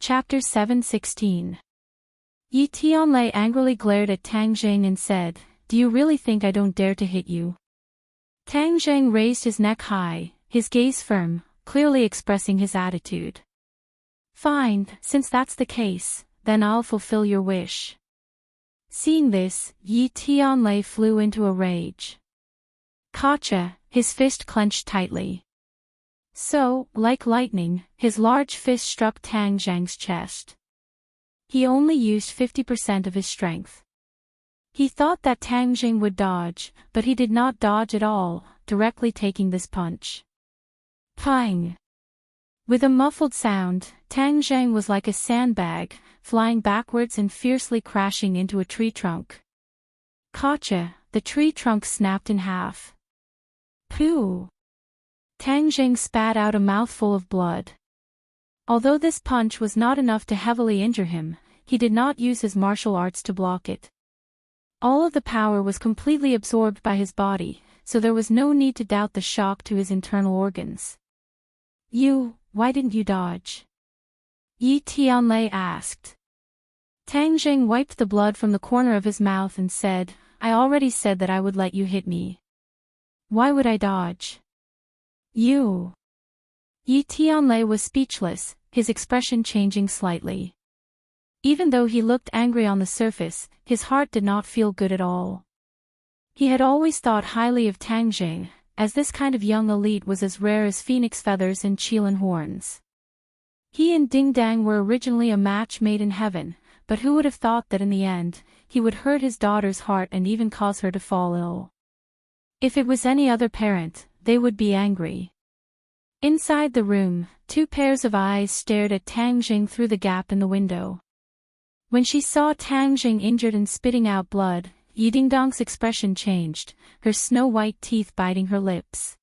Chapter 7:16. Yi Tianlei angrily glared at Tang Jing and said, "Do you really think I don't dare to hit you?" Tang Jing raised his neck high, his gaze firm, clearly expressing his attitude. "Fine, since that's the case, then I'll fulfill your wish." Seeing this, Yi Tianlei flew into a rage. Gotcha, his fist clenched tightly. So, like lightning, his large fist struck Tang Zhang's chest. He only used 50% of his strength. He thought that Tang Jing would dodge, but he did not dodge at all, directly taking this punch. Pang! With a muffled sound, Tang Zhang was like a sandbag, flying backwards and fiercely crashing into a tree trunk. Gotcha, the tree trunk snapped in half. Pooh! Tang Jing spat out a mouthful of blood. Although this punch was not enough to heavily injure him, he did not use his martial arts to block it. All of the power was completely absorbed by his body, so there was no need to doubt the shock to his internal organs. Why didn't you dodge?" Yi Tianlei asked. Tang Jing wiped the blood from the corner of his mouth and said, "I already said that I would let you hit me. Why would I dodge?" Yi Tianlei was speechless, his expression changing slightly. Even though he looked angry on the surface, his heart did not feel good at all. He had always thought highly of Tang Jing, as this kind of young elite was as rare as phoenix feathers and qilin horns. He and Ding Dang were originally a match made in heaven, but who would have thought that in the end, he would hurt his daughter's heart and even cause her to fall ill? If it was any other parent, they would be angry. Inside the room, two pairs of eyes stared at Tang Jing through the gap in the window. When she saw Tang Jing injured and spitting out blood, Yi Dingdong's expression changed, her snow-white teeth biting her lips.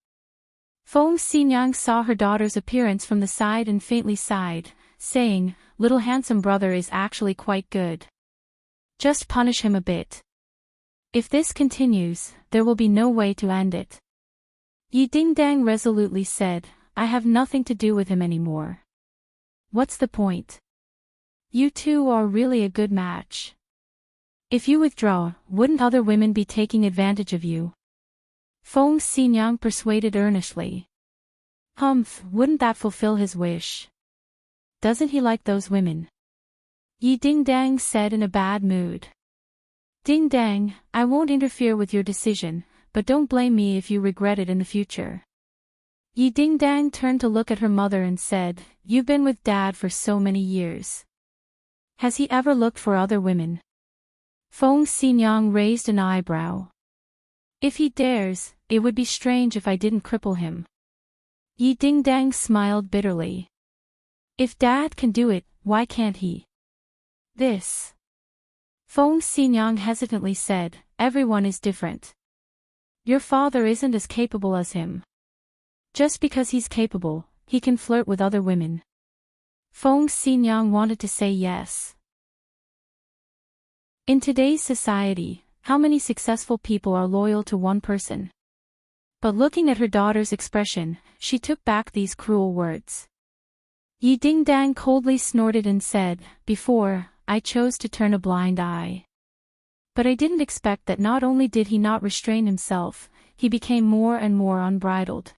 Feng Xinyang saw her daughter's appearance from the side and faintly sighed, saying, "Little handsome brother is actually quite good. Just punish him a bit. If this continues, there will be no way to end it." Yi Dingdang resolutely said, "I have nothing to do with him anymore. What's the point? You two are really a good match. If you withdraw, wouldn't other women be taking advantage of you?" Feng Xinyang persuaded earnestly. Wouldn't that fulfill his wish? Doesn't he like those women?" Yi Dingdang said in a bad mood. "Dingdang, I won't interfere with your decision, but don't blame me if you regret it in the future." Yi Dingdang turned to look at her mother and said, "You've been with Dad for so many years. Has he ever looked for other women?" Feng Xinyang raised an eyebrow. "If he dares, it would be strange if I didn't cripple him." Yi Dingdang smiled bitterly. "If Dad can do it, why can't he?" Feng Xinyang hesitantly said, "Everyone is different. Your father isn't as capable as him. Just because he's capable, he can flirt with other women." Feng Xinyang wanted to say yes. In today's society, how many successful people are loyal to one person? But looking at her daughter's expression, she took back these cruel words. Yi Dingdang coldly snorted and said, "Before, I chose to turn a blind eye. But I didn't expect that not only did he not restrain himself, he became more and more unbridled.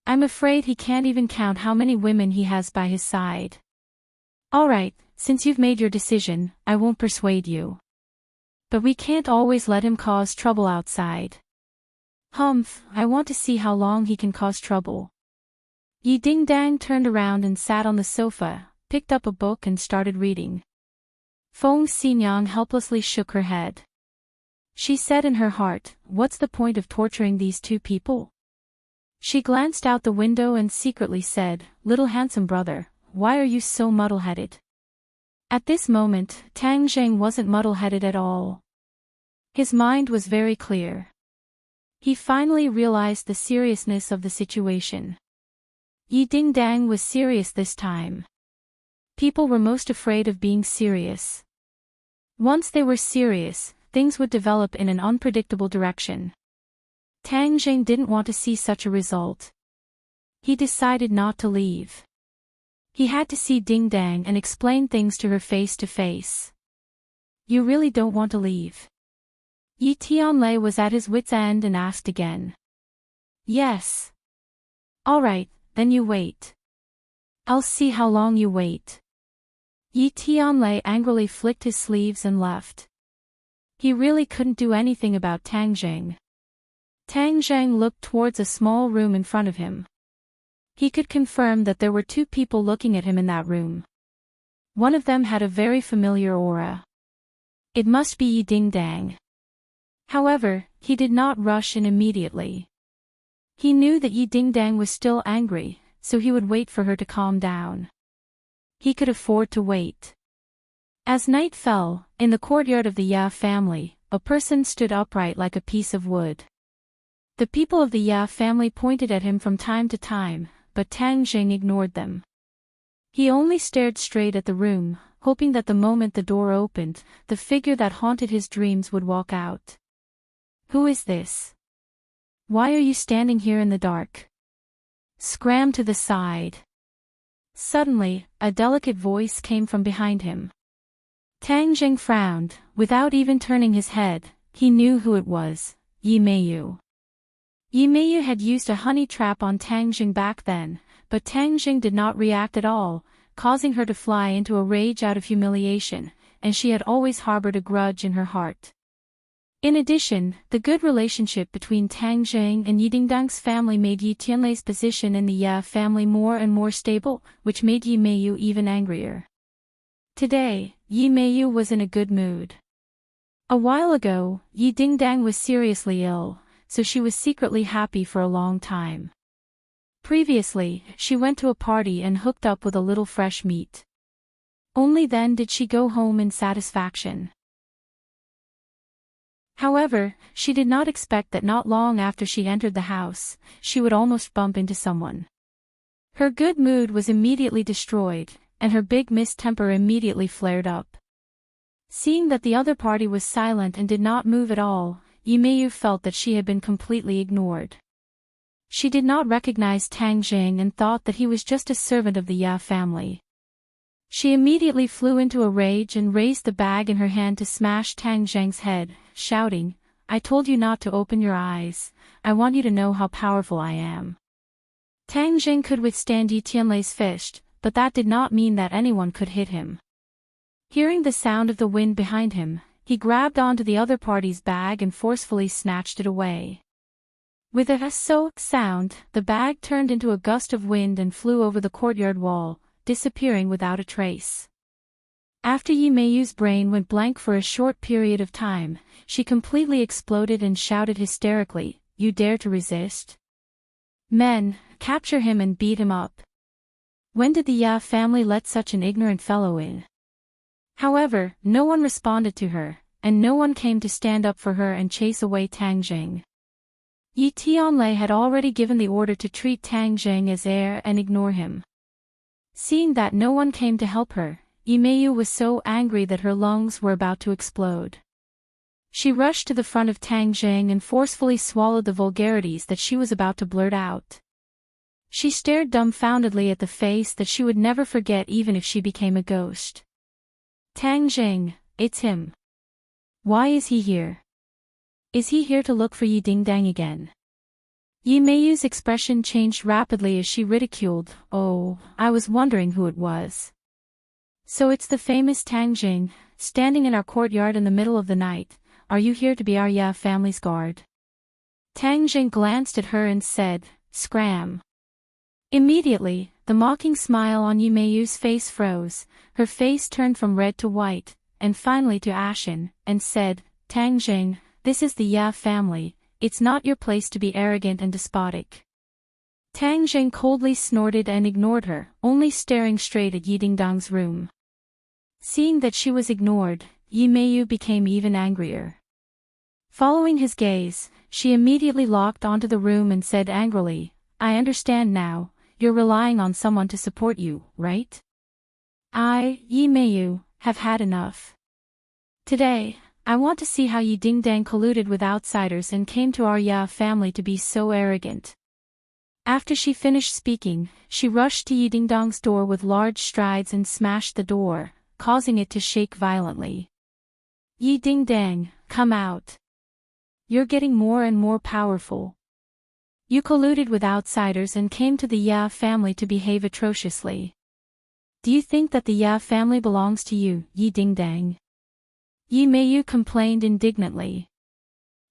I'm afraid he can't even count how many women he has by his side. Alright, since you've made your decision, I won't persuade you. But we can't always let him cause trouble outside. I want to see how long he can cause trouble." Yi Dingdang turned around and sat on the sofa, picked up a book and started reading. Feng Xinyang helplessly shook her head. She said in her heart, "What's the point of torturing these two people?" She glanced out the window and secretly said, "Little handsome brother, why are you so muddle-headed?" At this moment, Tang Jing wasn't muddle-headed at all. His mind was very clear. He finally realized the seriousness of the situation. Yi Dingdang was serious this time. People were most afraid of being serious. Once they were serious, things would develop in an unpredictable direction. Tang Jing didn't want to see such a result. He decided not to leave. He had to see Ding Dang and explain things to her face to face. You really don't want to leave? Yi Tianlei was at his wit's end and asked again. Yes. Alright, then you wait. I'll see how long you wait. Yi Tianlei angrily flicked his sleeves and left. He really couldn't do anything about Tang Jing. Tang Jing looked towards a small room in front of him. He could confirm that there were two people looking at him in that room. One of them had a very familiar aura. It must be Yi Ding Dang. However, he did not rush in immediately. He knew that Yi Ding Dang was still angry, so he would wait for her to calm down. He could afford to wait. As night fell, in the courtyard of the Ya family, a person stood upright like a piece of wood. The people of the Ya family pointed at him from time to time, but Tang Jing ignored them. He only stared straight at the room, hoping that the moment the door opened, the figure that haunted his dreams would walk out. Who is this? Why are you standing here in the dark? Scram to the side. Suddenly, a delicate voice came from behind him. Tang Jing frowned, without even turning his head. He knew who it was, Yi Meiyu. Yi Meiyu had used a honey trap on Tang Jing back then, but Tang Jing did not react at all, causing her to fly into a rage out of humiliation, and she had always harbored a grudge in her heart. In addition, the good relationship between Tang Jing and Yi Dingdang's family made Yi Tianlei's position in the Ya family more and more stable, which made Yi Meiyu even angrier. Today, Yi Meiyu was in a good mood. A while ago, Yi Dingdang was seriously ill, so she was secretly happy for a long time. Previously, she went to a party and hooked up with a little fresh meat. Only then did she go home in satisfaction. However, she did not expect that not long after she entered the house, she would almost bump into someone. Her good mood was immediately destroyed, and her big mistemper immediately flared up. Seeing that the other party was silent and did not move at all, Yi Meiyu felt that she had been completely ignored. She did not recognize Tang Jing and thought that he was just a servant of the Ya family. She immediately flew into a rage and raised the bag in her hand to smash Tang Jing's head, shouting, I told you not to open your eyes. I want you to know how powerful I am. Tang Jing could withstand Yi Tianlei's fist, but that did not mean that anyone could hit him. Hearing the sound of the wind behind him, he grabbed onto the other party's bag and forcefully snatched it away. With a so sound, the bag turned into a gust of wind and flew over the courtyard wall, disappearing without a trace. After Yi Meiyu's brain went blank for a short period of time, she completely exploded and shouted hysterically, You dare to resist? Men, capture him and beat him up. When did the Ya family let such an ignorant fellow in? However, no one responded to her, and no one came to stand up for her and chase away Tang Jing. Yi Tianlei had already given the order to treat Tang Jing as heir and ignore him. Seeing that no one came to help her, Yi Meiyu was so angry that her lungs were about to explode. She rushed to the front of Tang Jing and forcefully swallowed the vulgarities that she was about to blurt out. She stared dumbfoundedly at the face that she would never forget even if she became a ghost. Tang Jing, it's him. Why is he here? Is he here to look for Yi Dingdang again? Yi Meiyu's expression changed rapidly as she ridiculed, Oh, I was wondering who it was. So it's the famous Tang Jing, standing in our courtyard in the middle of the night. Are you here to be our Ya family's guard? Tang Jing glanced at her and said, Scram. Immediately, the mocking smile on Yi Meiyu's face froze, her face turned from red to white, and finally to ashen, and said, Tang Jing, this is the Ya family. It's not your place to be arrogant and despotic. Tang Jing coldly snorted and ignored her, only staring straight at Yi Dingdang's room. Seeing that she was ignored, Yi Meiyu became even angrier. Following his gaze, she immediately locked onto the room and said angrily, I understand now, you're relying on someone to support you, right? I, Yi Meiyu, have had enough. Today, I want to see how Yi Dingdang colluded with outsiders and came to our Ya family to be so arrogant. After she finished speaking, she rushed to Yi Dingdong's door with large strides and smashed the door, causing it to shake violently. Yi Dingdang, come out. You're getting more and more powerful. You colluded with outsiders and came to the Ya family to behave atrociously. Do you think that the Ya family belongs to you, Yi Dingdang? Yi Meiyu complained indignantly.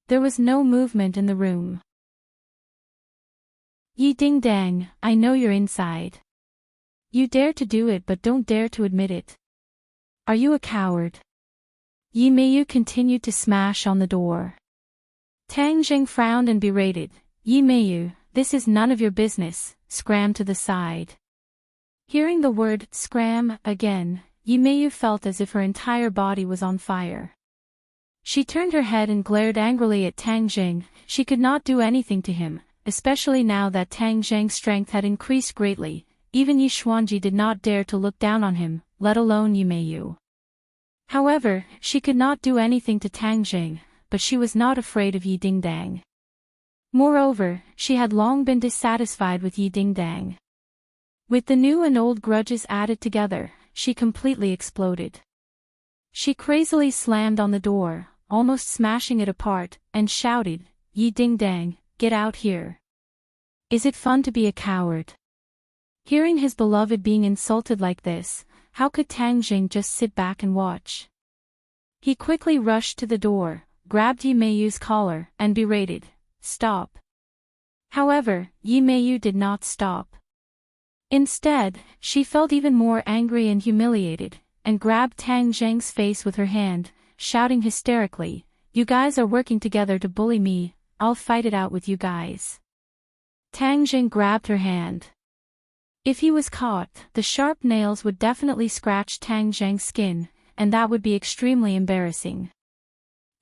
There was no movement in the room. Yi Dingdang, I know you're inside. You dare to do it but don't dare to admit it. Are you a coward? Yi Meiyu continued to smash on the door. Tang Zheng frowned and berated, Yi Meiyu, this is none of your business, scram to the side. Hearing the word, scram, again, Yi Meiyu felt as if her entire body was on fire. She turned her head and glared angrily at Tang Zheng. She could not do anything to him, especially now that Tang Zheng's strength had increased greatly. Even Yi Xuanji did not dare to look down on him, let alone Yi Meiyu. However, she could not do anything to Tang Zheng, but she was not afraid of Yi Dingdang. Moreover, she had long been dissatisfied with Yi Dingdang. With the new and old grudges added together, she completely exploded. She crazily slammed on the door, almost smashing it apart, and shouted, Yi Dingdang, get out here. Is it fun to be a coward? Hearing his beloved being insulted like this, how could Tang Zheng just sit back and watch? He quickly rushed to the door, grabbed Yi Meiyu's collar, and berated, stop. However, Yi Meiyu did not stop. Instead, she felt even more angry and humiliated, and grabbed Tang Zheng's face with her hand, shouting hysterically, you guys are working together to bully me, I'll fight it out with you guys. Tang Zheng grabbed her hand. If he was caught, the sharp nails would definitely scratch Tang Zheng's skin, and that would be extremely embarrassing.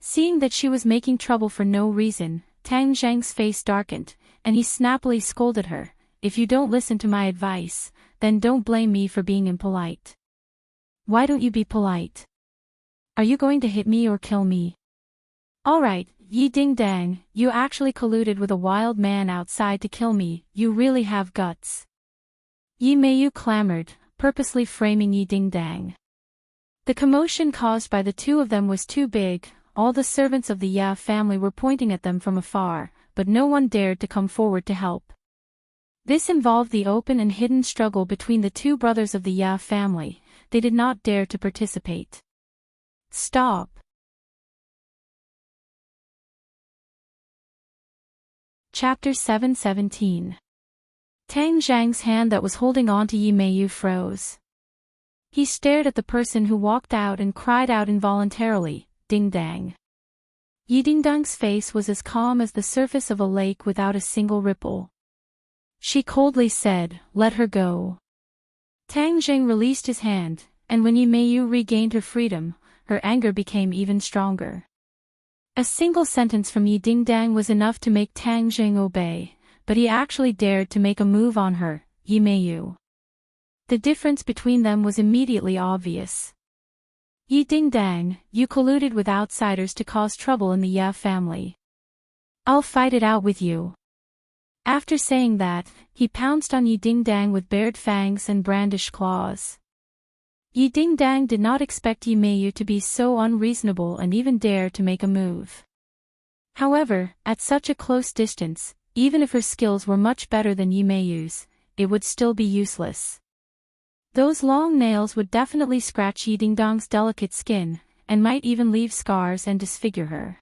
Seeing that she was making trouble for no reason, Tang Zheng's face darkened, and he snappily scolded her, if you don't listen to my advice, then don't blame me for being impolite. Why don't you be polite? Are you going to hit me or kill me? Alright, Yi Dingdang, you actually colluded with a wild man outside to kill me, you really have guts. Yi Meiyu clamored, purposely framing Yi Dingdang. The commotion caused by the two of them was too big, all the servants of the Ya family were pointing at them from afar, but no one dared to come forward to help. This involved the open and hidden struggle between the two brothers of the Ya family. They did not dare to participate. Stop. Chapter 717. Tang Zhang's hand that was holding on to Yi Meiyu froze. He stared at the person who walked out and cried out involuntarily, Ding Dang. Yi Dingdang's face was as calm as the surface of a lake without a single ripple. She coldly said, let her go. Tang Zheng released his hand, and when Yi Meiyu regained her freedom, her anger became even stronger. A single sentence from Yi Dingdang was enough to make Tang Zheng obey, but he actually dared to make a move on her, Yi Meiyu. The difference between them was immediately obvious. Yi Dingdang, you colluded with outsiders to cause trouble in the Ya family. I'll fight it out with you. After saying that, he pounced on Yi Dingdang with bared fangs and brandished claws. Yi Dingdang did not expect Yi Meiyu to be so unreasonable and even dare to make a move. However, at such a close distance, even if her skills were much better than Yi Meiyu's, it would still be useless. Those long nails would definitely scratch Yi Dingdang's delicate skin, and might even leave scars and disfigure her.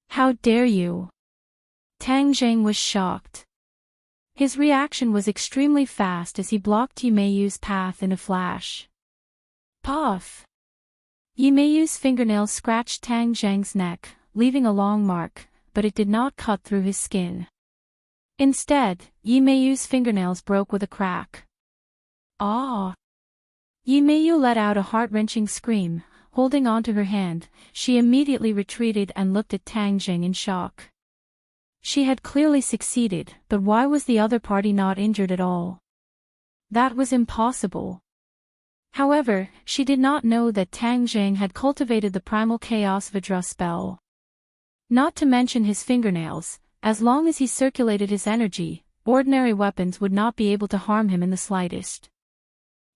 How dare you? Tang Zheng was shocked. His reaction was extremely fast as he blocked Yi Meiyu's path in a flash. Puff! Yi Meiyu's fingernails scratched Tang Zheng's neck, leaving a long mark, but it did not cut through his skin. Instead, Yi Meiyu's fingernails broke with a crack. Ah! Yi Meiyu let out a heart-wrenching scream. Holding onto her hand, she immediately retreated and looked at Tang Zheng in shock. She had clearly succeeded, but why was the other party not injured at all? That was impossible. However, she did not know that Tang Zheng had cultivated the primal chaos Vajra spell. Not to mention his fingernails, as long as he circulated his energy, ordinary weapons would not be able to harm him in the slightest.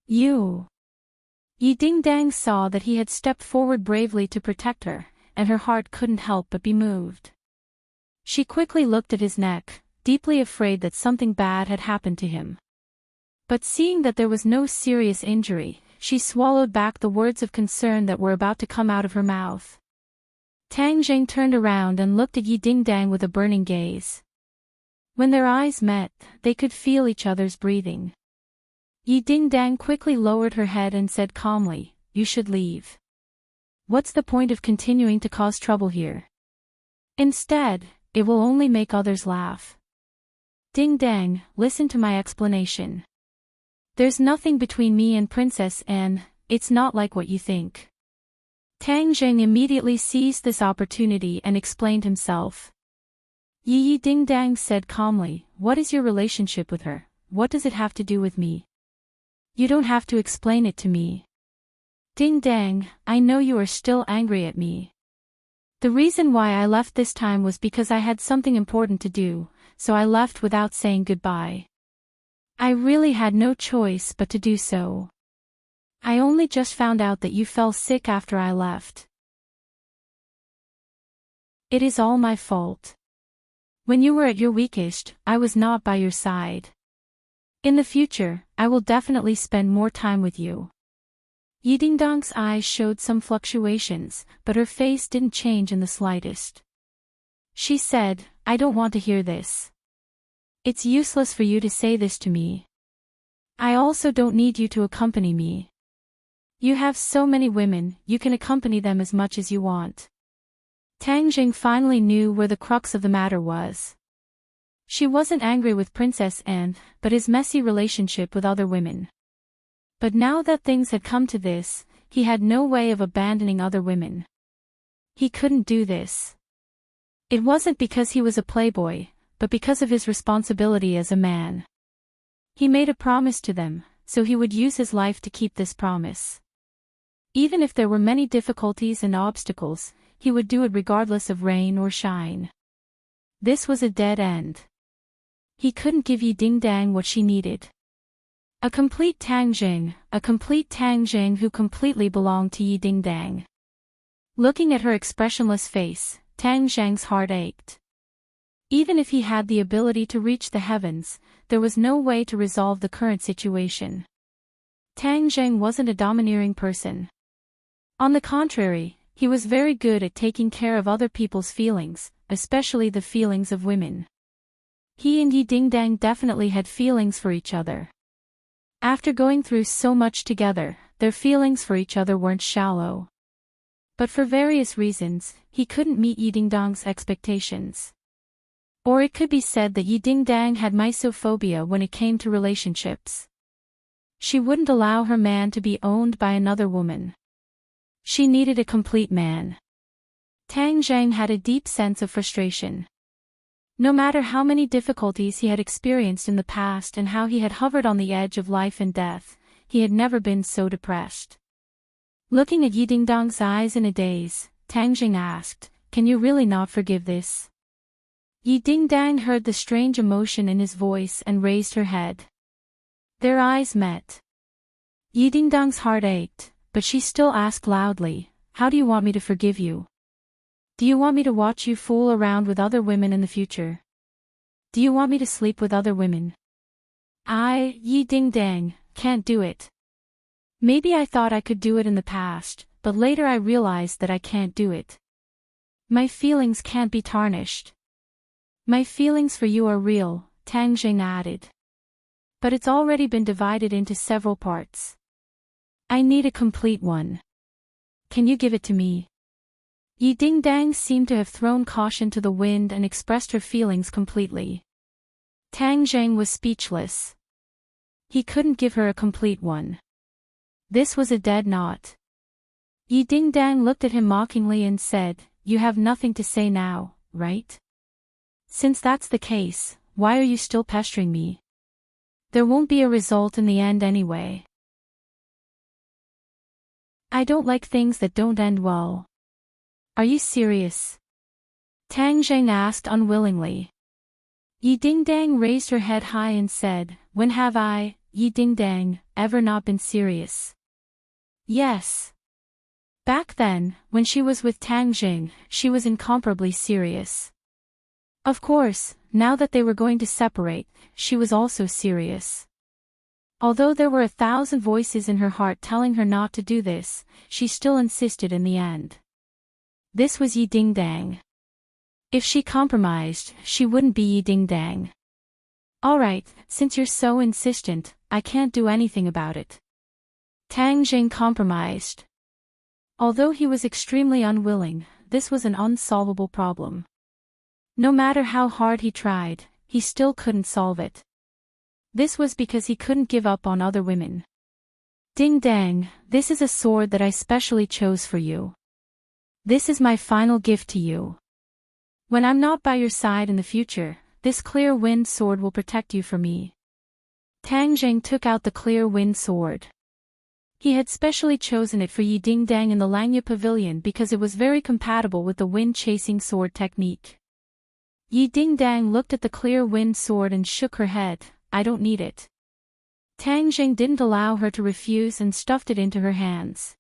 You. Yi Dingdang saw that he had stepped forward bravely to protect her, and her heart couldn't help but be moved. She quickly looked at his neck, deeply afraid that something bad had happened to him. But seeing that there was no serious injury, she swallowed back the words of concern that were about to come out of her mouth. Tang Jing turned around and looked at Yi Dingdang with a burning gaze. When their eyes met, they could feel each other's breathing. Yi Dingdang quickly lowered her head and said calmly, "You should leave. What's the point of continuing to cause trouble here? Instead, it will only make others laugh. Dingdang, listen to my explanation. There's nothing between me and Princess Anne, it's not like what you think." Tang Jing immediately seized this opportunity and explained himself. Yi Dingdang said calmly, "What is your relationship with her? What does it have to do with me? You don't have to explain it to me. Dingdang, I know you are still angry at me. The reason why I left this time was because I had something important to do, so I left without saying goodbye. I really had no choice but to do so. I only just found out that you fell sick after I left. It is all my fault. When you were at your weakest, I was not by your side. In the future, I will definitely spend more time with you." Yi Dingdang's eyes showed some fluctuations, but her face didn't change in the slightest. She said, "I don't want to hear this. It's useless for you to say this to me. I also don't need you to accompany me. You have so many women, you can accompany them as much as you want." Tang Jing finally knew where the crux of the matter was. She wasn't angry with Princess Anne, but his messy relationship with other women. But now that things had come to this, he had no way of abandoning other women. He couldn't do this. It wasn't because he was a playboy, but because of his responsibility as a man. He made a promise to them, so he would use his life to keep this promise. Even if there were many difficulties and obstacles, he would do it regardless of rain or shine. This was a dead end. He couldn't give Yi Dingdang what she needed. A complete Tang Jing who completely belonged to Yi Dingdang. Looking at her expressionless face, Tang Zhang's heart ached. Even if he had the ability to reach the heavens, there was no way to resolve the current situation. Tang Zhang wasn't a domineering person. On the contrary, he was very good at taking care of other people's feelings, especially the feelings of women. He and Yi Dingdang definitely had feelings for each other. After going through so much together, their feelings for each other weren't shallow. But for various reasons, he couldn't meet Yi Dingdang's expectations. Or it could be said that Yi Dingdang had misophobia when it came to relationships. She wouldn't allow her man to be owned by another woman. She needed a complete man. Tang Zhang had a deep sense of frustration. No matter how many difficulties he had experienced in the past and how he had hovered on the edge of life and death, he had never been so depressed. Looking at Yi Dingdang's eyes in a daze, Tang Jing asked, "Can you really not forgive this?" Yi Dingdang heard the strange emotion in his voice and raised her head. Their eyes met. Yi Dingdang's heart ached, but she still asked loudly, "How do you want me to forgive you? Do you want me to watch you fool around with other women in the future? Do you want me to sleep with other women? I, Yi Dingdang, can't do it. Maybe I thought I could do it in the past, but later I realized that I can't do it. My feelings can't be tarnished. My feelings for you are real," Tang Jing added. "But it's already been divided into several parts. I need a complete one. Can you give it to me?" Yi Dingdang seemed to have thrown caution to the wind and expressed her feelings completely. Tang Zhang was speechless. He couldn't give her a complete one. This was a dead knot. Yi Dingdang looked at him mockingly and said, "You have nothing to say now, right? Since that's the case, why are you still pestering me? There won't be a result in the end anyway. I don't like things that don't end well. Are you serious?" Tang Zhang asked unwillingly. Yi Ding-dang raised her head high and said, "When have I, Yi Ding-dang, ever not been serious?" "Yes. Back then, when she was with Tang Jing, she was incomparably serious. Of course, now that they were going to separate, she was also serious. Although there were 1,000 voices in her heart telling her not to do this, she still insisted in the end. This was Yi Ding-dang. If she compromised, she wouldn't be Yi Ding-dang. "Alright, since you're so insistent, I can't do anything about it." Tang Jing compromised. Although he was extremely unwilling, this was an unsolvable problem. No matter how hard he tried, he still couldn't solve it. This was because he couldn't give up on other women. "Ding-dang, this is a sword that I specially chose for you. This is my final gift to you. When I'm not by your side in the future, this clear wind sword will protect you from me." Tang Jing took out the clear wind sword. He had specially chosen it for Yi Ding-dang in the Langya Pavilion because it was very compatible with the wind-chasing sword technique. Yi Ding-dang looked at the clear wind sword and shook her head. "I don't need it." Tang Jing didn't allow her to refuse and stuffed it into her hands.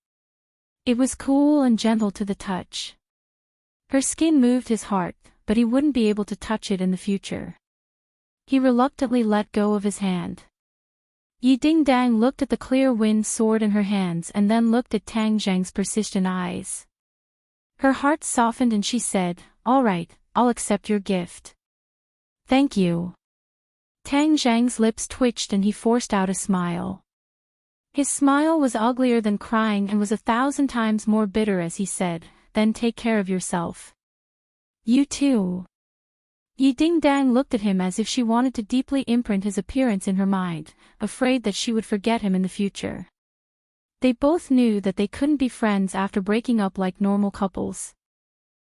It was cool and gentle to the touch. Her skin moved his heart, but he wouldn't be able to touch it in the future. He reluctantly let go of his hand. Yi Ding-dang looked at the clear wind sword in her hands and then looked at Tang Jing's persistent eyes. Her heart softened and she said, "All right, I'll accept your gift." "Thank you." Tang Jing's lips twitched and he forced out a smile. His smile was uglier than crying and was 1,000 times more bitter as he said, "Then take care of yourself. You too." Yi Ding-dang looked at him as if she wanted to deeply imprint his appearance in her mind, afraid that she would forget him in the future. They both knew that they couldn't be friends after breaking up like normal couples.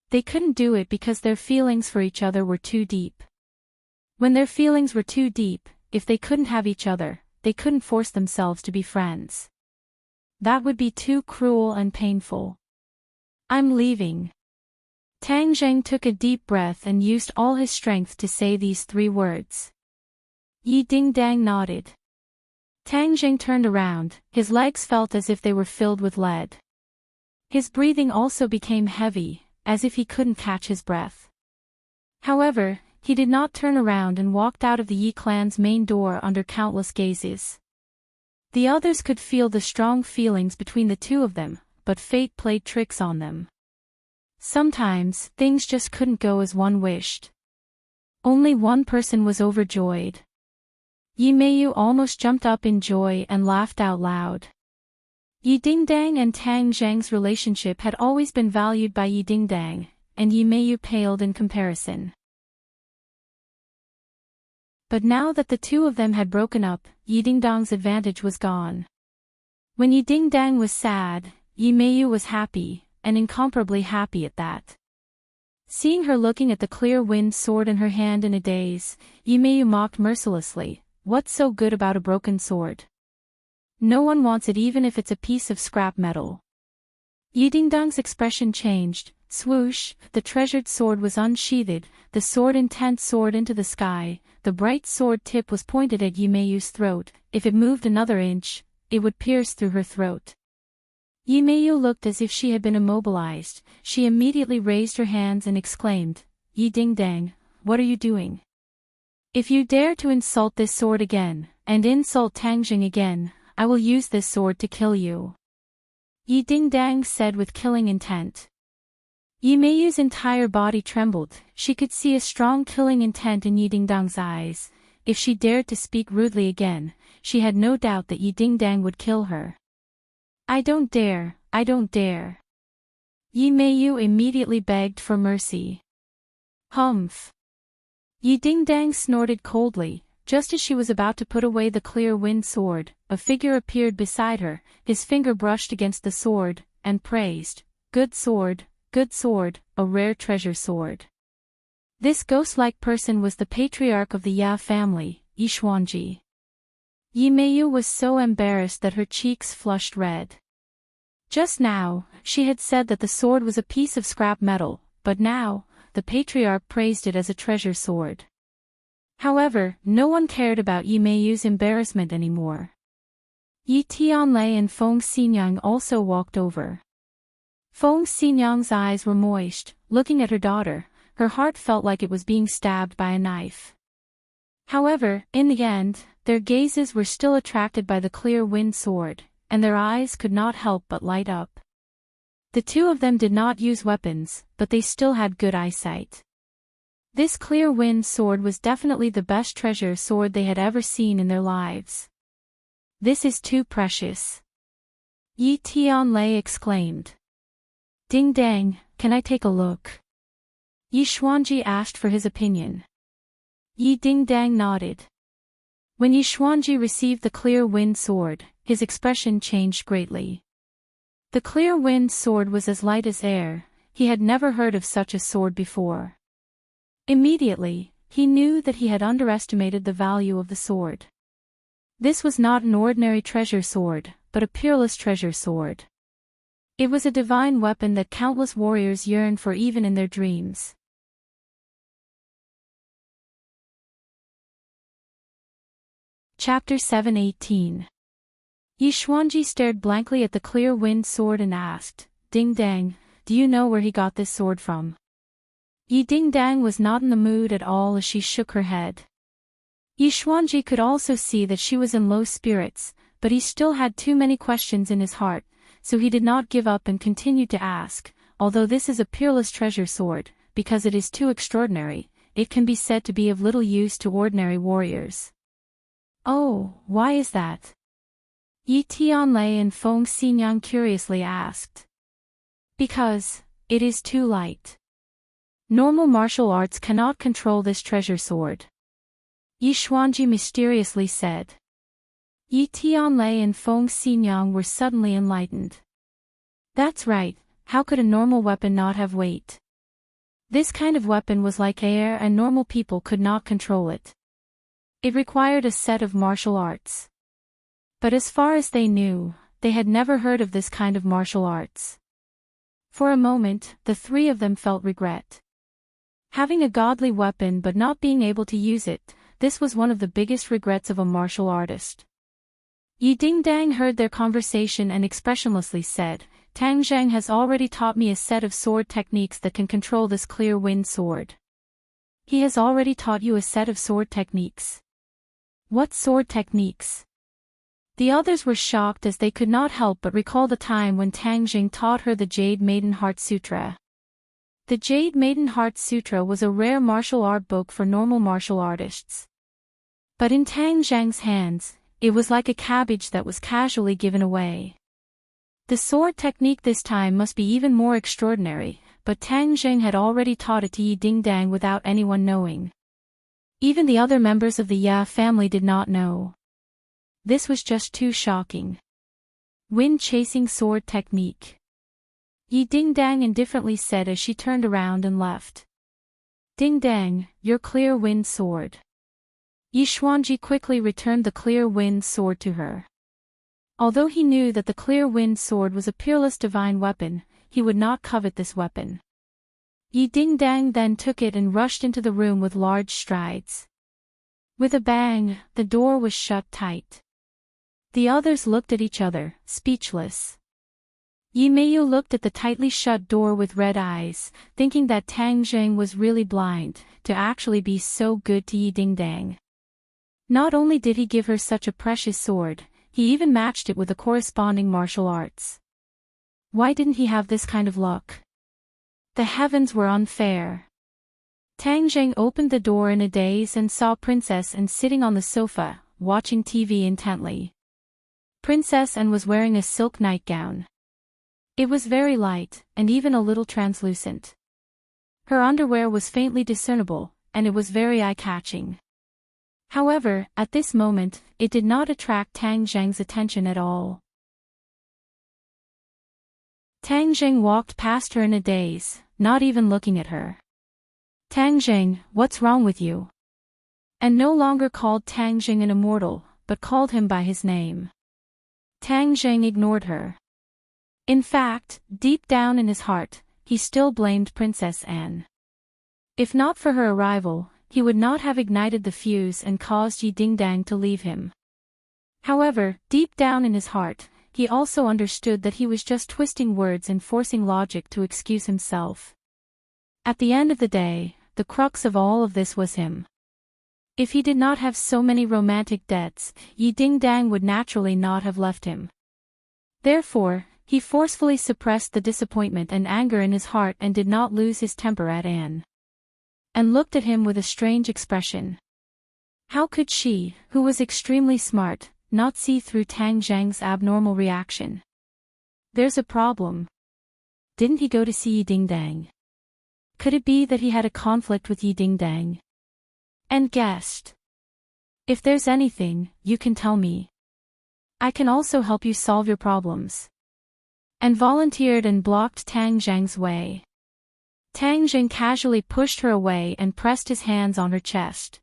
They couldn't do it because their feelings for each other were too deep. When their feelings were too deep, if they couldn't have each other, they couldn't force themselves to be friends. That would be too cruel and painful. "I'm leaving." Tang Jing took a deep breath and used all his strength to say these 3 words. Yi Ding-dang nodded. Tang Jing turned around, his legs felt as if they were filled with lead. His breathing also became heavy, as if he couldn't catch his breath. However, he did not turn around and walked out of the Yi clan's main door under countless gazes. The others could feel the strong feelings between the two of them, but fate played tricks on them. Sometimes, things just couldn't go as one wished. Only one person was overjoyed. Yi Meiyu almost jumped up in joy and laughed out loud. Yi Ding-dang and Tang Jing's relationship had always been valued by Yi Ding-dang, and Yi Meiyu paled in comparison. But now that the two of them had broken up, Yi Ding-dang's advantage was gone. When Yi Ding-dang was sad, Yi Meiyu was happy, and incomparably happy at that. Seeing her looking at the clear wind sword in her hand in a daze, Yi Meiyu mocked mercilessly, "What's so good about a broken sword? No one wants it even if it's a piece of scrap metal." Yi Ding-dang's expression changed. Swoosh, the treasured sword was unsheathed, the sword intent soared into the sky, the bright sword tip was pointed at Yi Meiyu's throat. If it moved another inch, it would pierce through her throat. Yi Meiyu looked as if she had been immobilized. She immediately raised her hands and exclaimed, "Yi Ding-dang, what are you doing? If you dare to insult this sword again, and insult Tang Jing again, I will use this sword to kill you." Yi Ding-dang said with killing intent. Yi Meiyu's entire body trembled. She could see a strong killing intent in Yi Ding-dang's eyes. If she dared to speak rudely again, she had no doubt that Yi Ding-dang would kill her. I don't dare, I don't dare." Yi Meiyu immediately begged for mercy. "Humph." Yi Ding-dang snorted coldly. Just as she was about to put away the clear wind sword, a figure appeared beside her, his finger brushed against the sword, and praised, good sword, a rare treasure sword." This ghost-like person was the patriarch of the Ya family, Yi Xuanji. Yi Meiyu was so embarrassed that her cheeks flushed red. Just now, she had said that the sword was a piece of scrap metal, but now, the patriarch praised it as a treasure sword. However, no one cared about Yi Meiyu's embarrassment anymore. Yi Tianlei and Feng Xinyang also walked over. Feng Xinyang's eyes were moist, looking at her daughter. Her heart felt like it was being stabbed by a knife. However, in the end, their gazes were still attracted by the clear wind sword, and their eyes could not help but light up. The two of them did not use weapons, but they still had good eyesight. This clear wind sword was definitely the best treasure sword they had ever seen in their lives. This is too precious. Yi Tianlei exclaimed. Ding dang, can I take a look? Yi Xuanji asked for his opinion. Yi Dingdang nodded. When Yi Xuanji received the clear wind sword, his expression changed greatly. The clear wind sword was as light as air. He had never heard of such a sword before. Immediately, he knew that he had underestimated the value of the sword. This was not an ordinary treasure sword, but a peerless treasure sword. It was a divine weapon that countless warriors yearned for even in their dreams. Chapter 7:18. Yi Xuanji stared blankly at the clear wind sword and asked, Ding Dang, do you know where he got this sword from? Yi Dingdang was not in the mood at all as she shook her head. Yi Xuanji could also see that she was in low spirits, but he still had too many questions in his heart, so he did not give up and continued to ask, although this is a peerless treasure sword, because it is too extraordinary, it can be said to be of little use to ordinary warriors. Oh, why is that? Yi Tianlei and Feng Xinyang curiously asked. Because it is too light. Normal martial arts cannot control this treasure sword. Yi Xuanji mysteriously said. Yi Tianlei and Feng Xinyang were suddenly enlightened. That's right, how could a normal weapon not have weight? This kind of weapon was like air and normal people could not control it. It required a set of martial arts. But as far as they knew, they had never heard of this kind of martial arts. For a moment, the three of them felt regret. Having a godly weapon but not being able to use it, this was one of the biggest regrets of a martial artist. Yi Dingdang heard their conversation and expressionlessly said, Tang Zhang has already taught me a set of sword techniques that can control this clear wind sword. He has already taught you a set of sword techniques. What sword techniques? The others were shocked as they could not help but recall the time when Tang Zhang taught her the Jade Maiden Heart Sutra. The Jade Maiden Heart Sutra was a rare martial art book for normal martial artists. But in Tang Zhang's hands, it was like a cabbage that was casually given away. The sword technique this time must be even more extraordinary, but Tang Zhang had already taught it to Yi Dingdang without anyone knowing. Even the other members of the Ya family did not know. This was just too shocking. Wind-chasing sword technique. Yi Dingdang indifferently said as she turned around and left. Dingdang, your clear wind sword. Yi Xuanji quickly returned the clear wind sword to her. Although he knew that the clear wind sword was a peerless divine weapon, he would not covet this weapon. Yi Dingdang then took it and rushed into the room with large strides. With a bang, the door was shut tight. The others looked at each other, speechless. Yi Meiyu looked at the tightly shut door with red eyes, thinking that Tang Zhang was really blind, to actually be so good to Yi Dingdang. Not only did he give her such a precious sword, he even matched it with the corresponding martial arts. Why didn't he have this kind of luck? The heavens were unfair. Tang Zhang opened the door in a daze and saw Princess Anne sitting on the sofa, watching TV intently. Princess Anne was wearing a silk nightgown. It was very light, and even a little translucent. Her underwear was faintly discernible, and it was very eye-catching. However, at this moment, it did not attract Tang Zhang's attention at all. Tang Zhang walked past her in a daze, not even looking at her. Tang Zhang, what's wrong with you? And no longer called Tang Zhang an immortal, but called him by his name. Tang Zhang ignored her. In fact, deep down in his heart, he still blamed Princess Anne. If not for her arrival, he would not have ignited the fuse and caused Yi Dingdang to leave him. However, deep down in his heart, he also understood that he was just twisting words and forcing logic to excuse himself. At the end of the day, the crux of all of this was him. If he did not have so many romantic debts, Yi Dingdang would naturally not have left him. Therefore, he forcefully suppressed the disappointment and anger in his heart and did not lose his temper at Anne. And looked at him with a strange expression. How could she, who was extremely smart, not see through Tang Zhang's abnormal reaction? There's a problem. Didn't he go to see Yi Dingdang? Could it be that he had a conflict with Yi Dingdang? And guessed. If there's anything, you can tell me. I can also help you solve your problems. And volunteered and blocked Tang Zhang's way. Tang Zhang casually pushed her away and pressed his hands on her chest.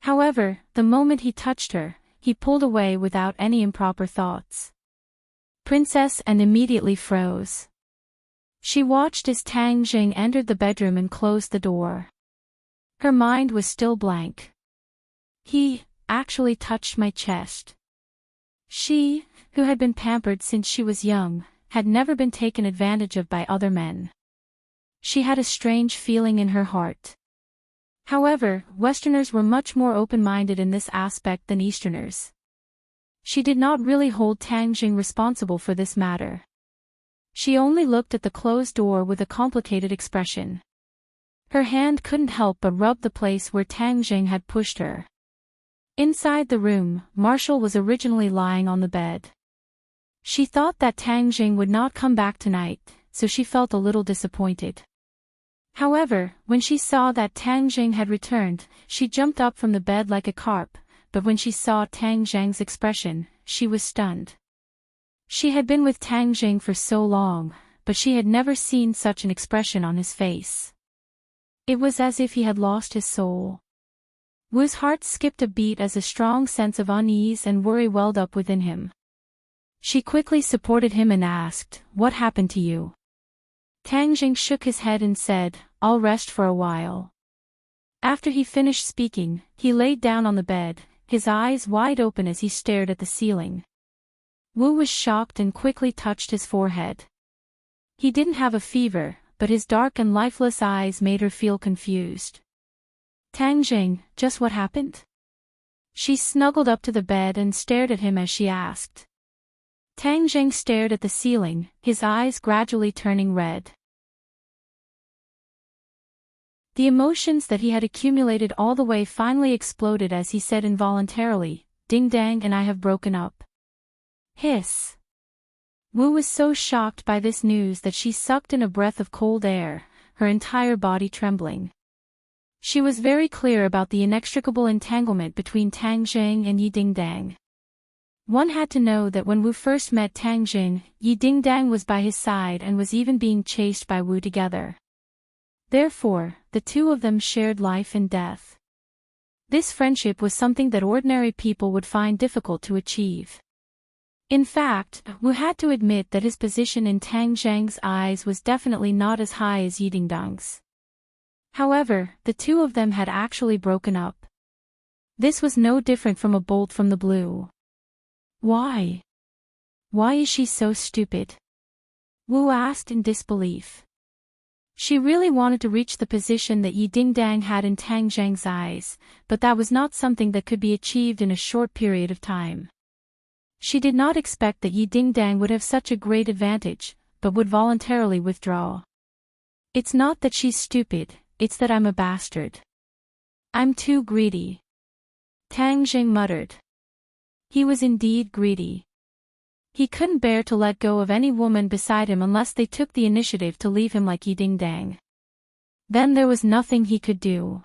However, the moment he touched her, he pulled away without any improper thoughts. Princess and immediately froze. She watched as Tang Zhang entered the bedroom and closed the door. Her mind was still blank. He actually touched my chest. She, who had been pampered since she was young, had never been taken advantage of by other men. She had a strange feeling in her heart. However, Westerners were much more open-minded in this aspect than Easterners. She did not really hold Tang Zhang responsible for this matter. She only looked at the closed door with a complicated expression. Her hand couldn't help but rub the place where Tang Zhang had pushed her. Inside the room, Marshall was originally lying on the bed. She thought that Tang Zhang would not come back tonight, so she felt a little disappointed. However, when she saw that Tang Zhang had returned, she jumped up from the bed like a carp, but when she saw Tang Zhang's expression, she was stunned. She had been with Tang Zhang for so long, but she had never seen such an expression on his face. It was as if he had lost his soul. Wu's heart skipped a beat as a strong sense of unease and worry welled up within him. She quickly supported him and asked, "What happened to you?" Tang Zhang shook his head and said, "I'll rest for a while." After he finished speaking, he laid down on the bed, his eyes wide open as he stared at the ceiling. Wu was shocked and quickly touched his forehead. He didn't have a fever, but his dark and lifeless eyes made her feel confused. "Tang Zhang, just what happened?" She snuggled up to the bed and stared at him as she asked. Tang Zhang stared at the ceiling, his eyes gradually turning red. The emotions that he had accumulated all the way finally exploded as he said involuntarily, "Dingdang and I have broken up." Hiss. Wu was so shocked by this news that she sucked in a breath of cold air, her entire body trembling. She was very clear about the inextricable entanglement between Tang Zhang and Yi Dingdang. One had to know that when Wu first met Tang Zhang, Yi Dingdang was by his side and was even being chased by Wu together. Therefore, the two of them shared life and death. This friendship was something that ordinary people would find difficult to achieve. In fact, Wu had to admit that his position in Tang Zhang's eyes was definitely not as high as Yi Dingdang's. However, the two of them had actually broken up. This was no different from a bolt from the blue. Why? Why is she so stupid? Wu asked in disbelief. She really wanted to reach the position that Yi Dingdang had in Tang Zhang's eyes, but that was not something that could be achieved in a short period of time. She did not expect that Yi Dingdang would have such a great advantage, but would voluntarily withdraw. It's not that she's stupid, it's that I'm a bastard. I'm too greedy. Tang Zhang muttered. He was indeed greedy. He couldn't bear to let go of any woman beside him unless they took the initiative to leave him like Yi Dingdang. Then there was nothing he could do.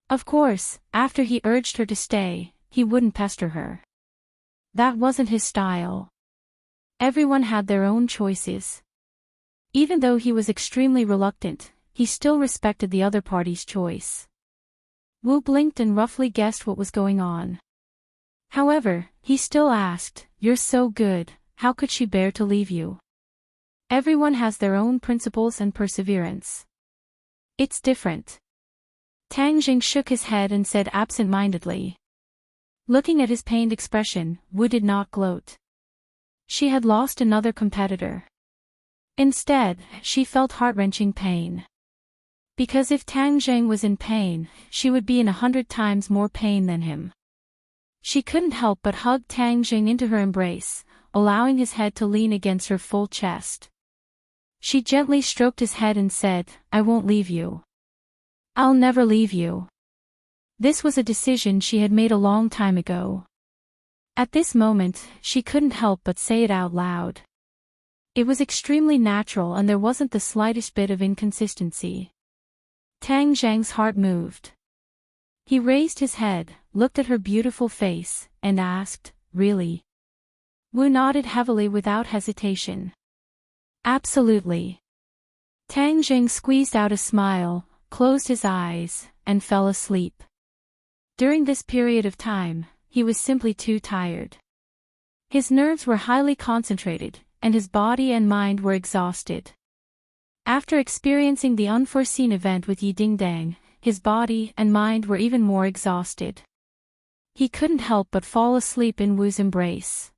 Of course, after he urged her to stay, he wouldn't pester her. That wasn't his style. Everyone had their own choices. Even though he was extremely reluctant, he still respected the other party's choice. Wu blinked and roughly guessed what was going on. However, he still asked, "You're so good, how could she bear to leave you?" Everyone has their own principles and perseverance. It's different. Tang Jing shook his head and said absent-mindedly. Looking at his pained expression, Wu did not gloat. She had lost another competitor. Instead, she felt heart-wrenching pain. Because if Tang Jing was in pain, she would be in 100 times more pain than him. She couldn't help but hug Tang Jing into her embrace, allowing his head to lean against her full chest. She gently stroked his head and said, "I won't leave you. I'll never leave you." This was a decision she had made a long time ago. At this moment, she couldn't help but say it out loud. It was extremely natural and there wasn't the slightest bit of inconsistency. Tang Zhang's heart moved. He raised his head, looked at her beautiful face, and asked, "Really?" Wu nodded heavily without hesitation. "Absolutely." Tang Jing squeezed out a smile, closed his eyes, and fell asleep. During this period of time, he was simply too tired. His nerves were highly concentrated, and his body and mind were exhausted. After experiencing the unforeseen event with Yi Dingdang, his body and mind were even more exhausted. He couldn't help but fall asleep in Wu's embrace.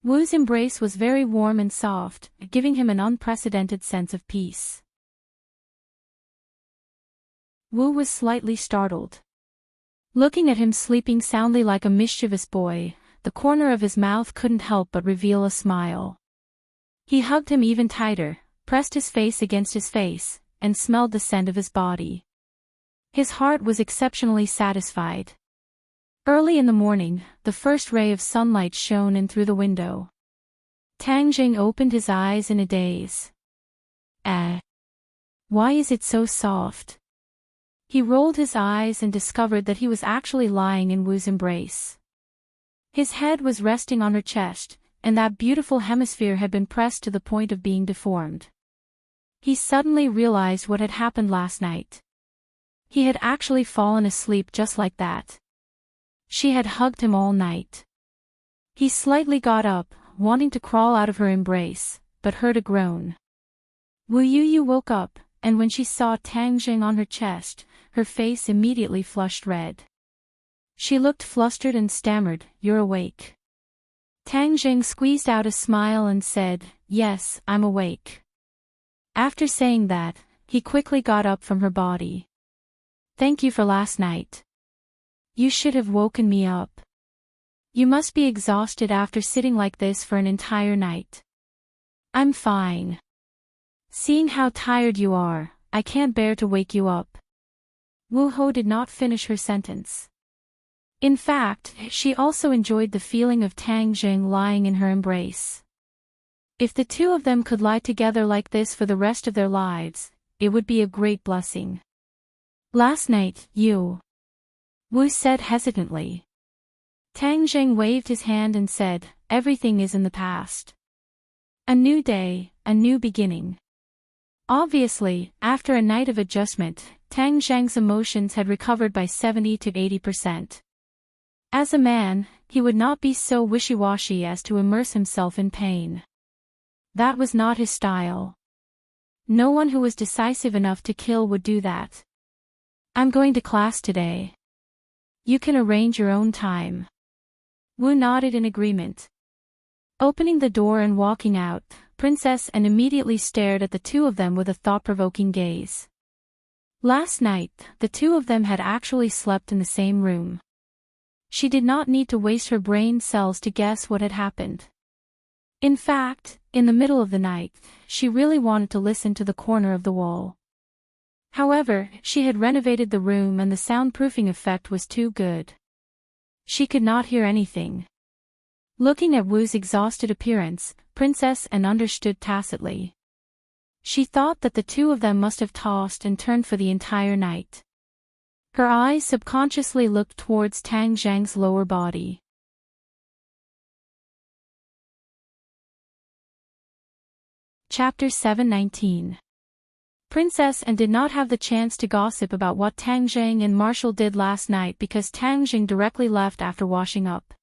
Wu's embrace was very warm and soft, giving him an unprecedented sense of peace. Wu was slightly startled. Looking at him sleeping soundly like a mischievous boy, the corner of his mouth couldn't help but reveal a smile. He hugged him even tighter, pressed his face against his face, and smelled the scent of his body. His heart was exceptionally satisfied. Early in the morning, the first ray of sunlight shone in through the window. Tang Jing opened his eyes in a daze. Why is it so soft?" He rolled his eyes and discovered that he was actually lying in Wu's embrace. His head was resting on her chest, and that beautiful hemisphere had been pressed to the point of being deformed. He suddenly realized what had happened last night. He had actually fallen asleep just like that. She had hugged him all night. He slightly got up, wanting to crawl out of her embrace, but heard a groan. Wu Yu woke up, and when she saw Tang Jing on her chest, her face immediately flushed red. She looked flustered and stammered, "You're awake." Tang Jing squeezed out a smile and said, "Yes, I'm awake." After saying that, he quickly got up from her body. "Thank you for last night. You should have woken me up. You must be exhausted after sitting like this for an entire night." "I'm fine. Seeing how tired you are, I can't bear to wake you up." Wu Hou did not finish her sentence. In fact, she also enjoyed the feeling of Tang Jing lying in her embrace. If the two of them could lie together like this for the rest of their lives, it would be a great blessing. "Last night, Wu said hesitantly. Tang Jing waved his hand and said, "Everything is in the past. A new day, a new beginning." Obviously, after a night of adjustment, Tang Zhang's emotions had recovered by 70 to 80%. As a man, he would not be so wishy-washy as to immerse himself in pain. That was not his style. No one who was decisive enough to kill would do that. "I'm going to class today. You can arrange your own time." Wu nodded in agreement. Opening the door and walking out, Princess and immediately stared at the two of them with a thought-provoking gaze. Last night, the two of them had actually slept in the same room. She did not need to waste her brain cells to guess what had happened. In fact, in the middle of the night, she really wanted to listen to the corner of the wall. However, she had renovated the room and the soundproofing effect was too good. She could not hear anything. Looking at Wu's exhausted appearance, Princess Anne understood tacitly. She thought that the two of them must have tossed and turned for the entire night. Her eyes subconsciously looked towards Tang Zhang's lower body. Chapter 719. Princess Anne did not have the chance to gossip about what Tang Zhang and Marshall did last night because Tang Zhang directly left after washing up.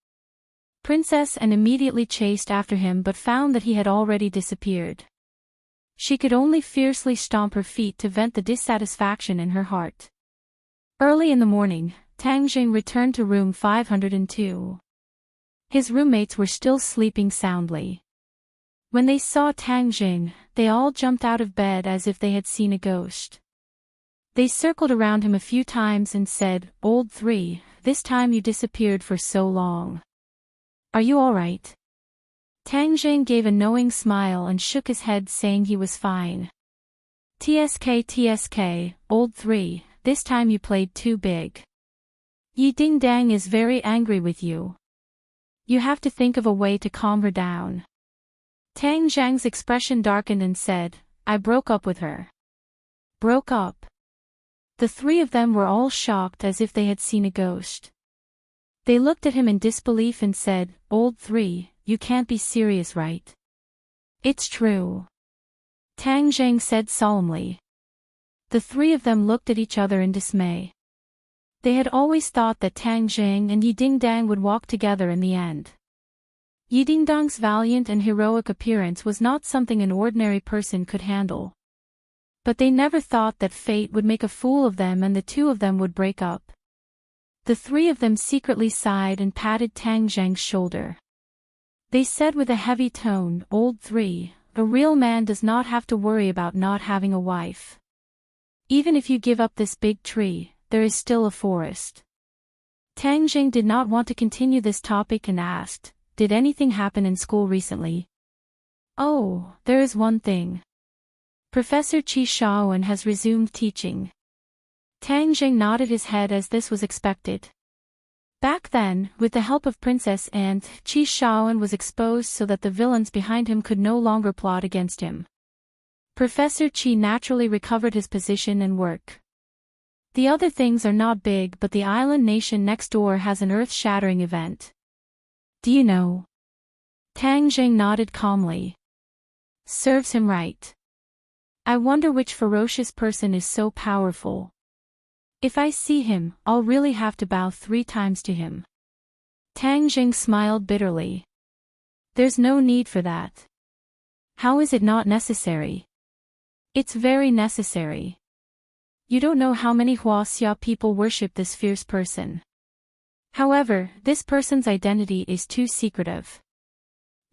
Princess Anne immediately chased after him but found that he had already disappeared. She could only fiercely stomp her feet to vent the dissatisfaction in her heart. Early in the morning, Tang Jing returned to room 502. His roommates were still sleeping soundly. When they saw Tang Jing, they all jumped out of bed as if they had seen a ghost. They circled around him a few times and said, "Old three, this time you disappeared for so long. Are you all right?" Tang Jing gave a knowing smile and shook his head saying he was fine. TSK, old three, this time you played too big. Yi Ding Dang is very angry with you. You have to think of a way to calm her down. Tang Zhang's expression darkened and said, "I broke up with her." Broke up? The three of them were all shocked as if they had seen a ghost. They looked at him in disbelief and said, "Old three, you can't be serious, right?" "It's true," Tang Zhang said solemnly. The three of them looked at each other in dismay. They had always thought that Tang Zhang and Yi Dingdang would walk together in the end. Yi Dingdang's valiant and heroic appearance was not something an ordinary person could handle. But they never thought that fate would make a fool of them and the two of them would break up. The three of them secretly sighed and patted Tang Zhang's shoulder. They said with a heavy tone, "Old three, a real man does not have to worry about not having a wife. Even if you give up this big tree, there is still a forest." Tang Jing did not want to continue this topic and asked, "Did anything happen in school recently?" "Oh, there is one thing. Professor Qi Shaoan has resumed teaching." Tang Jing nodded his head as this was expected. Back then, with the help of Princess Ant, Qi Shaoan was exposed so that the villains behind him could no longer plot against him. Professor Qi naturally recovered his position and work. The other things are not big, but the island nation next door has an earth-shattering event. "Do you know?" Tang Jing nodded calmly. "Serves him right. I wonder which ferocious person is so powerful. If I see him, I'll really have to bow 3 times to him." Tang Jing smiled bitterly. "There's no need for that." "How is it not necessary?" "It's very necessary. You don't know how many Huaxia people worship this fierce person. However, this person's identity is too secretive.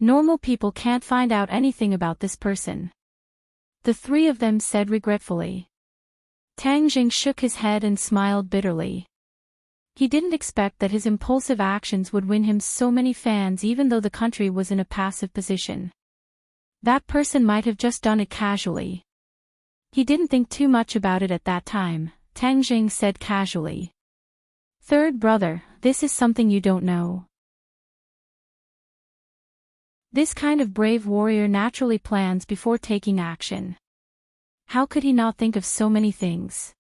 Normal people can't find out anything about this person." The three of them said regretfully. Tang Jing shook his head and smiled bitterly. He didn't expect that his impulsive actions would win him so many fans even though the country was in a passive position. That person might have just done it casually. He didn't think too much about it at that time. Tang Jing said casually. "Third brother, this is something you don't know. This kind of brave warrior naturally plans before taking action. How could he not think of so many things?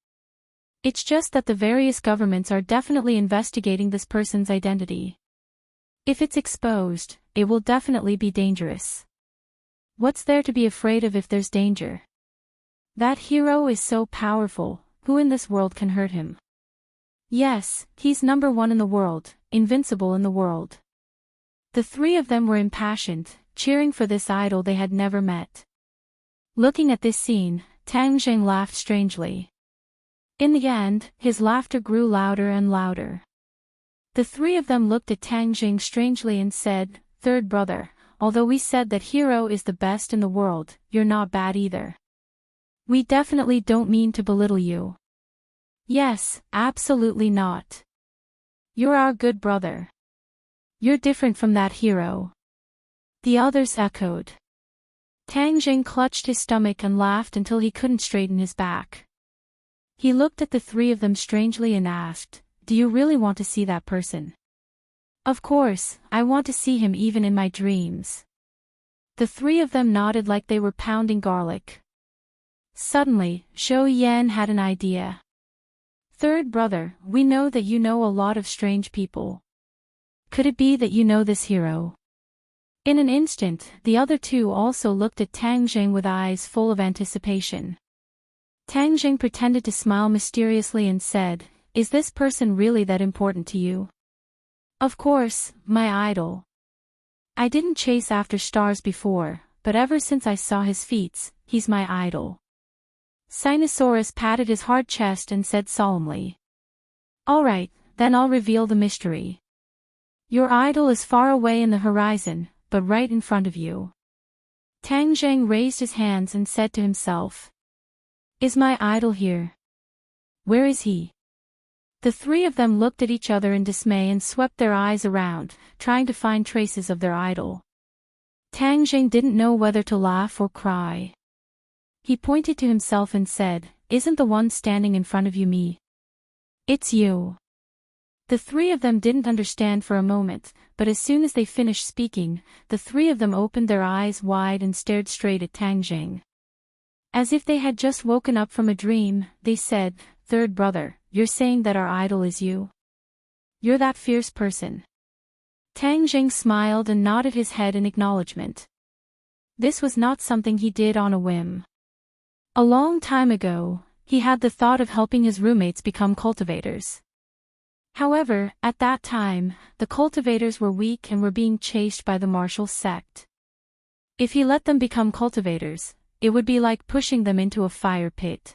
It's just that the various governments are definitely investigating this person's identity. If it's exposed, it will definitely be dangerous. What's there to be afraid of if there's danger? That hero is so powerful, who in this world can hurt him? Yes, he's number 1 in the world, invincible in the world." The three of them were impassioned, cheering for this idol they had never met. Looking at this scene, Tang Jing laughed strangely. In the end, his laughter grew louder and louder. The three of them looked at Tang Jing strangely and said, "Third brother, although we said that hero is the best in the world, you're not bad either. We definitely don't mean to belittle you." "Yes, absolutely not. You're our good brother. You're different from that hero." The others echoed. Tang Jing clutched his stomach and laughed until he couldn't straighten his back. He looked at the three of them strangely and asked, "Do you really want to see that person?" "Of course, I want to see him even in my dreams." The three of them nodded like they were pounding garlic. Suddenly, Zhou Yan had an idea. "Third brother, we know that you know a lot of strange people. Could it be that you know this hero?" In an instant, the other two also looked at Tang Jing with eyes full of anticipation. Tang Jing pretended to smile mysteriously and said, "Is this person really that important to you?" "Of course, my idol. I didn't chase after stars before, but ever since I saw his feats, he's my idol." Sinosaurus patted his hard chest and said solemnly. Alright, then I'll reveal the mystery. Your idol is far away in the horizon, but right in front of you. Tang Zheng raised his hands and said to himself. Is my idol here? Where is he? The three of them looked at each other in dismay and swept their eyes around, trying to find traces of their idol. Tang Zheng didn't know whether to laugh or cry. He pointed to himself and said, Isn't the one standing in front of you me? It's you. The three of them didn't understand for a moment, but as soon as they finished speaking, the three of them opened their eyes wide and stared straight at Tang Zheng. As if they had just woken up from a dream, they said, Third brother, you're saying that our idol is you? You're that fierce person. Tang Zheng smiled and nodded his head in acknowledgement. This was not something he did on a whim. A long time ago, he had the thought of helping his roommates become cultivators. However, at that time, the cultivators were weak and were being chased by the martial sect. If he let them become cultivators, it would be like pushing them into a fire pit.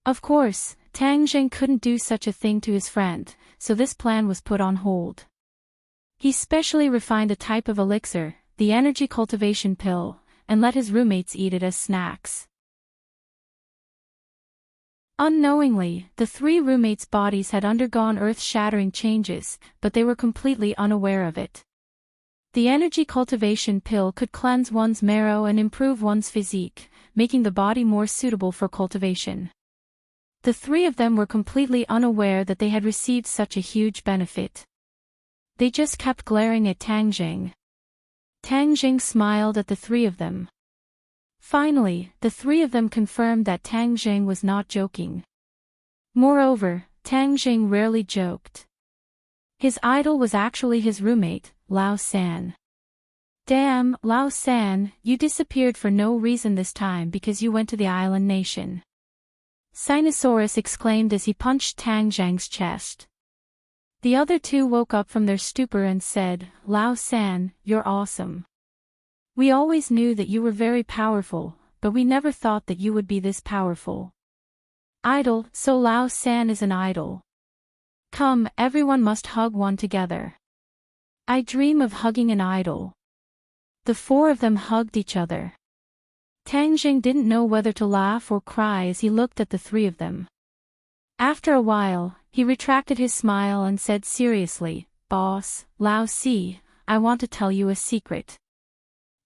Of course, Tang Zheng couldn't do such a thing to his friend, so this plan was put on hold. He specially refined a type of elixir, the energy cultivation pill, and let his roommates eat it as snacks. Unknowingly, the three roommates' bodies had undergone earth-shattering changes, but they were completely unaware of it. The energy cultivation pill could cleanse one's marrow and improve one's physique, making the body more suitable for cultivation. The three of them were completely unaware that they had received such a huge benefit. They just kept glaring at Tang Zheng. Tang Zheng smiled at the three of them. Finally, the three of them confirmed that Tang Zheng was not joking. Moreover, Tang Zheng rarely joked. His idol was actually his roommate, Lao San. Damn, Lao San, you disappeared for no reason this time because you went to the island nation. Sinosaurus exclaimed as he punched Tang Zheng's chest. The other two woke up from their stupor and said, Lao San, you're awesome. We always knew that you were very powerful, but we never thought that you would be this powerful. Idol, so Lao San is an idol. Come, everyone must hug one together. I dream of hugging an idol. The four of them hugged each other. Tang Zheng didn't know whether to laugh or cry as he looked at the three of them. After a while, he retracted his smile and said seriously, Boss, Lao Si, I want to tell you a secret.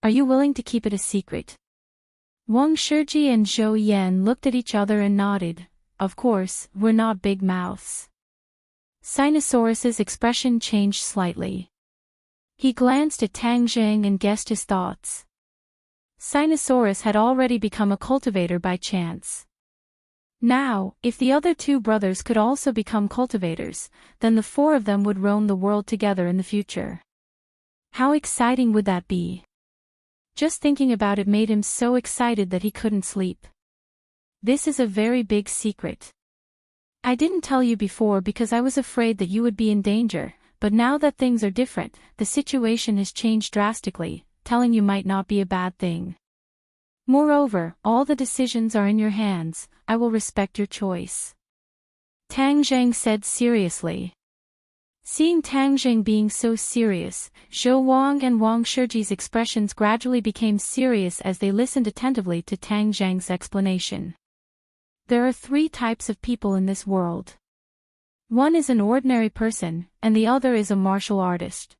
Are you willing to keep it a secret? Wang Shiji and Zhou Yan looked at each other and nodded. Of course, we're not big mouths. Sinosaurus's expression changed slightly. He glanced at Tang Zheng and guessed his thoughts. Sinosaurus had already become a cultivator by chance. Now, if the other two brothers could also become cultivators, then the four of them would roam the world together in the future. How exciting would that be? Just thinking about it made him so excited that he couldn't sleep. This is a very big secret. I didn't tell you before because I was afraid that you would be in danger, but now that things are different, the situation has changed drastically, telling you might not be a bad thing. Moreover, all the decisions are in your hands, I will respect your choice. Tang Zheng said seriously. Seeing Tang Zheng being so serious, Zhou Wang and Wang Shiji's expressions gradually became serious as they listened attentively to Tang Zheng's explanation. There are three types of people in this world. One is an ordinary person, and the other is a martial artist.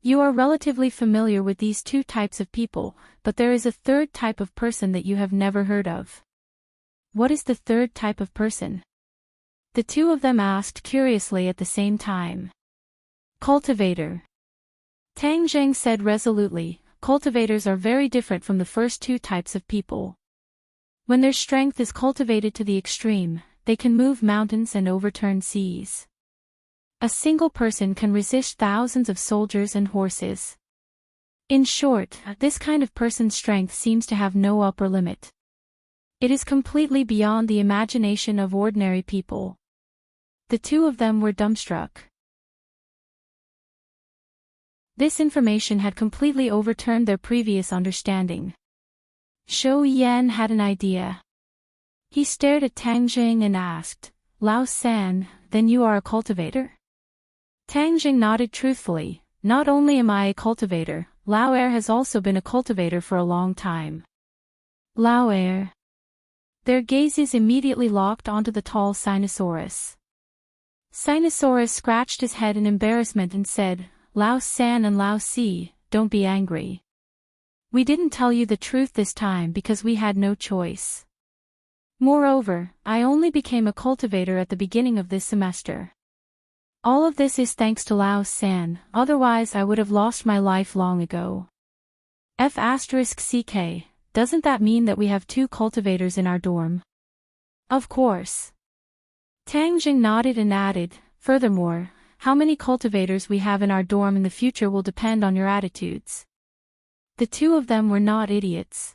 You are relatively familiar with these two types of people, but there is a third type of person that you have never heard of. What is the third type of person? The two of them asked curiously at the same time. Cultivator. Tang Zheng said resolutely, cultivators are very different from the first two types of people. When their strength is cultivated to the extreme, they can move mountains and overturn seas. A single person can resist thousands of soldiers and horses. In short, this kind of person's strength seems to have no upper limit. It is completely beyond the imagination of ordinary people. The two of them were dumbstruck. This information had completely overturned their previous understanding. Zhou Yan had an idea. He stared at Tang Zheng and asked, Lao San, then you are a cultivator? Tang Jing nodded truthfully. Not only am I a cultivator, LoveLore has also been a cultivator for a long time. LoveLore. Their gazes immediately locked onto the tall Sinosaurus. Sinosaurus scratched his head in embarrassment and said, Lao San and Lao Si, don't be angry. We didn't tell you the truth this time because we had no choice. Moreover, I only became a cultivator at the beginning of this semester. All of this is thanks to Lao San, otherwise I would have lost my life long ago. F***CK, doesn't that mean that we have 2 cultivators in our dorm? Of course. Tang Jing nodded and added, furthermore, how many cultivators we have in our dorm in the future will depend on your attitudes. The 2 of them were not idiots.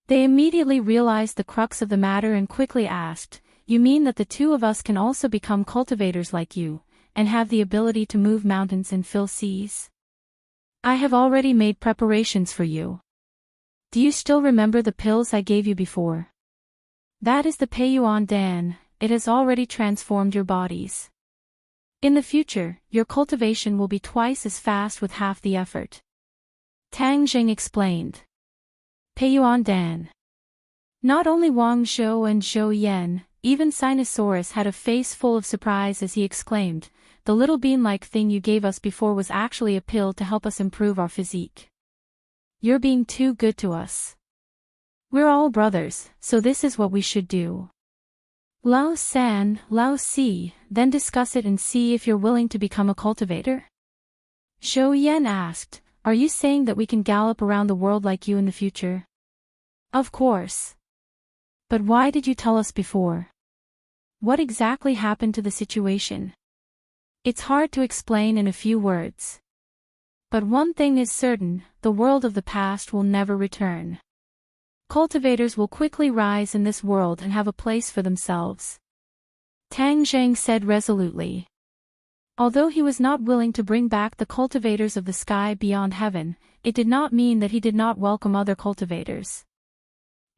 They immediately realized the crux of the matter and quickly asked, you mean that the 2 of us can also become cultivators like you, and have the ability to move mountains and fill seas? I have already made preparations for you. Do you still remember the pills I gave you before? That is the Peiyuan Dan, it has already transformed your bodies. In the future, your cultivation will be twice as fast with half the effort. Tang Jing explained. Peiyuan Dan. Not only Wang Zhou and Zhou Yan, even Sinosaurus had a face full of surprise as he exclaimed, the little bean-like thing you gave us before was actually a pill to help us improve our physique. You're being too good to us. We're all brothers, so this is what we should do. Lao San, Lao Si, then discuss it and see if you're willing to become a cultivator? Zhou Yan asked, are you saying that we can gallop around the world like you in the future? Of course. But why did you tell us before? What exactly happened to the situation? It's hard to explain in a few words. But one thing is certain, the world of the past will never return. Cultivators will quickly rise in this world and have a place for themselves. Tang Jing said resolutely. Although he was not willing to bring back the cultivators of the sky beyond heaven, it did not mean that he did not welcome other cultivators.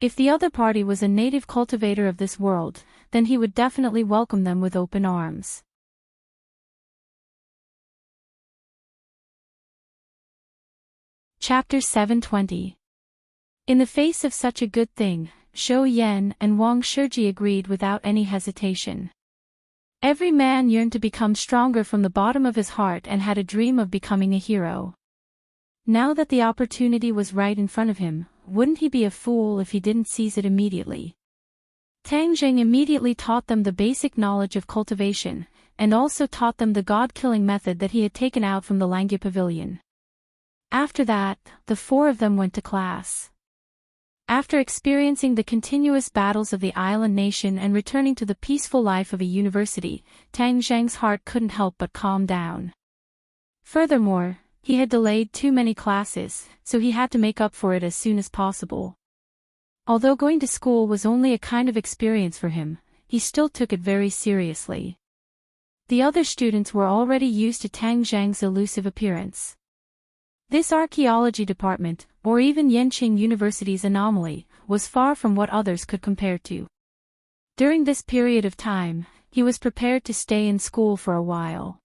If the other party was a native cultivator of this world, then he would definitely welcome them with open arms. Chapter 720. In the face of such a good thing, Zhou Yan and Wang Shiji agreed without any hesitation. Every man yearned to become stronger from the bottom of his heart and had a dream of becoming a hero. Now that the opportunity was right in front of him, wouldn't he be a fool if he didn't seize it immediately? Tang Jing immediately taught them the basic knowledge of cultivation, and also taught them the god-killing method that he had taken out from the Langya Pavilion. After that, the 4 of them went to class. After experiencing the continuous battles of the island nation and returning to the peaceful life of a university, Tang Zhang's heart couldn't help but calm down. Furthermore, he had delayed too many classes, so he had to make up for it as soon as possible. Although going to school was only a kind of experience for him, he still took it very seriously. The other students were already used to Tang Zhang's elusive appearance. This archaeology department, or even Yenqing University's anomaly, was far from what others could compare to. During this period of time, he was prepared to stay in school for a while.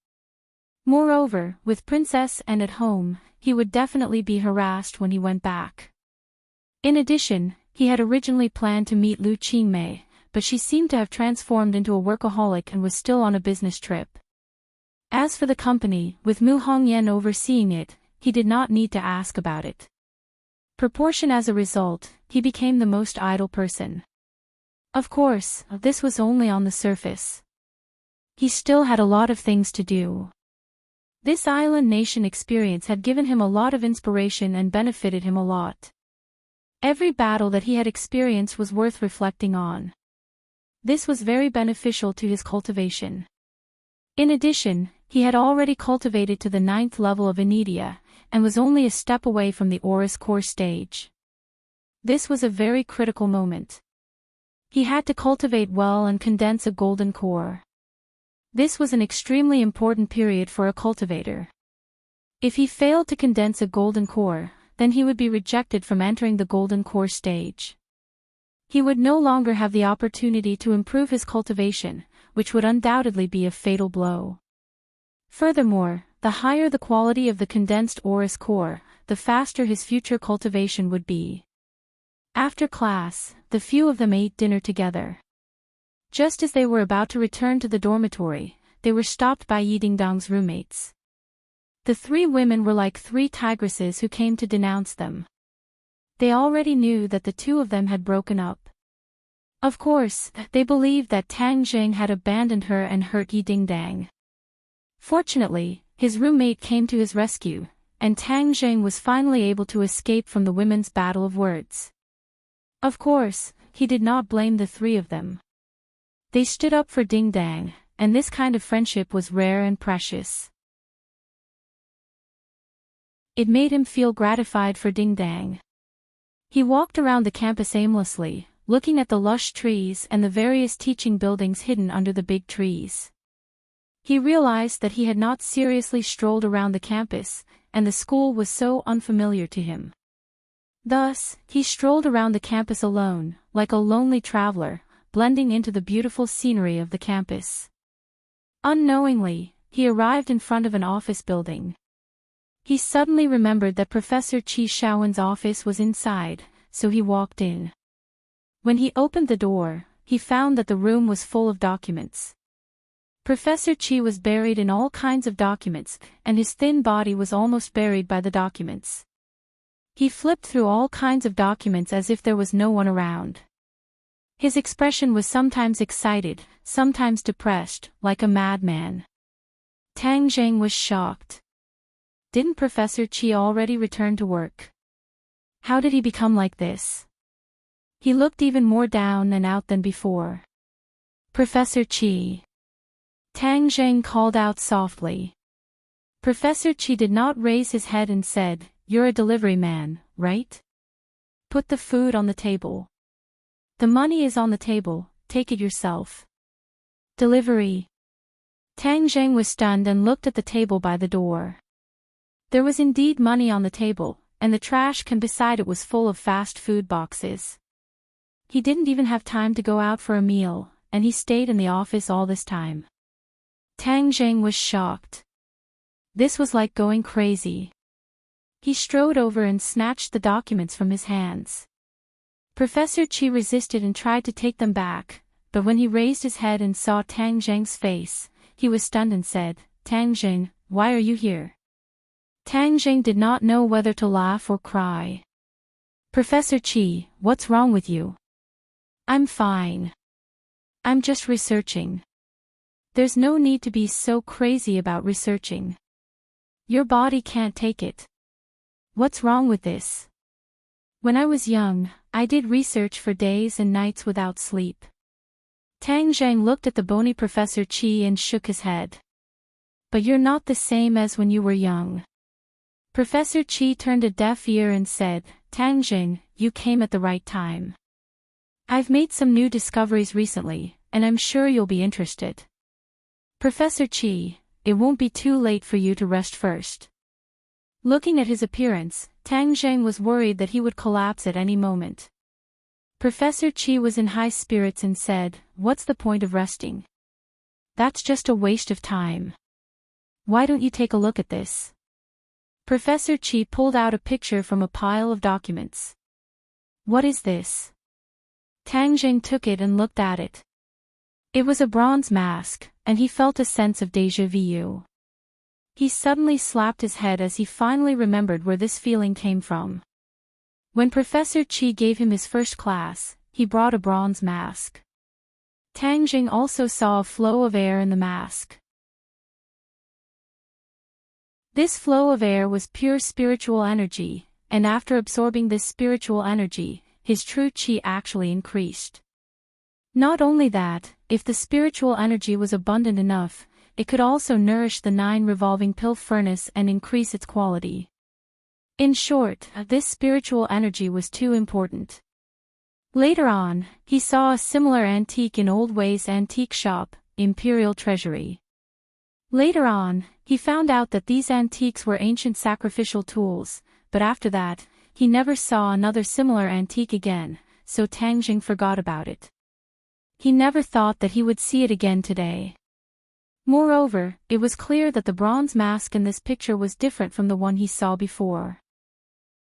Moreover, with Princess and at home, he would definitely be harassed when he went back. In addition, he had originally planned to meet Lu Qingmei, but she seemed to have transformed into a workaholic and was still on a business trip. As for the company, with Mu Hongyan overseeing it, he did not need to ask about it. Proportion as a result, he became the most idle person. Of course, this was only on the surface. He still had a lot of things to do. This island nation experience had given him a lot of inspiration and benefited him a lot. Every battle that he had experienced was worth reflecting on. This was very beneficial to his cultivation. In addition, he had already cultivated to the 9th level of Anidia, and was only a step away from the Aurus core stage. This was a very critical moment. He had to cultivate well and condense a golden core. This was an extremely important period for a cultivator. If he failed to condense a golden core, then he would be rejected from entering the golden core stage. He would no longer have the opportunity to improve his cultivation, which would undoubtedly be a fatal blow. Furthermore, the higher the quality of the condensed Aurus core, the faster his future cultivation would be. After class, the few of them ate dinner together. Just as they were about to return to the dormitory, they were stopped by Yi Dingdong's roommates. The three women were like three tigresses who came to denounce them. They already knew that the two of them had broken up. Of course, they believed that Tang Jing had abandoned her and hurt Yi Dingdong. Fortunately, his roommate came to his rescue, and Tang Jing was finally able to escape from the women's battle of words. Of course, he did not blame the three of them. They stood up for Dingdong, and this kind of friendship was rare and precious. It made him feel gratified for Dingdong. He walked around the campus aimlessly, looking at the lush trees and the various teaching buildings hidden under the big trees. He realized that he had not seriously strolled around the campus, and the school was so unfamiliar to him. Thus, he strolled around the campus alone, like a lonely traveler, blending into the beautiful scenery of the campus. Unknowingly, he arrived in front of an office building. He suddenly remembered that Professor Qi Shaowen's office was inside, so he walked in. When he opened the door, he found that the room was full of documents. Professor Qi was buried in all kinds of documents, and his thin body was almost buried by the documents. He flipped through all kinds of documents as if there was no one around. His expression was sometimes excited, sometimes depressed, like a madman. Tang Jing was shocked. Didn't Professor Qi already return to work? How did he become like this? He looked even more down and out than before. Professor Qi. Tang Jing called out softly. Professor Qi did not raise his head and said, "You're a delivery man, right? Put the food on the table. The money is on the table, take it yourself." Delivery. Tang Jing was stunned and looked at the table by the door. There was indeed money on the table, and the trash can beside it was full of fast food boxes. He didn't even have time to go out for a meal, and he stayed in the office all this time. Tang Jing was shocked. This was like going crazy. He strode over and snatched the documents from his hands. Professor Qi resisted and tried to take them back, but when he raised his head and saw Tang Jing's face, he was stunned and said, "Tang Jing, why are you here?" Tang Jing did not know whether to laugh or cry. "Professor Qi, what's wrong with you?" "I'm fine. I'm just researching." "There's no need to be so crazy about researching. Your body can't take it." "What's wrong with this?" "When I was young, I did research for days and nights without sleep." Tang Jing looked at the bony Professor Qi and shook his head. "But you're not the same as when you were young." Professor Qi turned a deaf ear and said, "Tang Jing, you came at the right time. I've made some new discoveries recently, and I'm sure you'll be interested." "Professor Qi, it won't be too late for you to rest first." Looking at his appearance, Tang Jing was worried that he would collapse at any moment. Professor Qi was in high spirits and said, "What's the point of resting? That's just a waste of time. Why don't you take a look at this?" Professor Qi pulled out a picture from a pile of documents. "What is this?" Tang Jing took it and looked at it. It was a bronze mask, and he felt a sense of déjà vu. He suddenly slapped his head as he finally remembered where this feeling came from. When Professor Qi gave him his first class, he brought a bronze mask. Tang Jing also saw a flow of air in the mask. This flow of air was pure spiritual energy, and after absorbing this spiritual energy, his true qi actually increased. Not only that, if the spiritual energy was abundant enough, it could also nourish the 9 revolving pill furnace and increase its quality. In short, this spiritual energy was too important. Later on, he saw a similar antique in Old Wei's antique shop, Imperial Treasury. Later on, he found out that these antiques were ancient sacrificial tools, but after that, he never saw another similar antique again, so Tang Jing forgot about it. He never thought that he would see it again today. Moreover, it was clear that the bronze mask in this picture was different from the one he saw before.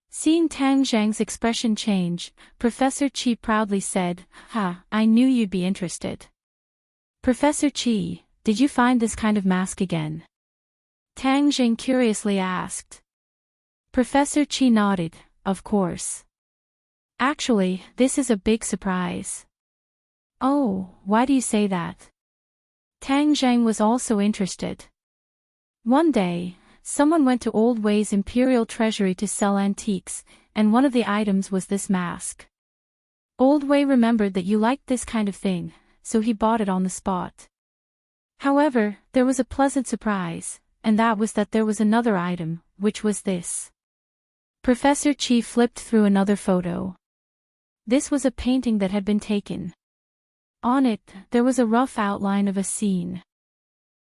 Seeing Tang Zhang's expression change, Professor Qi proudly said, "Ha, I knew you'd be interested." "Professor Qi, did you find this kind of mask again?" Tang Zhang curiously asked. Professor Qi nodded, "Of course. Actually, this is a big surprise." "Oh, why do you say that?" Tang Zhang was also interested. One day, someone went to Old Wei's imperial treasury to sell antiques, and one of the items was this mask. Old Wei remembered that you liked this kind of thing, so he bought it on the spot. However, there was a pleasant surprise, and that was that there was another item, which was this. Professor Qi flipped through another photo. This was a painting that had been taken. On it, there was a rough outline of a scene.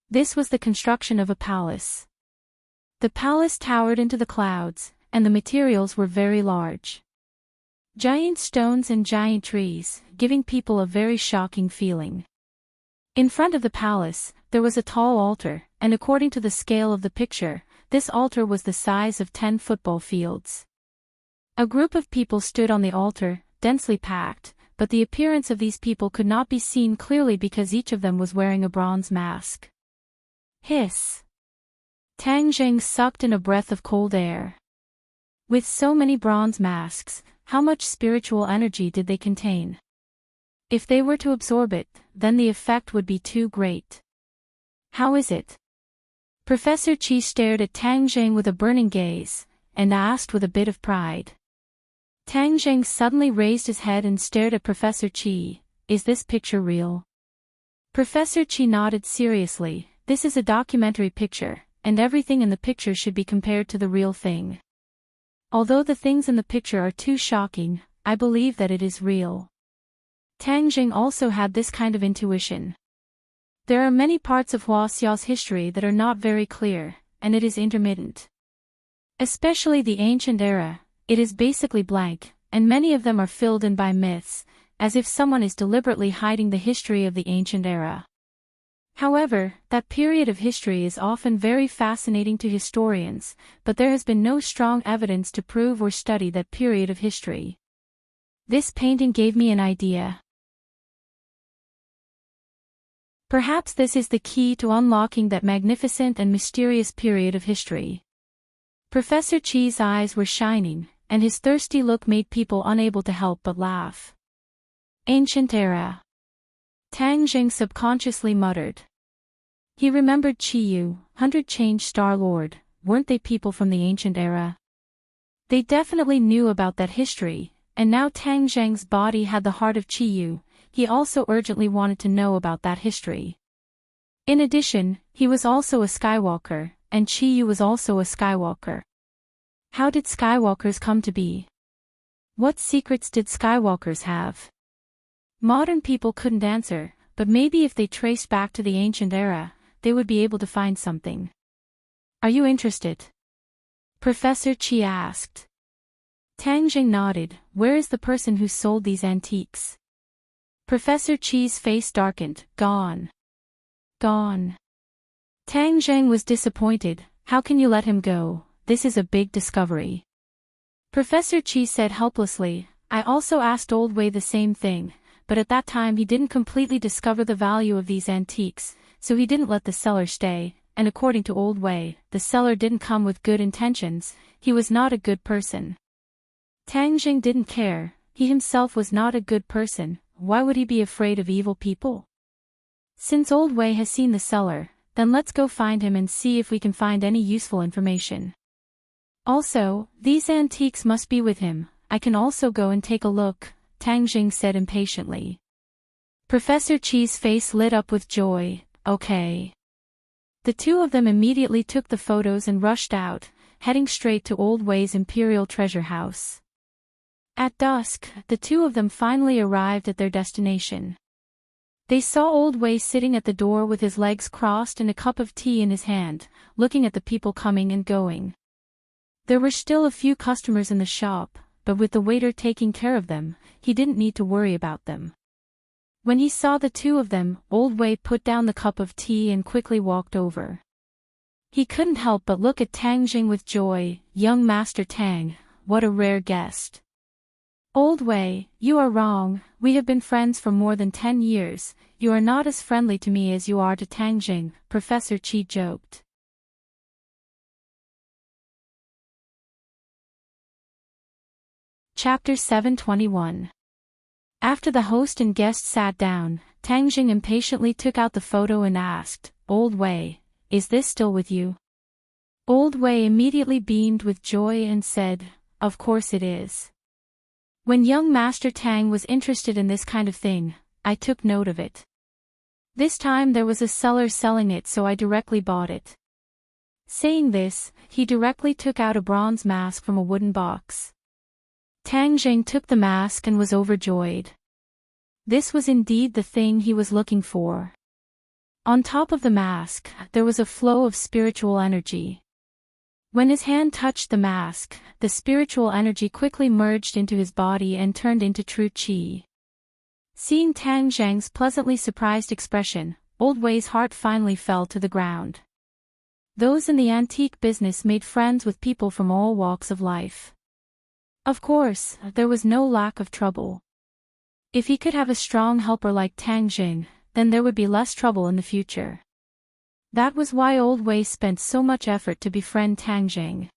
This was the construction of a palace. The palace towered into the clouds, and the materials were very large. Giant stones and giant trees, giving people a very shocking feeling. In front of the palace, there was a tall altar, and according to the scale of the picture, this altar was the size of 10 football fields. A group of people stood on the altar, densely packed, but the appearance of these people could not be seen clearly because each of them was wearing a bronze mask. Hiss! Tang Zhang sucked in a breath of cold air. With so many bronze masks, how much spiritual energy did they contain? If they were to absorb it, then the effect would be too great. How is it? Professor Qi stared at Tang Zhang with a burning gaze, and asked with a bit of pride. Tang Zhang suddenly raised his head and stared at Professor Qi. "Is this picture real?" Professor Qi nodded seriously. "This is a documentary picture, and everything in the picture should be compared to the real thing. Although the things in the picture are too shocking, I believe that it is real." Tang Zhang also had this kind of intuition. There are many parts of Huaxiao's history that are not very clear, and it is intermittent. Especially the ancient era, it is basically blank, and many of them are filled in by myths, as if someone is deliberately hiding the history of the ancient era. However, that period of history is often very fascinating to historians, but there has been no strong evidence to prove or study that period of history. This painting gave me an idea. Perhaps this is the key to unlocking that magnificent and mysterious period of history. Professor Qi's eyes were shining, and his thirsty look made people unable to help but laugh. Ancient era. Tang Zhang subconsciously muttered. He remembered Qiyu, 100 Star Lord, weren't they people from the ancient era? They definitely knew about that history, and now Tang Zhang's body had the heart of Qiyu. He also urgently wanted to know about that history. In addition, he was also a Skywalker, and Qiyu was also a Skywalker. How did Skywalkers come to be? What secrets did Skywalkers have? Modern people couldn't answer, but maybe if they traced back to the ancient era, they would be able to find something. Are you interested? Professor Qi asked. Tang Zhang nodded. Where is the person who sold these antiques? Professor Qi's face darkened. Gone. Gone. Tang Zhang was disappointed. How can you let him go? This is a big discovery. Professor Qi said helplessly. I also asked Old Wei the same thing, but at that time he didn't completely discover the value of these antiques, so he didn't let the seller stay, and according to Old Wei, the seller didn't come with good intentions, he was not a good person. Tang Zhang didn't care, he himself was not a good person, why would he be afraid of evil people? Since Old Wei has seen the seller, then let's go find him and see if we can find any useful information. Also, these antiques must be with him, I can also go and take a look, Tang Zhang said impatiently. Professor Qi's face lit up with joy. Okay. The two of them immediately took the photos and rushed out, heading straight to Old Wei's imperial treasure house. At dusk, the two of them finally arrived at their destination. They saw Old Wei sitting at the door with his legs crossed and a cup of tea in his hand, looking at the people coming and going. There were still a few customers in the shop, but with the waiter taking care of them, he didn't need to worry about them. When he saw the two of them, Old Wei put down the cup of tea and quickly walked over. He couldn't help but look at Tang Jing with joy. Young Master Tang, what a rare guest. Old Wei, you are wrong, we have been friends for more than 10 years, you are not as friendly to me as you are to Tang Jing, Professor Qi joked. Chapter 721. After the host and guest sat down, Tang Jing impatiently took out the photo and asked, Old Wei, is this still with you? Old Wei immediately beamed with joy and said, of course it is. When young Master Tang was interested in this kind of thing, I took note of it. This time there was a seller selling it, so I directly bought it. Saying this, he directly took out a bronze mask from a wooden box. Tang Jing took the mask and was overjoyed. This was indeed the thing he was looking for. On top of the mask, there was a flow of spiritual energy. When his hand touched the mask, the spiritual energy quickly merged into his body and turned into true qi. Seeing Tang Zhang's pleasantly surprised expression, Old Wei's heart finally fell to the ground. Those in the antique business made friends with people from all walks of life. Of course, there was no lack of trouble. If he could have a strong helper like Tang Jing, then there would be less trouble in the future. That was why Old Wei spent so much effort to befriend Tang Jing.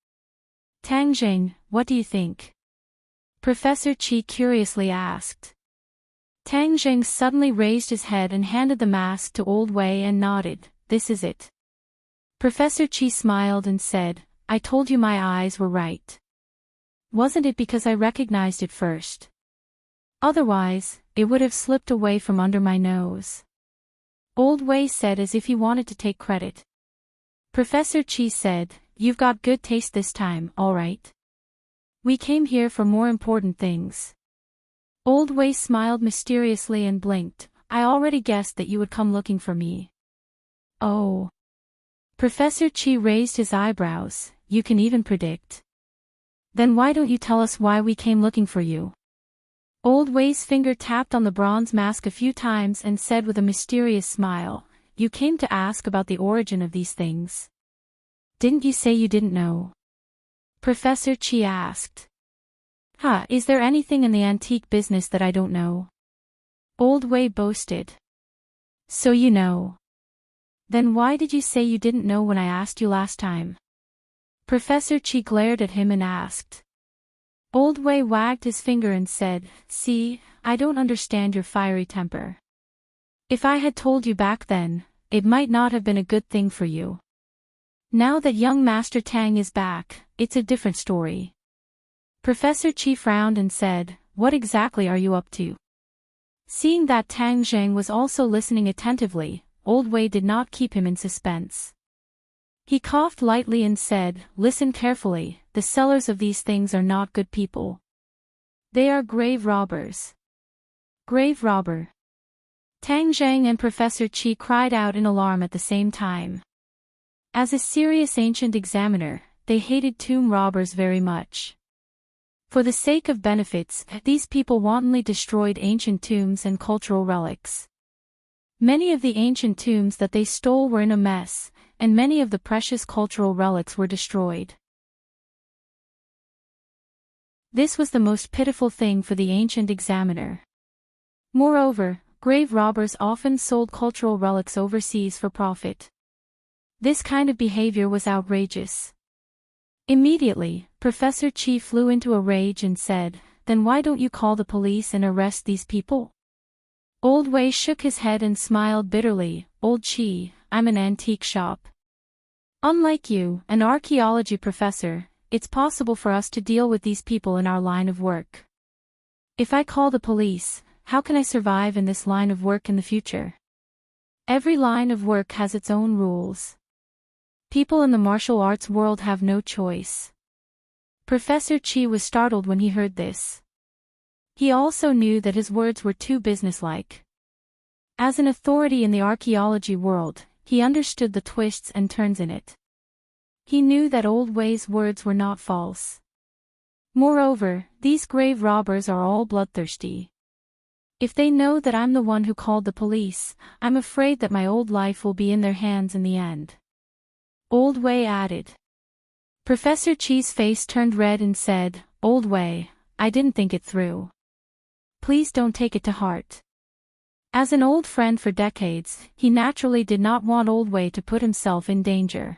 Tang Jing, what do you think? Professor Qi curiously asked. Tang Jing suddenly raised his head and handed the mask to Old Wei and nodded, this is it. Professor Qi smiled and said, I told you my eyes were right. Wasn't it because I recognized it first? Otherwise, it would have slipped away from under my nose. Old Wei said as if he wanted to take credit. Professor Qi said, you've got good taste this time, all right. We came here for more important things. Old Wei smiled mysteriously and blinked, I already guessed that you would come looking for me. Oh. Professor Qi raised his eyebrows, you can even predict. Then why don't you tell us why we came looking for you? Old Wei's finger tapped on the bronze mask a few times and said with a mysterious smile, you came to ask about the origin of these things. Didn't you say you didn't know? Professor Qi asked. Is there anything in the antique business that I don't know? Old Wei boasted. So you know. Then why did you say you didn't know when I asked you last time? Professor Qi glared at him and asked. Old Wei wagged his finger and said, see, I don't understand your fiery temper. If I had told you back then, it might not have been a good thing for you. Now that young Master Tang is back, it's a different story. Professor Qi frowned and said, what exactly are you up to? Seeing that Tang Zhang was also listening attentively, Old Wei did not keep him in suspense. He coughed lightly and said, listen carefully, the sellers of these things are not good people. They are grave robbers. Grave robber. Tang Zhang and Professor Qi cried out in alarm at the same time. As a serious ancient examiner, they hated tomb robbers very much. For the sake of benefits, these people wantonly destroyed ancient tombs and cultural relics. Many of the ancient tombs that they stole were in a mess, and many of the precious cultural relics were destroyed. This was the most pitiful thing for the ancient examiner. Moreover, grave robbers often sold cultural relics overseas for profit. This kind of behavior was outrageous. Immediately, Professor Qi flew into a rage and said, then why don't you call the police and arrest these people? Old Wei shook his head and smiled bitterly, Old Qi, I'm an antique shop. Unlike you, an archaeology professor, it's possible for us to deal with these people in our line of work. If I call the police, how can I survive in this line of work in the future? Every line of work has its own rules. People in the martial arts world have no choice. Professor Qi was startled when he heard this. He also knew that his words were too businesslike. As an authority in the archaeology world, he understood the twists and turns in it. He knew that Old Wei's words were not false. Moreover, these grave robbers are all bloodthirsty. If they know that I'm the one who called the police, I'm afraid that my old life will be in their hands in the end. Old Wei added. Professor Chi's face turned red and said, Old Wei, I didn't think it through. Please don't take it to heart. As an old friend for decades, he naturally did not want Old Wei to put himself in danger.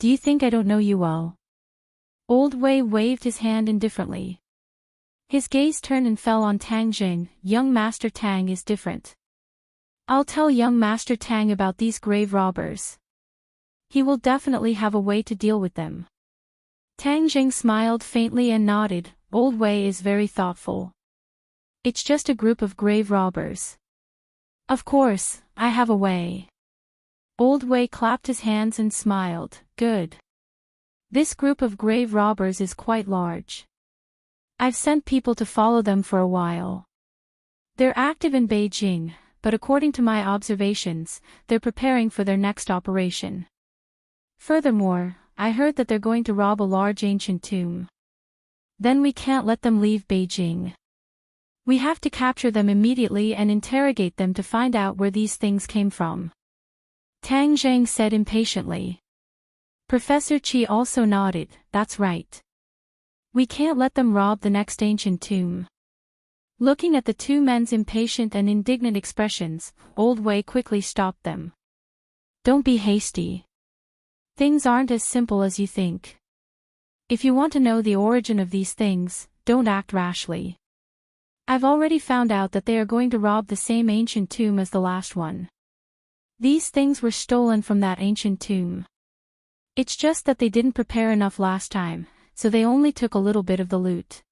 Do you think I don't know you well? Old Wei waved his hand indifferently. His gaze turned and fell on Tang Jing. Young Master Tang is different. I'll tell young Master Tang about these grave robbers. He will definitely have a way to deal with them. Tang Jing smiled faintly and nodded. Old Wei is very thoughtful. It's just a group of grave robbers. Of course, I have a way. Old Wei clapped his hands and smiled. Good. This group of grave robbers is quite large. I've sent people to follow them for a while. They're active in Beijing, but according to my observations, they're preparing for their next operation. Furthermore, I heard that they're going to rob a large ancient tomb. Then we can't let them leave Beijing. We have to capture them immediately and interrogate them to find out where these things came from. Tang Zhang said impatiently. Professor Chi also nodded. That's right. We can't let them rob the next ancient tomb. Looking at the two men's impatient and indignant expressions, Old Wei quickly stopped them. Don't be hasty. Things aren't as simple as you think. If you want to know the origin of these things, don't act rashly. I've already found out that they are going to rob the same ancient tomb as the last one. These things were stolen from that ancient tomb. It's just that they didn't prepare enough last time, so they only took a little bit of the loot.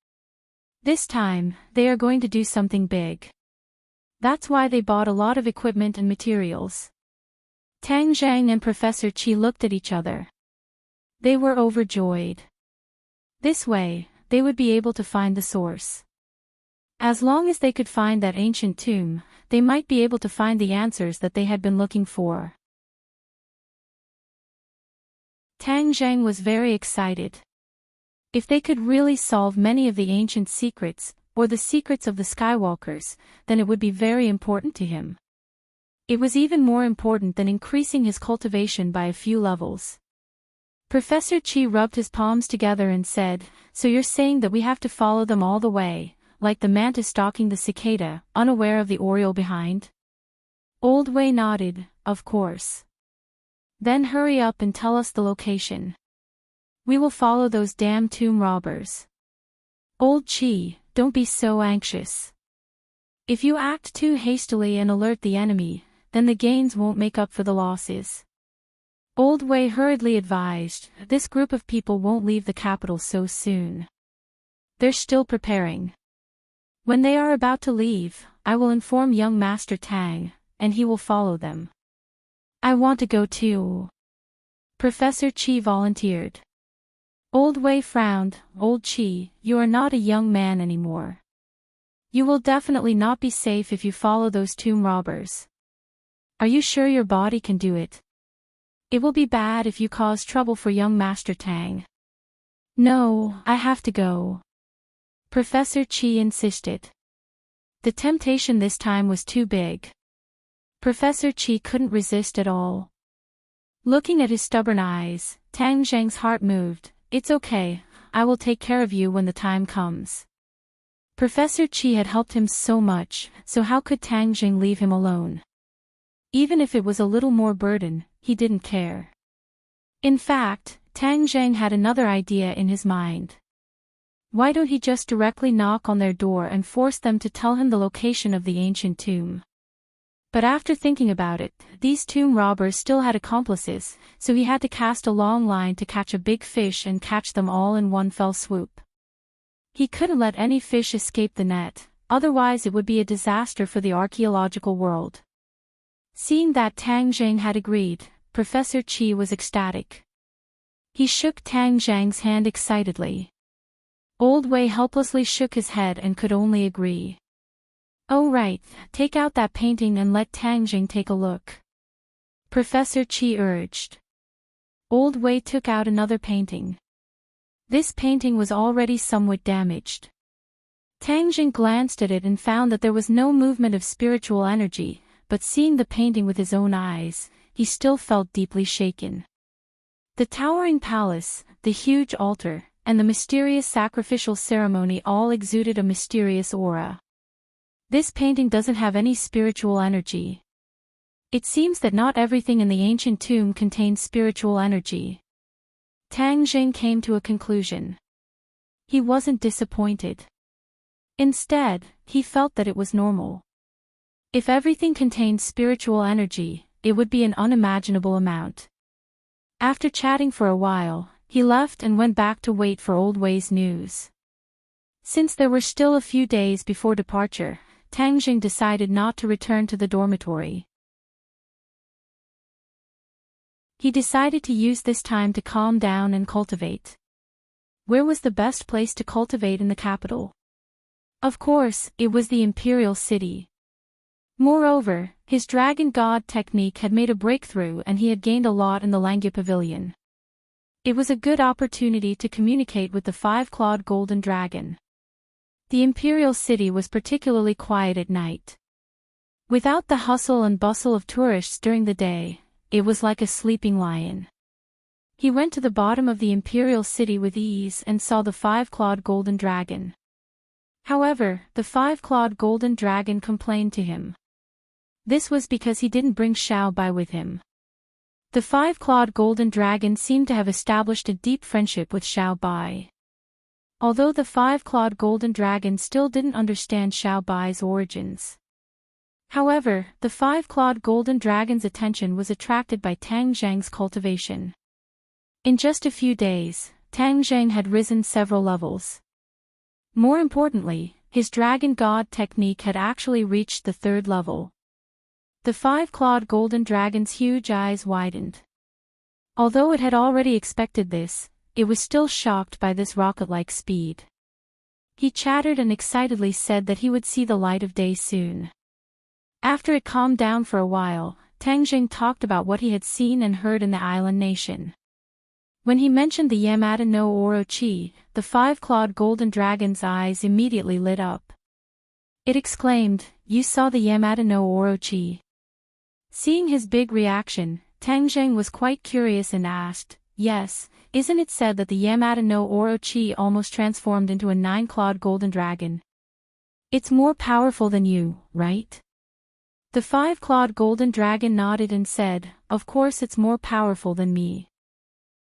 This time, they are going to do something big. That's why they bought a lot of equipment and materials. Tang Zhang and Professor Chi looked at each other. They were overjoyed. This way, they would be able to find the source. As long as they could find that ancient tomb, they might be able to find the answers that they had been looking for. Tang Zhang was very excited. If they could really solve many of the ancient secrets, or the secrets of the Skywalkers, then it would be very important to him. It was even more important than increasing his cultivation by a few levels. Professor Chi rubbed his palms together and said, So you're saying that we have to follow them all the way, like the mantis stalking the cicada, unaware of the oriole behind? Old Wei nodded, Of course. Then hurry up and tell us the location. We will follow those damn tomb robbers. Old Chi, don't be so anxious. If you act too hastily and alert the enemy, then the gains won't make up for the losses. Old Wei hurriedly advised, This group of people won't leave the capital so soon. They're still preparing. When they are about to leave, I will inform young Master Tang, and he will follow them. I want to go too. Professor Chi volunteered. Old Wei frowned. Old Chi, you are not a young man anymore. You will definitely not be safe if you follow those tomb robbers. Are you sure your body can do it? It will be bad if you cause trouble for young Master Tang. No, I have to go. Professor Chi insisted. The temptation this time was too big. Professor Chi couldn't resist at all. Looking at his stubborn eyes, Tang Zhang's heart moved. It's okay, I will take care of you when the time comes. Professor Chi had helped him so much, so how could Tang Zhang leave him alone? Even if it was a little more burden, he didn't care. In fact, Tang Zhang had another idea in his mind. Why don't he just directly knock on their door and force them to tell him the location of the ancient tomb? But after thinking about it, these tomb robbers still had accomplices, so he had to cast a long line to catch a big fish and catch them all in one fell swoop. He couldn't let any fish escape the net, otherwise it would be a disaster for the archaeological world. Seeing that Tang Zhang had agreed, Professor Chi was ecstatic. He shook Tang Zhang's hand excitedly. Old Wei helplessly shook his head and could only agree. Oh right, take out that painting and let Tang Zhang take a look. Professor Chi urged. Old Wei took out another painting. This painting was already somewhat damaged. Tang Jing glanced at it and found that there was no movement of spiritual energy, but seeing the painting with his own eyes, he still felt deeply shaken. The towering palace, the huge altar, and the mysterious sacrificial ceremony all exuded a mysterious aura. This painting doesn't have any spiritual energy. It seems that not everything in the ancient tomb contains spiritual energy. Tang Jing came to a conclusion. He wasn't disappointed. Instead, he felt that it was normal. If everything contained spiritual energy, it would be an unimaginable amount. After chatting for a while, he left and went back to wait for Old Wei's news. Since there were still a few days before departure, Tang Jing decided not to return to the dormitory. He decided to use this time to calm down and cultivate. Where was the best place to cultivate in the capital? Of course, it was the Imperial City. Moreover, his Dragon God technique had made a breakthrough and he had gained a lot in the Langya Pavilion. It was a good opportunity to communicate with the five-clawed golden dragon. The Imperial City was particularly quiet at night. Without the hustle and bustle of tourists during the day, it was like a sleeping lion. He went to the bottom of the Imperial City with ease and saw the five-clawed golden dragon. However, the five-clawed golden dragon complained to him. This was because he didn't bring Xiao Bai with him. The five-clawed golden dragon seemed to have established a deep friendship with Xiao Bai. Although the five-clawed golden dragon still didn't understand Xiao Bai's origins. However, the five-clawed golden dragon's attention was attracted by Tang Zhang's cultivation. In just a few days, Tang Zhang had risen several levels. More importantly, his Dragon God technique had actually reached the third level. The five-clawed golden dragon's huge eyes widened. Although it had already expected this, it was still shocked by this rocket-like speed. He chattered and excitedly said that he would see the light of day soon. After it calmed down for a while, Tang Jing talked about what he had seen and heard in the island nation. When he mentioned the Yamada no Orochi, the five-clawed golden dragon's eyes immediately lit up. It exclaimed, "You saw the Yamada no Orochi?" Seeing his big reaction, Tang Jing was quite curious and asked, "Yes, isn't it said that the Yamada no Orochi almost transformed into a nine-clawed golden dragon? It's more powerful than you, right?" The five-clawed golden dragon nodded and said, "Of course it's more powerful than me."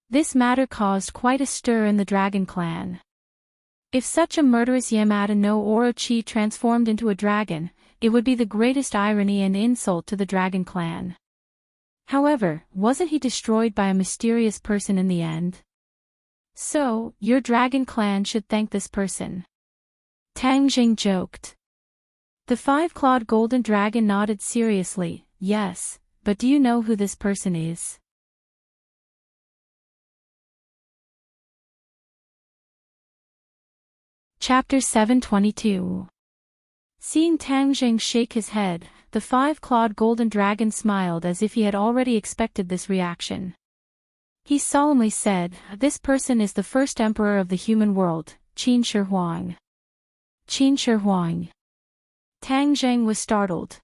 This matter caused quite a stir in the dragon clan. If such a murderous Yamada no Orochi transformed into a dragon, it would be the greatest irony and insult to the dragon clan. However, wasn't he destroyed by a mysterious person in the end? So, your dragon clan should thank this person. Tang Jing joked. The five-clawed golden dragon nodded seriously, "Yes, but do you know who this person is?" Chapter 722. Seeing Tang Jing shake his head, the five-clawed golden dragon smiled as if he had already expected this reaction. He solemnly said, "This person is the first emperor of the human world, Qin Shi Huang." Qin Shi Huang. Tang Jing was startled.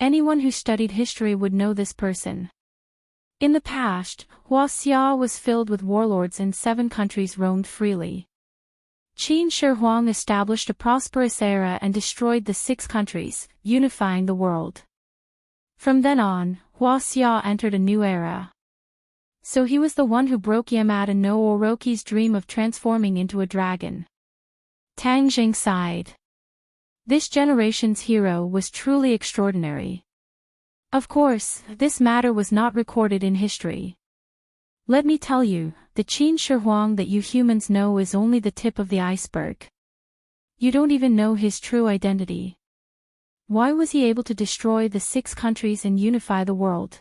Anyone who studied history would know this person. In the past, Huaxia was filled with warlords and 7 countries roamed freely. Qin Shi Huang established a prosperous era and destroyed the 6 countries, unifying the world. From then on, Huaxia entered a new era. So he was the one who broke Yamada no Orochi's dream of transforming into a dragon. Tang Jing sighed. This generation's hero was truly extraordinary. Of course, this matter was not recorded in history. Let me tell you, the Qin Shi Huang that you humans know is only the tip of the iceberg. You don't even know his true identity. Why was he able to destroy the 6 countries and unify the world?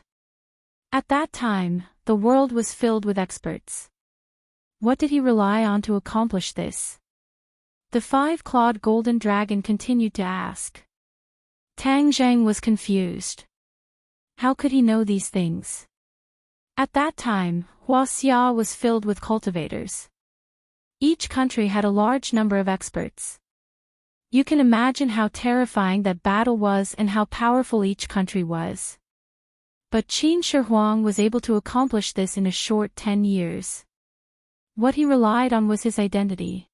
At that time, the world was filled with experts. What did he rely on to accomplish this? The five-clawed golden dragon continued to ask. Tang Jing was confused. How could he know these things? At that time, Huaxia was filled with cultivators. Each country had a large number of experts. You can imagine how terrifying that battle was and how powerful each country was. But Qin Shi Huang was able to accomplish this in a short 10 years. What he relied on was his identity.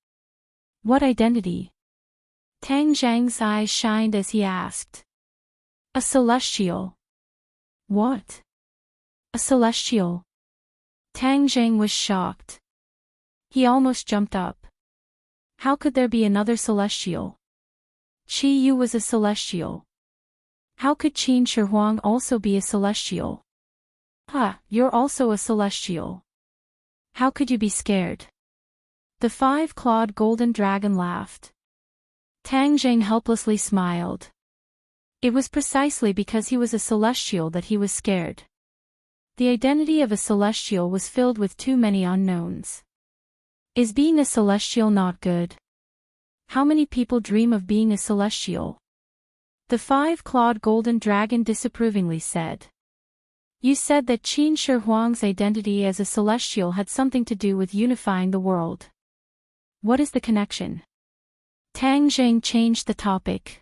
What identity? Tang Zhang's eyes shined as he asked. A celestial. What? A celestial? Tang Zhang was shocked. He almost jumped up. How could there be another celestial? Qi Yu was a celestial. How could Qin Shi Huang also be a celestial? You're also a celestial. How could you be scared? The five-clawed golden dragon laughed. Tang Zhang helplessly smiled. It was precisely because he was a celestial that he was scared. The identity of a celestial was filled with too many unknowns. Is being a celestial not good? How many people dream of being a celestial? The five-clawed golden dragon disapprovingly said. You said that Qin Shi Huang's identity as a celestial had something to do with unifying the world. What is the connection? Tang Zhang changed the topic.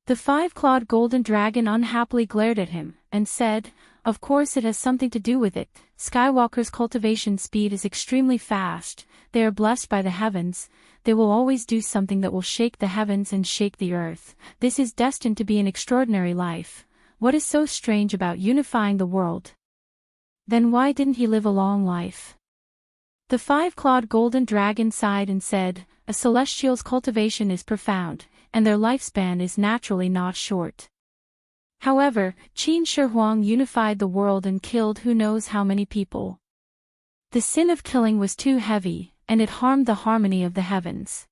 The five-clawed golden dragon unhappily glared at him, and said, Of course it has something to do with it. Skywalker's cultivation speed is extremely fast, they are blessed by the heavens, they will always do something that will shake the heavens and shake the earth. This is destined to be an extraordinary life. What is so strange about unifying the world? Then why didn't he live a long life? The five-clawed golden dragon sighed and said, A celestial's cultivation is profound, and their lifespan is naturally not short. However, Qin Shi Huang unified the world and killed who knows how many people. The sin of killing was too heavy, and it harmed the harmony of the heavens.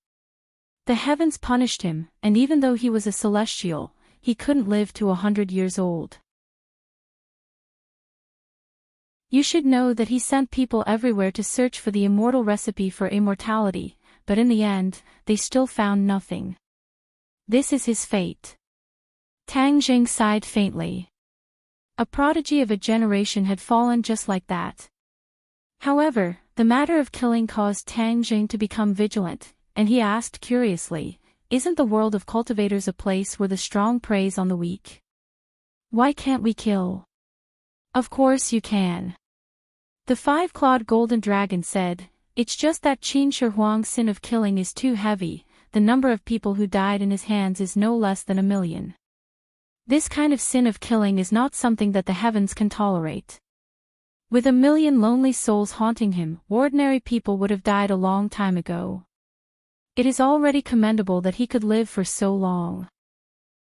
The heavens punished him, and even though he was a celestial, he couldn't live to 100 years old. You should know that he sent people everywhere to search for the immortal recipe for immortality, but in the end, they still found nothing. This is his fate. Tang Zhang sighed faintly. A prodigy of a generation had fallen just like that. However, the matter of killing caused Tang Zhang to become vigilant, and he asked curiously, Isn't the world of cultivators a place where the strong preys on the weak? Why can't we kill? Of course you can. The five-clawed golden dragon said, It's just that Qin Shi Huang's sin of killing is too heavy, the number of people who died in his hands is no less than 1 million. This kind of sin of killing is not something that the heavens can tolerate. With 1 million lonely souls haunting him, ordinary people would have died a long time ago. It is already commendable that he could live for so long.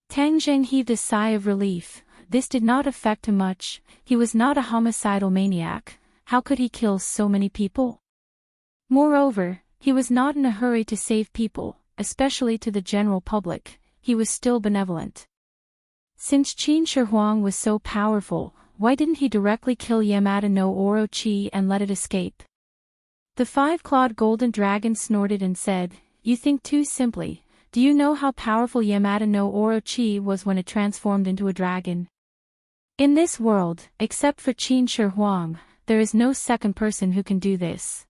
Tang Zhang heaved a sigh of relief. This did not affect him much. He was not a homicidal maniac. How could he kill so many people? Moreover, he was not in a hurry to save people, especially to the general public. He was still benevolent. Since Qin Shi Huang was so powerful, why didn't he directly kill Yamada no Orochi and let it escape? The five-clawed golden dragon snorted and said, You think too simply. Do you know how powerful Yamada no Orochi was when it transformed into a dragon? In this world, except for Qin Shi Huang, there is no second person who can do this.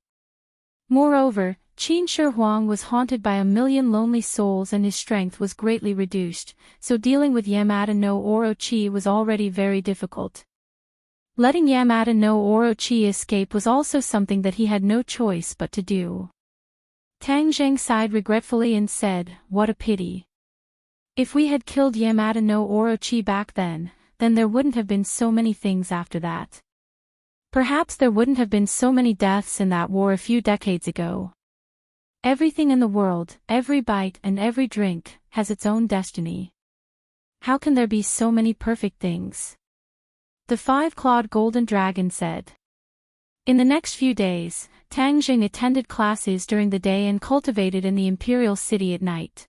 Moreover, Qin Shi Huang was haunted by 1 million lonely souls and his strength was greatly reduced, so dealing with Yamada no Orochi was already very difficult. Letting Yamada no Orochi escape was also something that he had no choice but to do. Tang Zhang sighed regretfully and said, What a pity. If we had killed Yamada no Orochi back then there wouldn't have been so many things after that. Perhaps there wouldn't have been so many deaths in that war a few decades ago. Everything in the world, every bite and every drink, has its own destiny. How can there be so many perfect things? The five-clawed golden dragon said. In the next few days, Tang Zhang attended classes during the day and cultivated in the imperial city at night.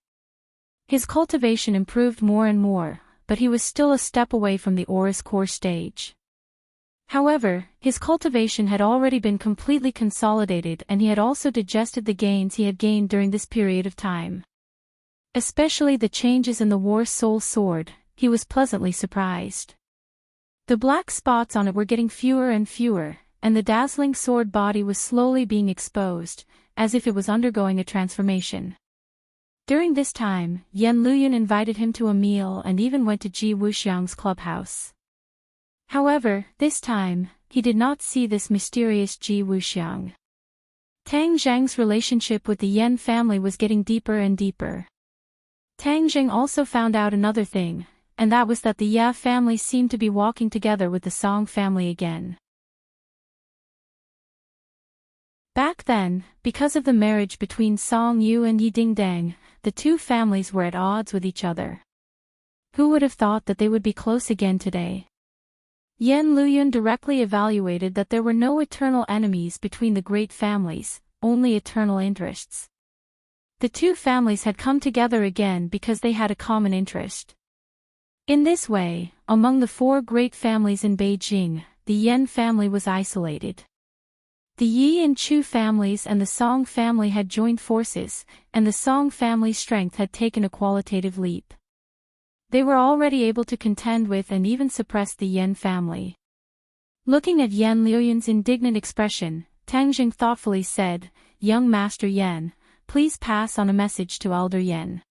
His cultivation improved more and more, but he was still a step away from the Aurus core stage. However, his cultivation had already been completely consolidated and he had also digested the gains he had gained during this period of time. Especially the changes in the War Soul Sword, he was pleasantly surprised. The black spots on it were getting fewer and fewer, and the dazzling sword body was slowly being exposed, as if it was undergoing a transformation. During this time, Yan Luyun invited him to a meal and even went to Ji Wuxiang's clubhouse. However, this time, he did not see this mysterious Ji Wuxiang. Tang Zheng's relationship with the Yan family was getting deeper and deeper. Tang Zheng also found out another thing, and that was that the Ya family seemed to be walking together with the Song family again. Back then, because of the marriage between Song Yu and Yi Dingdang, the two families were at odds with each other. Who would have thought that they would be close again today? Yan Luyun directly evaluated that there were no eternal enemies between the great families, only eternal interests. The two families had come together again because they had a common interest. In this way, among the four great families in Beijing, the Yan family was isolated. The Yi and Chu families and the Song family had joined forces, and the Song family's strength had taken a qualitative leap. They were already able to contend with and even suppress the Yan family. Looking at Yan Luyun's indignant expression, Tang Jing thoughtfully said, "Young Master Yan, please pass on a message to Elder Yan.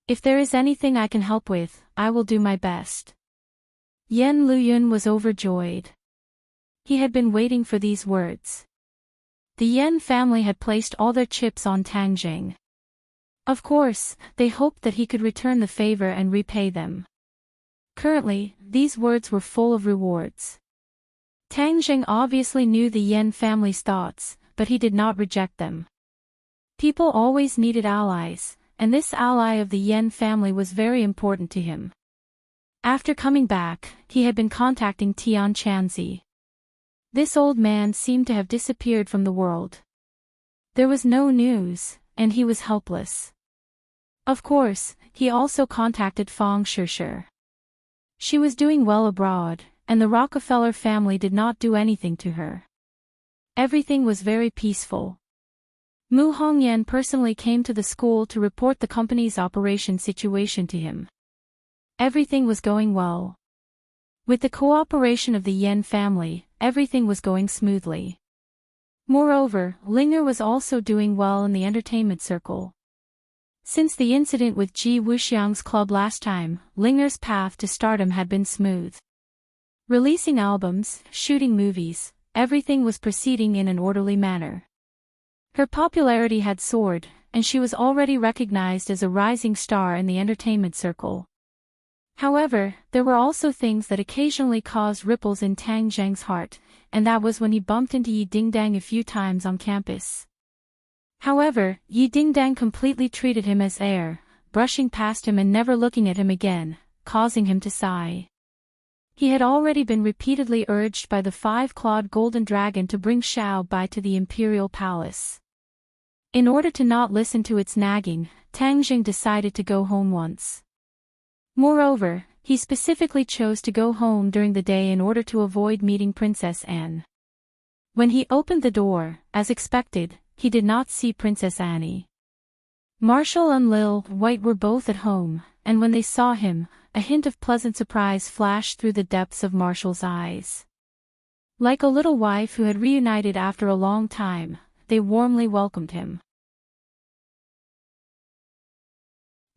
If there is anything I can help with, I will do my best." Yan Luyun was overjoyed. He had been waiting for these words. The Yan family had placed all their chips on Tang Jing. Of course, they hoped that he could return the favor and repay them. Currently, these words were full of rewards. Tang Jing obviously knew the Yan family's thoughts, but he did not reject them. People always needed allies, and this ally of the Yan family was very important to him. After coming back, he had been contacting Tian Chanzi. This old man seemed to have disappeared from the world. There was no news, and he was helpless. Of course, he also contacted Fang Shishir. She was doing well abroad, and the Rockefeller family did not do anything to her. Everything was very peaceful. Mu Hongyan personally came to the school to report the company's operation situation to him. Everything was going well. With the cooperation of the Yan family, everything was going smoothly. Moreover, Linger was also doing well in the entertainment circle. Since the incident with Ji Wuxiang's club last time, Linger's path to stardom had been smooth. Releasing albums, shooting movies, everything was proceeding in an orderly manner. Her popularity had soared, and she was already recognized as a rising star in the entertainment circle. However, there were also things that occasionally caused ripples in Tang Zheng's heart, and that was when he bumped into Yi Dingdang a few times on campus. However, Yi Dingdang completely treated him as air, brushing past him and never looking at him again, causing him to sigh. He had already been repeatedly urged by the five-clawed golden dragon to bring Xiao Bai to the imperial palace. In order to not listen to its nagging, Tang Jing decided to go home once. Moreover, he specifically chose to go home during the day in order to avoid meeting Princess Anne. When he opened the door, as expected, he did not see Princess Annie. Marshall and Lil White were both at home, and when they saw him, a hint of pleasant surprise flashed through the depths of Marshall's eyes. Like a little wife who had reunited after a long time, they warmly welcomed him.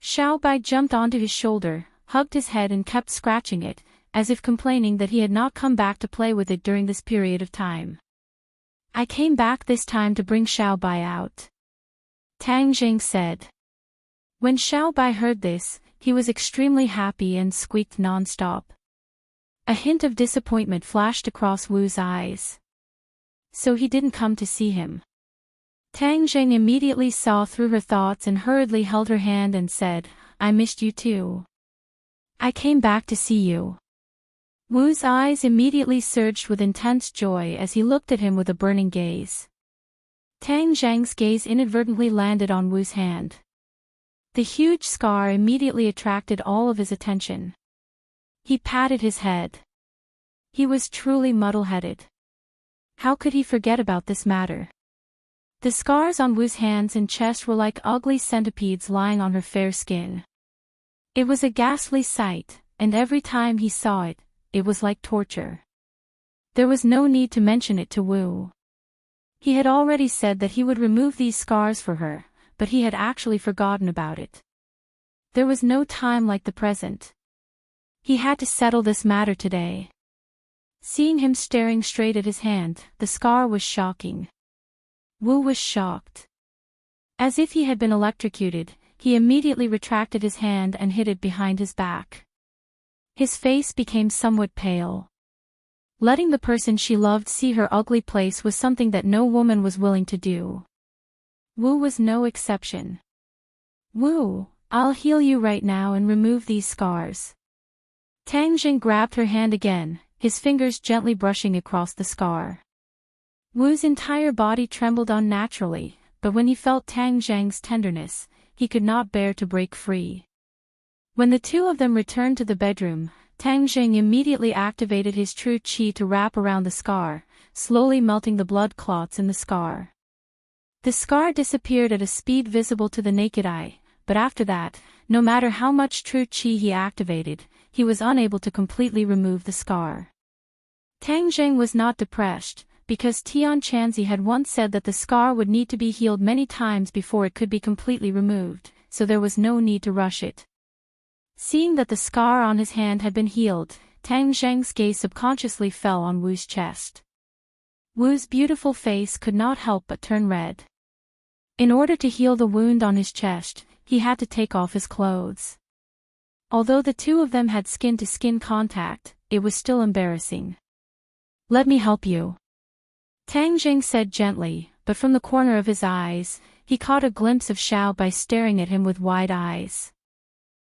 Xiao Bai jumped onto his shoulder, hugged his head and kept scratching it, as if complaining that he had not come back to play with it during this period of time. "I came back this time to bring Xiao Bai out," Tang Jing said. When Xiao Bai heard this, he was extremely happy and squeaked non-stop. A hint of disappointment flashed across Wu's eyes. So he didn't come to see him. Tang Jing immediately saw through her thoughts and hurriedly held her hand and said, "I missed you too. I came back to see you." Wu's eyes immediately surged with intense joy as he looked at him with a burning gaze. Tang Zhang's gaze inadvertently landed on Wu's hand. The huge scar immediately attracted all of his attention. He patted his head. He was truly muddle-headed. How could he forget about this matter? The scars on Wu's hands and chest were like ugly centipedes lying on her fair skin. It was a ghastly sight, and every time he saw it, it was like torture. There was no need to mention it to Wu. He had already said that he would remove these scars for her, but he had actually forgotten about it. There was no time like the present. He had to settle this matter today. Seeing him staring straight at his hand, the scar was shocking. Wu was shocked. As if he had been electrocuted, he immediately retracted his hand and hid it behind his back. His face became somewhat pale. Letting the person she loved see her ugly place was something that no woman was willing to do. Wu was no exception. "Wu, I'll heal you right now and remove these scars." Tang Jing grabbed her hand again, his fingers gently brushing across the scar. Wu's entire body trembled unnaturally, but when he felt Tang Zhang's tenderness, he could not bear to break free. When the two of them returned to the bedroom, Tang Jing immediately activated his true qi to wrap around the scar, slowly melting the blood clots in the scar. The scar disappeared at a speed visible to the naked eye, but after that, no matter how much true qi he activated, he was unable to completely remove the scar. Tang Jing was not depressed, because Tian Chanzi had once said that the scar would need to be healed many times before it could be completely removed, so there was no need to rush it. Seeing that the scar on his hand had been healed, Tang Zheng's gaze subconsciously fell on Wu's chest. Wu's beautiful face could not help but turn red. In order to heal the wound on his chest, he had to take off his clothes. Although the two of them had skin-to-skin contact, it was still embarrassing. "Let me help you," Tang Jing said gently, but from the corner of his eyes, he caught a glimpse of Xiao Bai staring at him with wide eyes.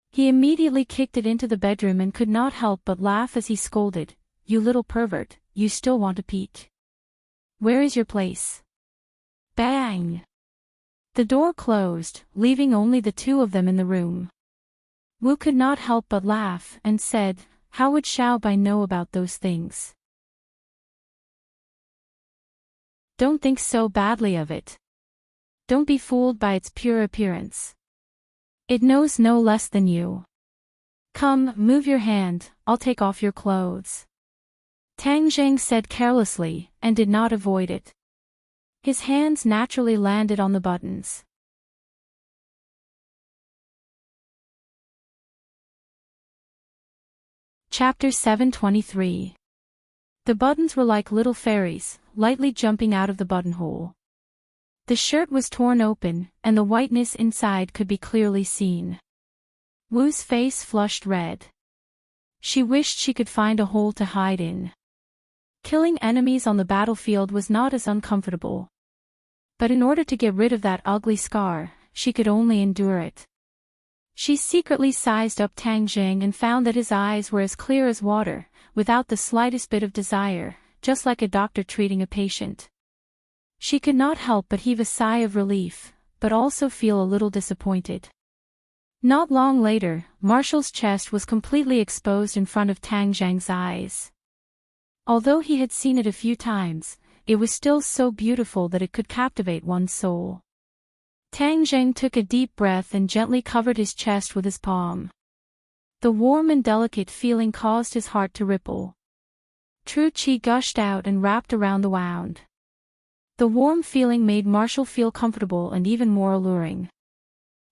He immediately kicked it into the bedroom and could not help but laugh as he scolded, "You little pervert, you still want to peek? Where is your place?" Bang! The door closed, leaving only the two of them in the room. Wu could not help but laugh and said, "How would Xiao Bai know about those things?" "Don't think so badly of it. Don't be fooled by its pure appearance. It knows no less than you. Come, move your hand, I'll take off your clothes." Tang Jing said carelessly, and did not avoid it. His hands naturally landed on the buttons. Chapter 723. The buttons were like little fairies, lightly jumping out of the buttonhole. The shirt was torn open, and the whiteness inside could be clearly seen. Wu's face flushed red. She wished she could find a hole to hide in. Killing enemies on the battlefield was not as uncomfortable. But in order to get rid of that ugly scar, she could only endure it. She secretly sized up Tang Jing and found that his eyes were as clear as water, without the slightest bit of desire, just like a doctor treating a patient. She could not help but heave a sigh of relief, but also feel a little disappointed. Not long later, Marshall's chest was completely exposed in front of Tang Zhang's eyes. Although he had seen it a few times, it was still so beautiful that it could captivate one's soul. Tang Zhang took a deep breath and gently covered his chest with his palm. The warm and delicate feeling caused his heart to ripple. True qi gushed out and wrapped around the wound. The warm feeling made Marshall feel comfortable and even more alluring.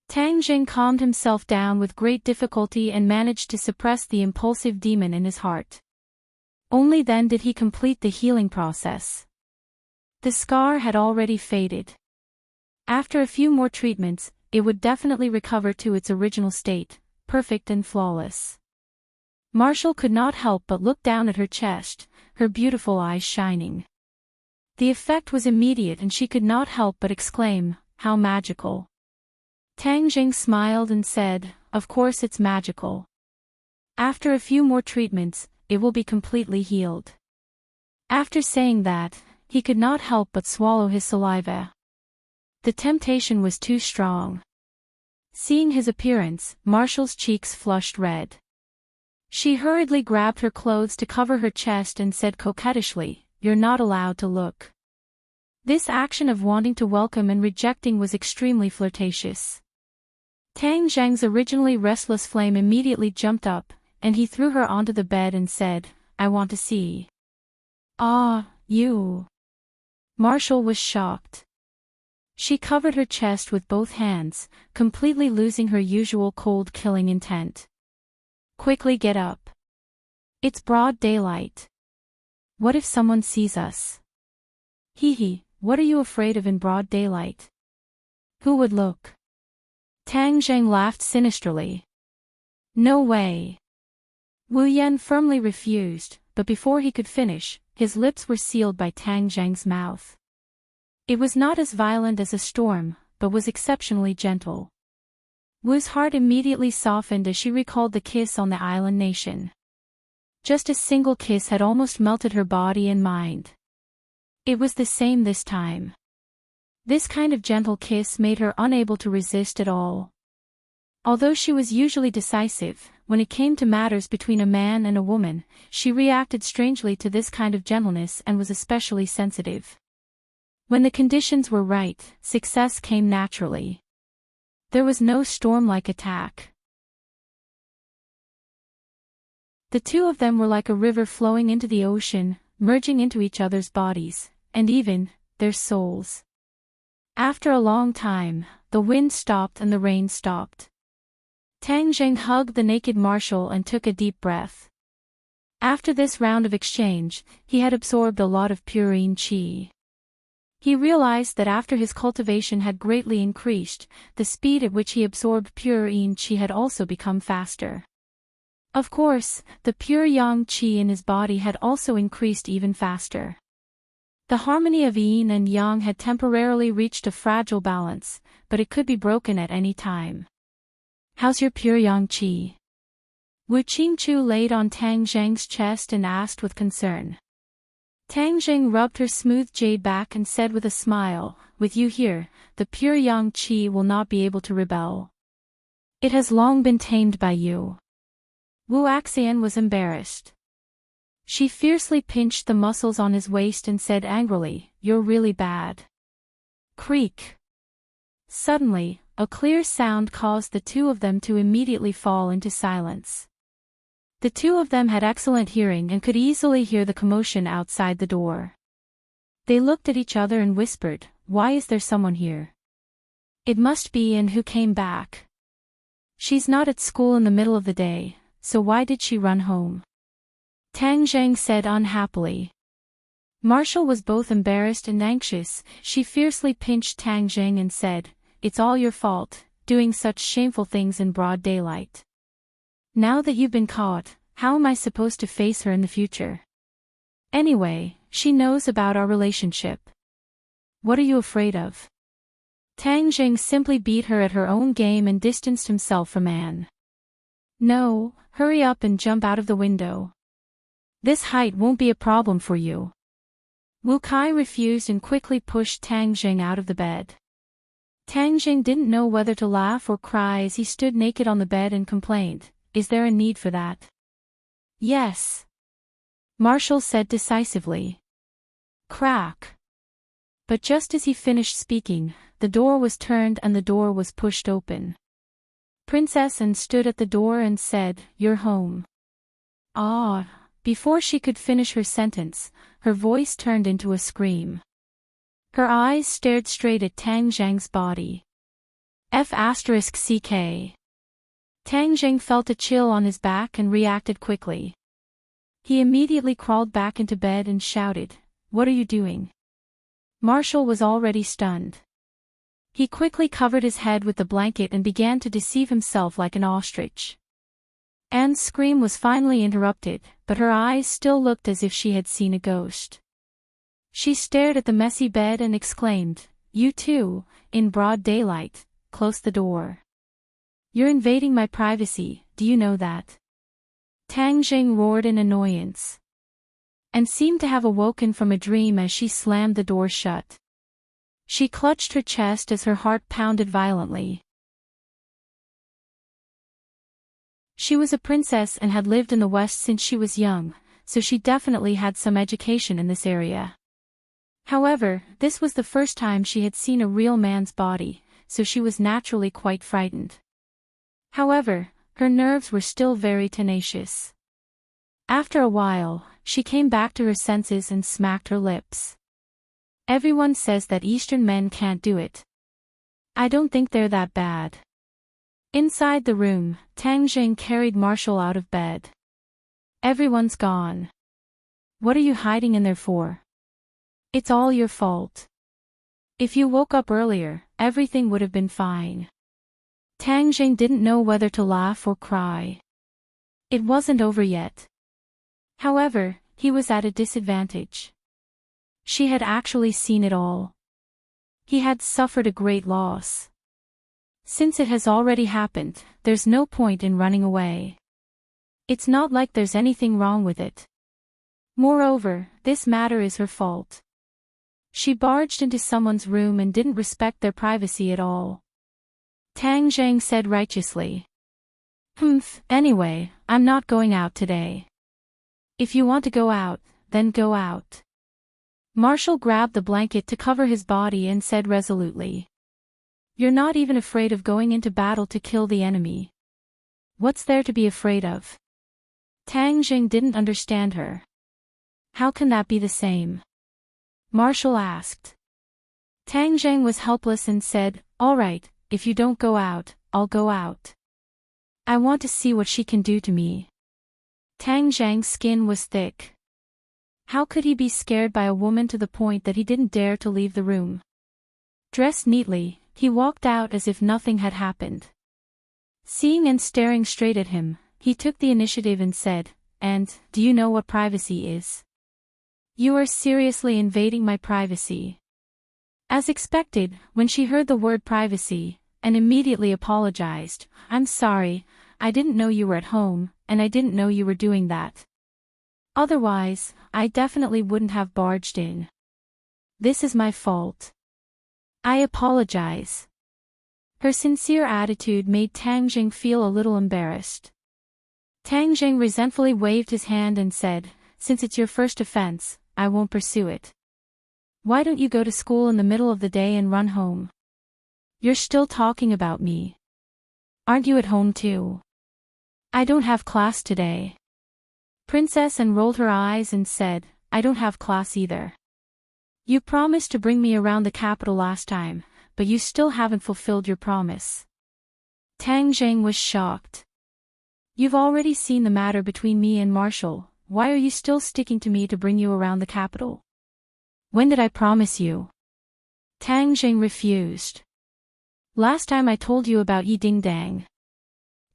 Tang Jing calmed himself down with great difficulty and managed to suppress the impulsive demon in his heart. Only then did he complete the healing process. The scar had already faded. After a few more treatments, it would definitely recover to its original state, perfect and flawless. Marshall could not help but look down at her chest, her beautiful eyes shining. The effect was immediate and she could not help but exclaim, "How magical." Tang Jing smiled and said, "Of course it's magical. After a few more treatments, it will be completely healed." After saying that, he could not help but swallow his saliva. The temptation was too strong. Seeing his appearance, Marshall's cheeks flushed red. She hurriedly grabbed her clothes to cover her chest and said coquettishly, "You're not allowed to look." This action of wanting to welcome and rejecting was extremely flirtatious. Tang Zhang's originally restless flame immediately jumped up, and he threw her onto the bed and said, "I want to see." "Ah, you." Marshall was shocked. She covered her chest with both hands, completely losing her usual cold-killing intent. Quickly get up. It's broad daylight. What if someone sees us? Hee, what are you afraid of in broad daylight? Who would look? Tang Zheng laughed sinisterly. No way. Wu Yan firmly refused, but before he could finish, his lips were sealed by Tang Zheng's mouth. It was not as violent as a storm, but was exceptionally gentle. Wu's heart immediately softened as she recalled the kiss on the island nation. Just a single kiss had almost melted her body and mind. It was the same this time. This kind of gentle kiss made her unable to resist at all. Although she was usually decisive, when it came to matters between a man and a woman, she reacted strangely to this kind of gentleness and was especially sensitive. When the conditions were right, success came naturally. There was no storm-like attack. The two of them were like a river flowing into the ocean, merging into each other's bodies, and even their souls. After a long time, the wind stopped and the rain stopped. Tang Zheng hugged the naked marshal and took a deep breath. After this round of exchange, he had absorbed a lot of purine qi. He realized that after his cultivation had greatly increased, the speed at which he absorbed purine qi had also become faster. Of course, the pure yang qi in his body had also increased even faster. The harmony of yin and yang had temporarily reached a fragile balance, but it could be broken at any time. How's your pure yang qi? Wu Qingchu laid on Tang Zheng's chest and asked with concern. Tang Zheng rubbed her smooth jade back and said with a smile, with you here, the pure yang qi will not be able to rebel. It has long been tamed by you. Wu Axian was embarrassed. She fiercely pinched the muscles on his waist and said angrily, you're really bad. Creak. Suddenly, a clear sound caused the two of them to immediately fall into silence. The two of them had excellent hearing and could easily hear the commotion outside the door. They looked at each other and whispered, why is there someone here? It must be An who came back. She's not at school in the middle of the day, so why did she run home? Tang Zheng said unhappily. Marshall was both embarrassed and anxious. She fiercely pinched Tang Zheng and said, it's all your fault, doing such shameful things in broad daylight. Now that you've been caught, how am I supposed to face her in the future? Anyway, she knows about our relationship. What are you afraid of? Tang Zheng simply beat her at her own game and distanced himself from Anne. No, hurry up and jump out of the window. This height won't be a problem for you. Wu Kai refused and quickly pushed Tang Zheng out of the bed. Tang Zheng didn't know whether to laugh or cry as he stood naked on the bed and complained, is there a need for that? Yes. Marshall said decisively. Crack. But just as he finished speaking, the door was turned and the door was pushed open. Princess Anne stood at the door and said, you're home. Ah. Before she could finish her sentence, her voice turned into a scream. Her eyes stared straight at Tang Zheng's body. F***CK. Tang Zheng felt a chill on his back and reacted quickly. He immediately crawled back into bed and shouted, what are you doing? Marshall was already stunned. He quickly covered his head with the blanket and began to deceive himself like an ostrich. Anne's scream was finally interrupted, but her eyes still looked as if she had seen a ghost. She stared at the messy bed and exclaimed, you too, in broad daylight, close the door. You're invading my privacy, do you know that? Tang Zheng roared in annoyance. And seemed to have awoken from a dream as she slammed the door shut. She clutched her chest as her heart pounded violently. She was a princess and had lived in the West since she was young, so she definitely had some education in this area. However, this was the first time she had seen a real man's body, so she was naturally quite frightened. However, her nerves were still very tenacious. After a while, she came back to her senses and smacked her lips. Everyone says that Eastern men can't do it, I don't think they're that bad. Inside the room, Tang Jing carried Marshall out of bed. Everyone's gone. What are you hiding in there for? It's all your fault. If you woke up earlier, everything would have been fine. Tang Jing didn't know whether to laugh or cry. It wasn't over yet. However, he was at a disadvantage. She had actually seen it all. He had suffered a great loss. Since it has already happened, there's no point in running away. It's not like there's anything wrong with it. Moreover, this matter is her fault. She barged into someone's room and didn't respect their privacy at all. Tang Jing said righteously. Anyway, I'm not going out today. If you want to go out, then go out. Marshall grabbed the blanket to cover his body and said resolutely. You're not even afraid of going into battle to kill the enemy. What's there to be afraid of? Tang Jing didn't understand her. How can that be the same? Marshall asked. Tang Jing was helpless and said, all right, if you don't go out, I'll go out. I want to see what she can do to me. Tang Jing's skin was thick. How could he be scared by a woman to the point that he didn't dare to leave the room? Dressed neatly, he walked out as if nothing had happened. Seeing and staring straight at him, he took the initiative and said, and, do you know what privacy is? You are seriously invading my privacy. As expected, when she heard the word privacy, and immediately apologized, I'm sorry, I didn't know you were at home, and I didn't know you were doing that. Otherwise, I definitely wouldn't have barged in. This is my fault. I apologize. Her sincere attitude made Tang Jing feel a little embarrassed. Tang Jing resentfully waved his hand and said, since it's your first offense, I won't pursue it. Why don't you go to school in the middle of the day and run home? You're still talking about me. Aren't you at home too? I don't have class today. Princess Anne rolled her eyes and said, I don't have class either. You promised to bring me around the capital last time, but you still haven't fulfilled your promise. Tang Jing was shocked. You've already seen the matter between me and Marshall, why are you still sticking to me to bring you around the capital? When did I promise you? Tang Jing refused. Last time I told you about Yi Ding Dang.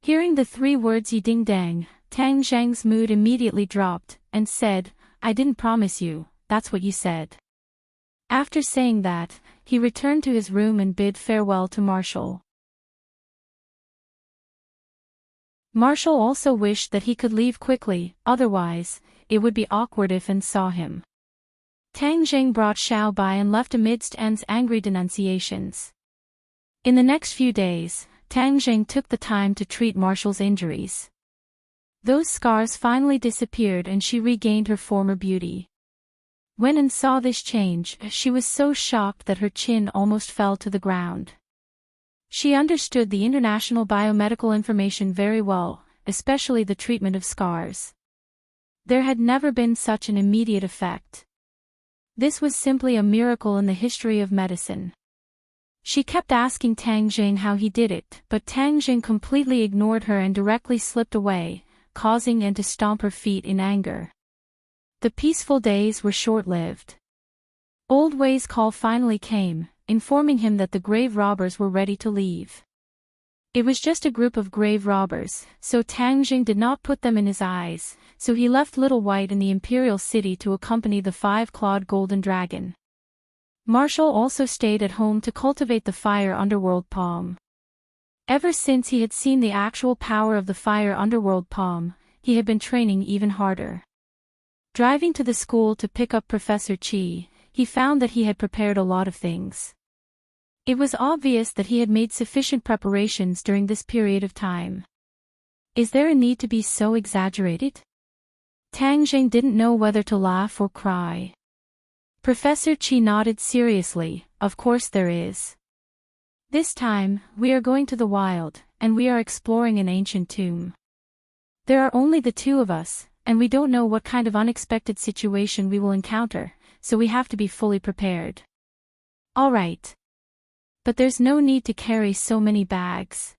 Hearing the 3 words Yi Ding Dang, Tang Jing's mood immediately dropped, and said, I didn't promise you, that's what you said. After saying that, he returned to his room and bid farewell to Marshall. Marshall also wished that he could leave quickly, otherwise, it would be awkward if Anne saw him. Tang Jing brought Xiao Bai and left amidst Anne's angry denunciations. In the next few days, Tang Jing took the time to treat Marshall's injuries. Those scars finally disappeared and she regained her former beauty. When Anne saw this change, she was so shocked that her chin almost fell to the ground. She understood the international biomedical information very well, especially the treatment of scars. There had never been such an immediate effect. This was simply a miracle in the history of medicine. She kept asking Tang Jing how he did it, but Tang Jing completely ignored her and directly slipped away, causing Anne to stomp her feet in anger. The peaceful days were short-lived. Old Wei's call finally came, informing him that the grave robbers were ready to leave. It was just a group of grave robbers, so Tang Jing did not put them in his eyes, so he left Little White in the Imperial City to accompany the 5-clawed golden dragon. Marshall also stayed at home to cultivate the fire underworld palm. Ever since he had seen the actual power of the fire underworld palm, he had been training even harder. Driving to the school to pick up Professor Chi, he found that he had prepared a lot of things. It was obvious that he had made sufficient preparations during this period of time. Is there a need to be so exaggerated? Tang Jing didn't know whether to laugh or cry. Professor Chi nodded seriously, of course there is. This time, we are going to the wild, and we are exploring an ancient tomb. There are only the 2 of us, and we don't know what kind of unexpected situation we will encounter, so we have to be fully prepared. All right. But there's no need to carry so many bags.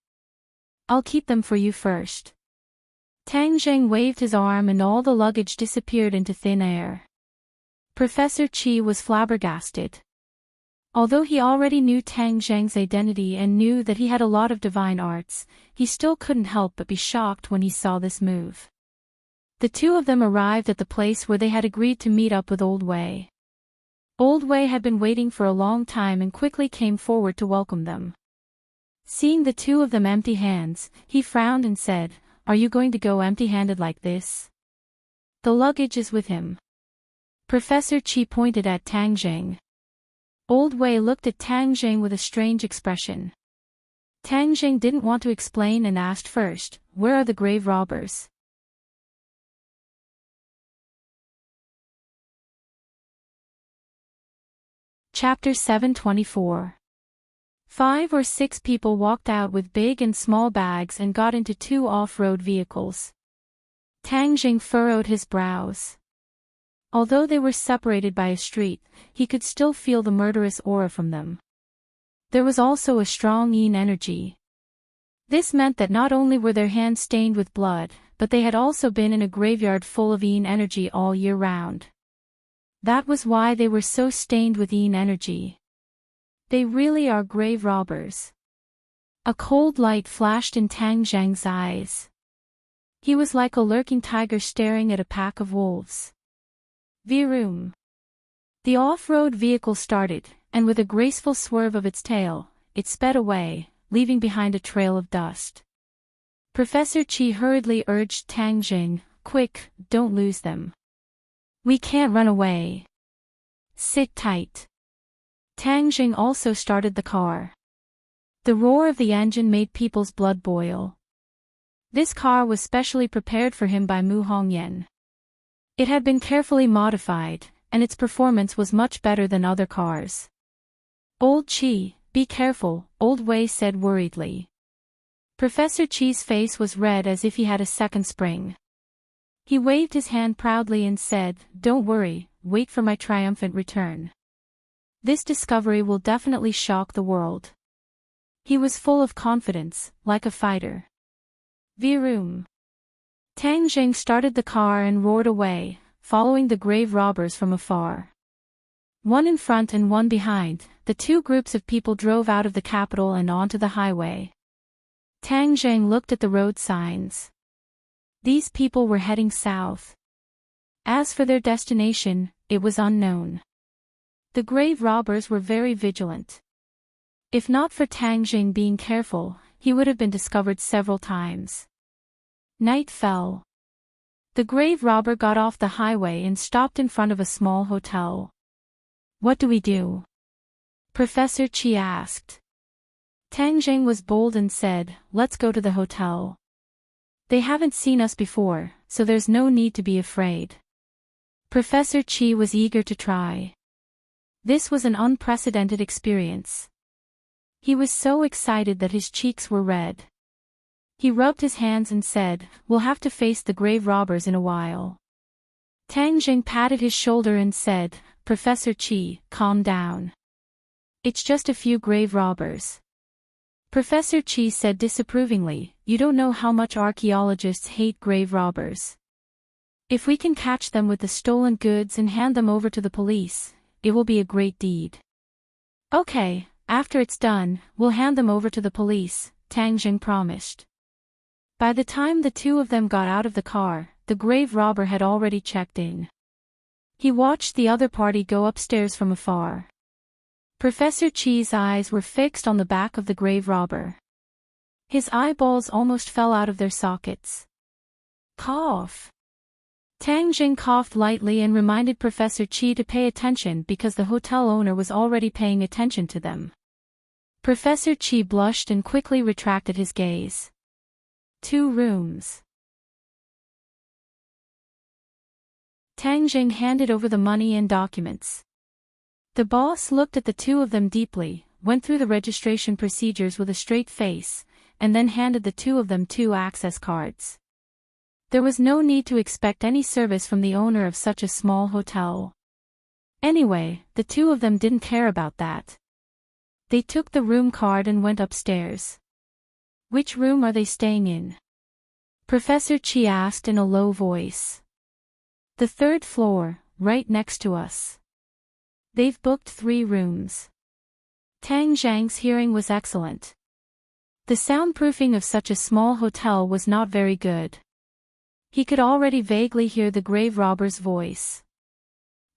I'll keep them for you first. Tang Zheng waved his arm and all the luggage disappeared into thin air. Professor Qi was flabbergasted. Although he already knew Tang Zheng's identity and knew that he had a lot of divine arts, he still couldn't help but be shocked when he saw this move. The two of them arrived at the place where they had agreed to meet up with Old Wei. Old Wei had been waiting for a long time and quickly came forward to welcome them. Seeing the two of them empty hands, he frowned and said, "Are you going to go empty-handed like this? The luggage is with him." Professor Qi pointed at Tang Zheng. Old Wei looked at Tang Zheng with a strange expression. Tang Zheng didn't want to explain and asked first, "Where are the grave robbers?" Chapter 724. 5 or 6 people walked out with big and small bags and got into 2 off-road vehicles. Tang Zheng furrowed his brows. Although they were separated by a street, he could still feel the murderous aura from them. There was also a strong yin energy. This meant that not only were their hands stained with blood, but they had also been in a graveyard full of yin energy all year round. That was why they were so stained with yin energy. They really are grave robbers. A cold light flashed in Tang Zheng's eyes. He was like a lurking tiger staring at a pack of wolves. Vroom. The off-road vehicle started, and with a graceful swerve of its tail, it sped away, leaving behind a trail of dust. Professor Qi hurriedly urged Tang Zheng, "Quick, don't lose them. We can't run away. Sit tight." Tang Zheng also started the car. The roar of the engine made people's blood boil. This car was specially prepared for him by Mu Hongyan. It had been carefully modified, and its performance was much better than other cars. "Old Qi, be careful," Old Wei said worriedly. Professor Qi's face was red as if he had a second spring. He waved his hand proudly and said, "Don't worry, wait for my triumphant return. This discovery will definitely shock the world." He was full of confidence, like a fighter. Vroom. Tang Zheng started the car and roared away, following the grave robbers from afar. One in front and one behind, the 2 groups of people drove out of the capital and onto the highway. Tang Zheng looked at the road signs. These people were heading south. As for their destination, it was unknown. The grave robbers were very vigilant. If not for Tang Zheng being careful, he would have been discovered several times. Night fell. The grave robber got off the highway and stopped in front of a small hotel. "What do we do?" Professor Qi asked. Tang Zheng was bold and said, "Let's go to the hotel. They haven't seen us before, so there's no need to be afraid." Professor Qi was eager to try. This was an unprecedented experience. He was so excited that his cheeks were red. He rubbed his hands and said, "We'll have to face the grave robbers in a while." Tang Zheng patted his shoulder and said, "Professor Qi, calm down. It's just a few grave robbers." Professor Qi said disapprovingly, "You don't know how much archaeologists hate grave robbers. If we can catch them with the stolen goods and hand them over to the police, it will be a great deed." "Okay, after it's done, we'll hand them over to the police," Tang Zheng promised. By the time the 2 of them got out of the car, the grave robber had already checked in. He watched the other party go upstairs from afar. Professor Qi's eyes were fixed on the back of the grave robber. His eyeballs almost fell out of their sockets. Cough. Tang Zheng coughed lightly and reminded Professor Qi to pay attention because the hotel owner was already paying attention to them. Professor Qi blushed and quickly retracted his gaze. 2 rooms. Tang Zheng handed over the money and documents. The boss looked at the 2 of them deeply, went through the registration procedures with a straight face, and then handed the 2 of them 2 access cards. There was no need to expect any service from the owner of such a small hotel. Anyway, the 2 of them didn't care about that. They took the room card and went upstairs. Which room are they staying in? Professor Chi asked in a low voice. The third floor, right next to us. They've booked 3 rooms. Tang Zhang's hearing was excellent. The soundproofing of such a small hotel was not very good. He could already vaguely hear the grave robber's voice.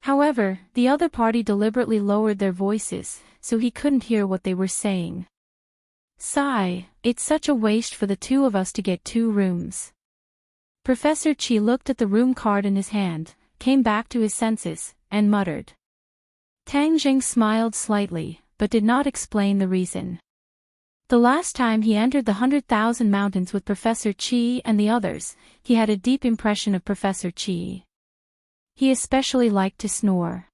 However, the other party deliberately lowered their voices, so he couldn't hear what they were saying. Sigh, it's such a waste for the 2 of us to get 2 rooms. Professor Chi looked at the room card in his hand, came back to his senses, and muttered. Tang Jing smiled slightly, but did not explain the reason. The last time he entered the 100,000 Mountains with Professor Chi and the others, he had a deep impression of Professor Chi. He especially liked to snore.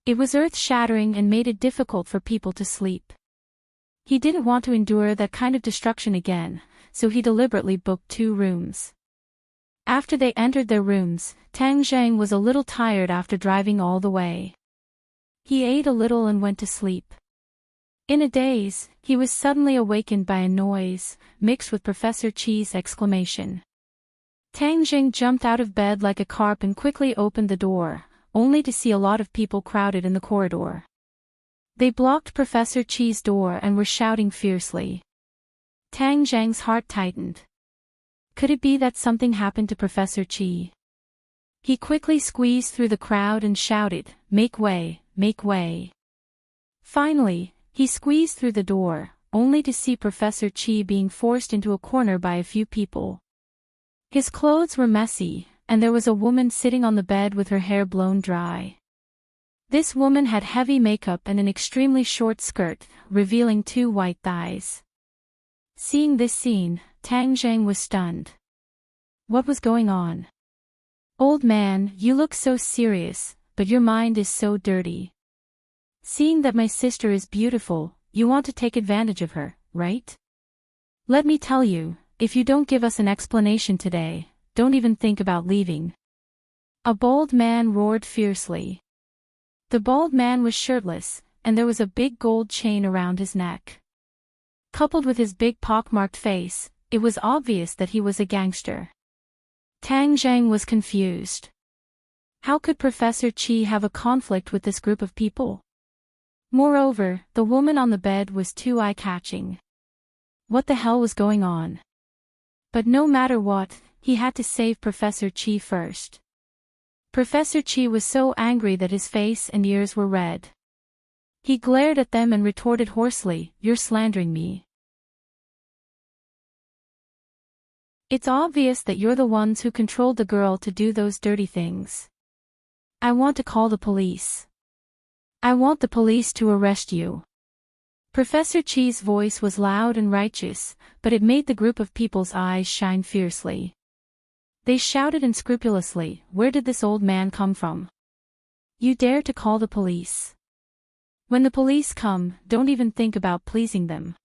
It was earth-shattering and made it difficult for people to sleep. He didn't want to endure that kind of destruction again, so he deliberately booked 2 rooms. After they entered their rooms, Tang Zhang was a little tired after driving all the way. He ate a little and went to sleep. In a daze, he was suddenly awakened by a noise, mixed with Professor Chi's exclamation. Tang Zhang jumped out of bed like a carp and quickly opened the door, only to see a lot of people crowded in the corridor. They blocked Professor Chi's door and were shouting fiercely. Tang Zhang's heart tightened. Could it be that something happened to Professor Chi? He quickly squeezed through the crowd and shouted, "Make way, make way." Finally, he squeezed through the door, only to see Professor Chi being forced into a corner by a few people. His clothes were messy, and there was a woman sitting on the bed with her hair blown dry. This woman had heavy makeup and an extremely short skirt, revealing 2 white thighs. Seeing this scene, Tang Zhang was stunned. What was going on? Old man, you look so serious, but your mind is so dirty. Seeing that my sister is beautiful, you want to take advantage of her, right? Let me tell you, if you don't give us an explanation today, don't even think about leaving. A bald man roared fiercely. The bald man was shirtless, and there was a big gold chain around his neck. Coupled with his big pockmarked face, it was obvious that he was a gangster. Tang Zhang was confused. How could Professor Chi have a conflict with this group of people? Moreover, the woman on the bed was too eye-catching. What the hell was going on? But no matter what, he had to save Professor Chi first. Professor Chi was so angry that his face and ears were red. He glared at them and retorted hoarsely, "You're slandering me. It's obvious that you're the ones who controlled the girl to do those dirty things. I want to call the police. I want the police to arrest you." Professor Chi's voice was loud and righteous, but it made the group of people's eyes shine fiercely. They shouted unscrupulously, "Where did this old man come from? You dare to call the police? When the police come, don't even think about pleasing them."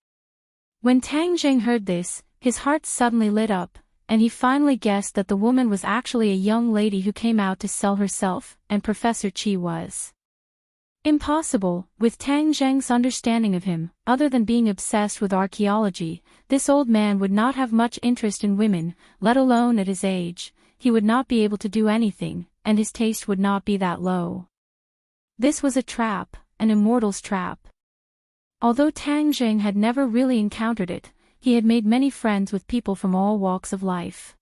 When Tang Zhang heard this, his heart suddenly lit up, and he finally guessed that the woman was actually a young lady who came out to sell herself, and Professor Chi was. Impossible, with Tang Zhang's understanding of him, other than being obsessed with archaeology, this old man would not have much interest in women, let alone at his age. He would not be able to do anything, and his taste would not be that low. This was a trap, an immortal's trap. Although Tang Zhang had never really encountered it, he had made many friends with people from all walks of life.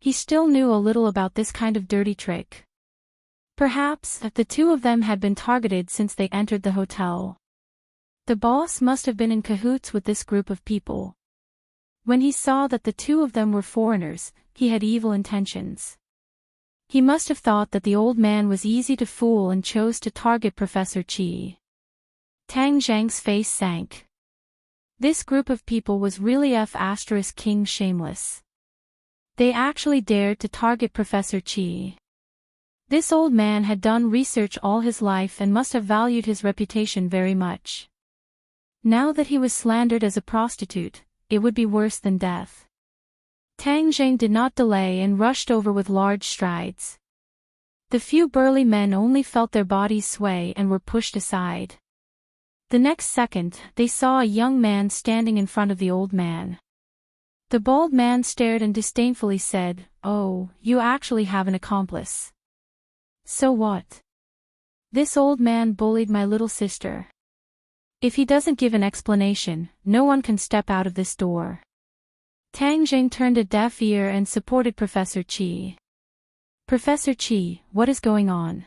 He still knew a little about this kind of dirty trick. Perhaps the 2 of them had been targeted since they entered the hotel. The boss must have been in cahoots with this group of people. When he saw that the 2 of them were foreigners, he had evil intentions. He must have thought that the old man was easy to fool and chose to target Professor Chi. Tang Zhang's face sank. This group of people was really King shameless. They actually dared to target Professor Chi. This old man had done research all his life and must have valued his reputation very much. Now that he was slandered as a prostitute, it would be worse than death. Tang Zhang did not delay and rushed over with large strides. The few burly men only felt their bodies sway and were pushed aside. The next second, they saw a young man standing in front of the old man. The bald man stared and disdainfully said, "Oh, you actually have an accomplice. So what? This old man bullied my little sister. If he doesn't give an explanation, no one can step out of this door." Tang Jing turned a deaf ear and supported Professor Qi. "Professor Qi, what is going on?"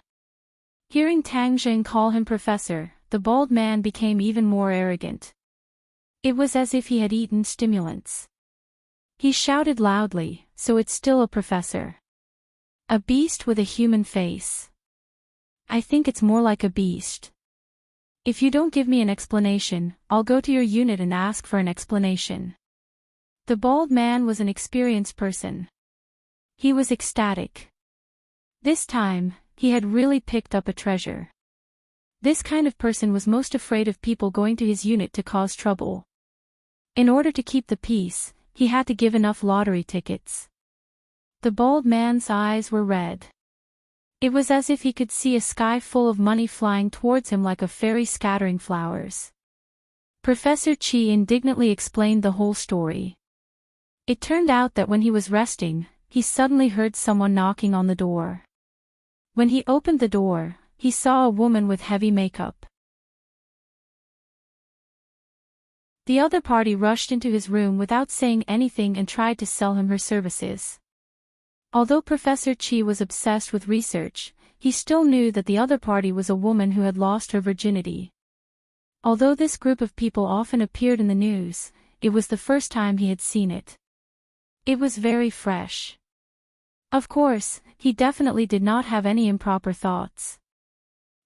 Hearing Tang Jing call him professor, the bald man became even more arrogant. It was as if he had eaten stimulants. He shouted loudly, "So it's still a professor? A beast with a human face? I think it's more like a beast. If you don't give me an explanation, I'll go to your unit and ask for an explanation." The bald man was an experienced person. He was ecstatic. This time, he had really picked up a treasure. This kind of person was most afraid of people going to his unit to cause trouble. In order to keep the peace, he had to give enough lottery tickets. The bald man's eyes were red. It was as if he could see a sky full of money flying towards him like a fairy scattering flowers. Professor Qi indignantly explained the whole story. It turned out that when he was resting, he suddenly heard someone knocking on the door. When he opened the door, he saw a woman with heavy makeup. The other party rushed into his room without saying anything and tried to sell him her services. Although Professor Qi was obsessed with research, he still knew that the other party was a woman who had lost her virginity. Although this group of people often appeared in the news, it was the first time he had seen it. It was very fresh. Of course, he definitely did not have any improper thoughts.